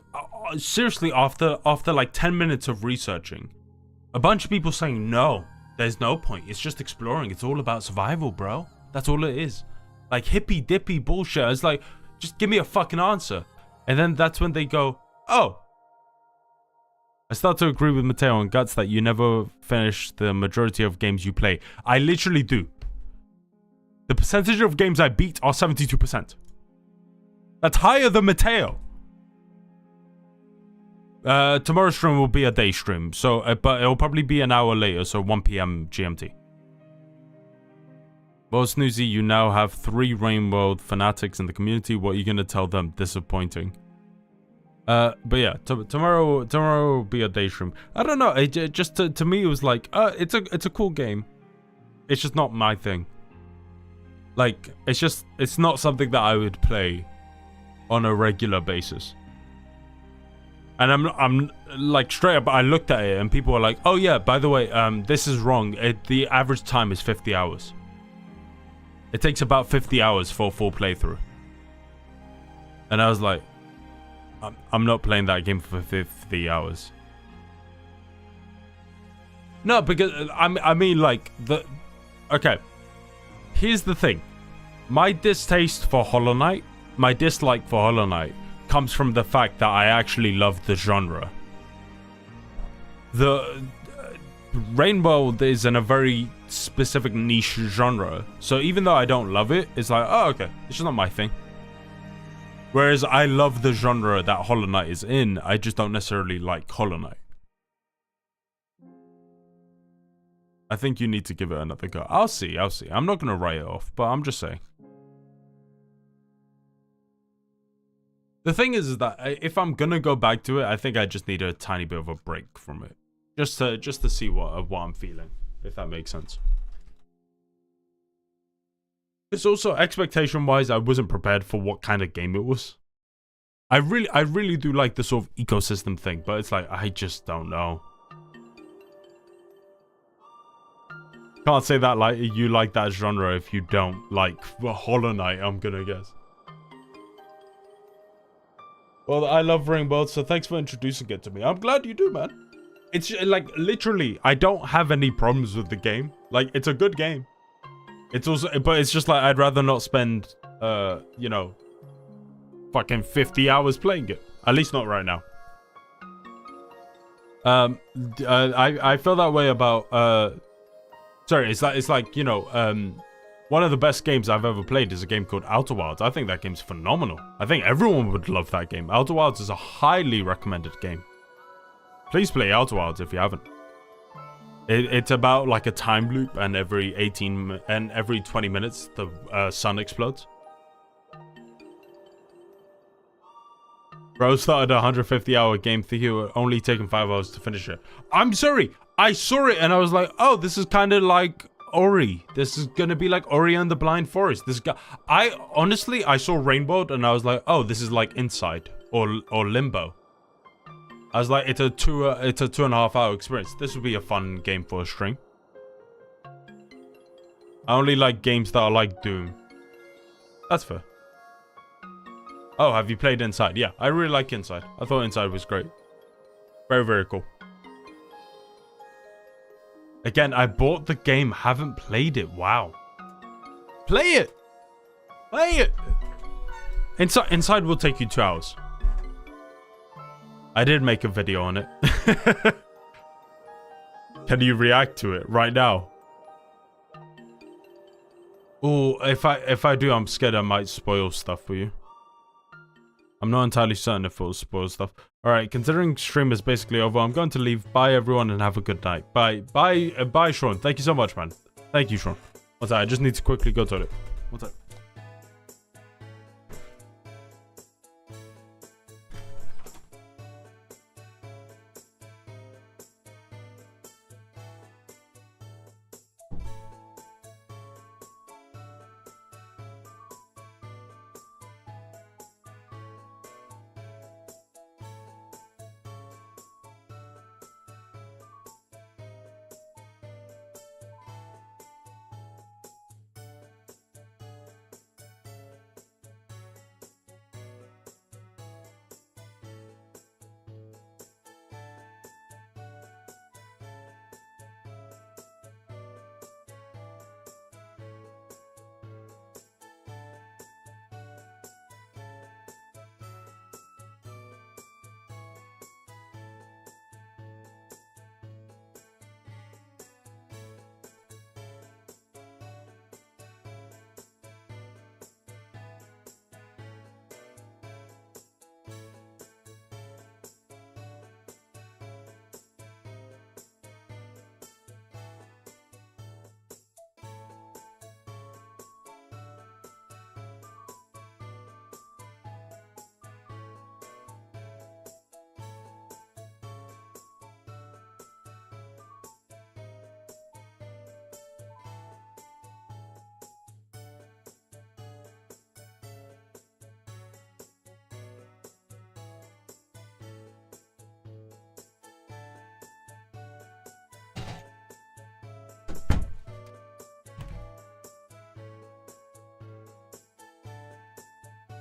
seriously, after like 10 minutes of researching, a bunch of people saying, no, there's no point. It's just exploring. It's all about survival, bro. That's all it is. Like hippy dippy bullshit. It's like, just give me a fucking answer. And then that's when they go, oh, I start to agree with Mateo and Guts that you never finish the majority of games you play. I literally do. The percentage of games I beat are 72%. That's higher than Mateo. Tomorrow's stream will be a day stream, so but it'll probably be an hour later, so 1 PM GMT. Well, Snoozy, you now have 3 Rainworld fanatics in the community. What are you gonna tell them? Disappointing. But yeah, tomorrow will be a day stream. I don't know. It just to me it was like, it's a cool game. It's just not my thing. Like, it's not something that I would play on a regular basis. And I'm like, straight up, I looked at it and people were like, oh yeah, by the way, this is wrong. The average time is 50 hours. It takes about 50 hours for a full playthrough. And I was like, I'm not playing that game for 50 hours. No, because I mean like okay. Here's the thing. My distaste for Hollow Knight, my dislike for Hollow Knight comes from the fact that I actually love the genre. The Rainbow is in a very specific niche genre. So even though I don't love it, it's like, oh okay, it's just not my thing. Whereas I love the genre that Hollow Knight is in, I just don't necessarily like Hollow Knight. I think you need to give it another go. I'll see. I'm not going to write it off, but I'm just saying. The thing is that if I'm going to go back to it, I think I just need a tiny bit of a break from it. Just to see what I'm feeling, if that makes sense. It's also, expectation-wise, I wasn't prepared for what kind of game it was. I really do like the sort of ecosystem thing, but it's like, I just don't know. Can't say that like you like that genre if you don't like Hollow Knight, I'm gonna guess. Well, I love Rainbow, so thanks for introducing it to me. I'm glad you do, man. It's like, literally, I don't have any problems with the game. Like, it's a good game. It's also, but it's just like, I'd rather not spend, you know, fucking 50 hours playing it. At least not right now. I feel that way about sorry, it's like, you know, one of the best games I've ever played is a game called Outer Wilds. I think that game's phenomenal. I think everyone would love that game. Outer Wilds is a highly recommended game. Please play Outer Wilds if you haven't. It's about like a time loop, and every 20 minutes the sun explodes. Bro started a 150-hour game thinking only taking 5 hours to finish it. I'm sorry, I saw it and I was like, oh, this is kind of like Ori. This is gonna be like Ori and the Blind Forest. This guy, I honestly saw Rainbow and I was like, oh, this is like Inside or Limbo. I was like, it's a 2.5 hour experience. This would be a fun game for a stream. I only like games that are like Doom. That's fair. Oh, have you played Inside? Yeah, I really like Inside. I thought Inside was great. Very, very cool. Again, I bought the game, haven't played it. Wow. Play it! Play it! Inside will take you 2 hours. I did make a video on it. Can you react to it right now? Oh, if I do, I'm scared I might spoil stuff for you. I'm not entirely certain if it'll spoil stuff. Alright, considering stream is basically over, I'm going to leave. Bye everyone and have a good night. Bye. Bye Sean. Thank you so much, man. Thank you, Sean. What's that? I just need to quickly go to it. What's that?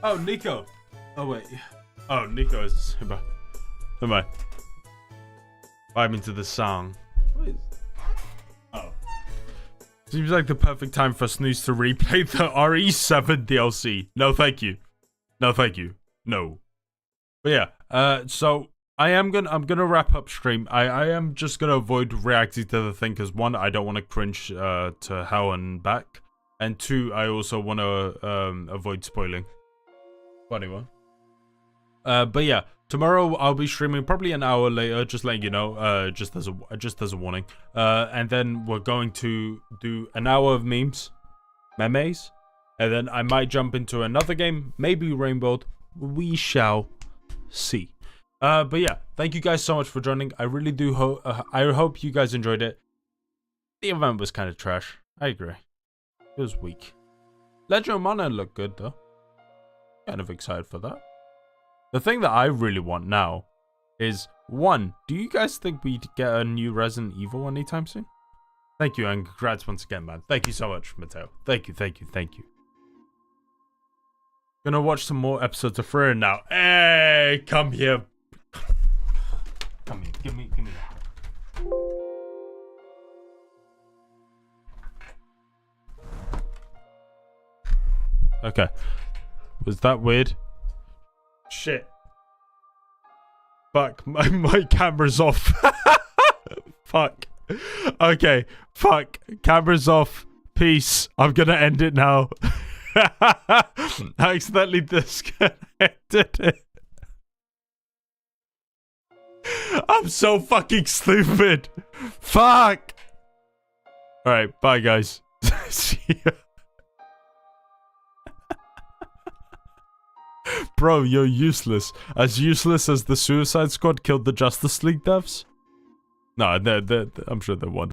Oh, Nico. Oh, wait. Oh, Nico is... Never mind. Vibing to the song. Oh. Seems like the perfect time for Snooze to replay the RE7 DLC. No, thank you. No, thank you. No. But yeah, so I'm gonna wrap up stream. I am just gonna avoid reacting to the thing because 1, I don't want to cringe to hell and back, and 2, I also want to avoid spoiling. Funny one. But yeah, tomorrow I'll be streaming probably an hour later, just letting you know, just as a warning. And then we're going to do an hour of memes, and then I might jump into another game, maybe Rainbow. We shall see. But yeah, thank you guys so much for joining. I really do hope I hope you guys enjoyed it. The event was kind of trash. I agree. It was weak. Legend of Mana looked good though. Kind of excited for that. The thing that I really want now is 1, do you guys think we'd get a new Resident Evil anytime soon? Thank you, and congrats once again, man. Thank you so much, Mateo. Thank you. Gonna watch some more episodes of Freya now. Hey, come here. Come here. Give me that. Okay. Was that weird? Shit. Fuck, my camera's off. Fuck. Okay, fuck. Camera's off. Peace. I'm gonna end it now. I accidentally disconnected it. I'm so fucking stupid. Fuck. Alright, bye guys. See ya. Bro, you're useless. As useless as the Suicide Squad killed the Justice League devs? No, I'm sure they're wonderful.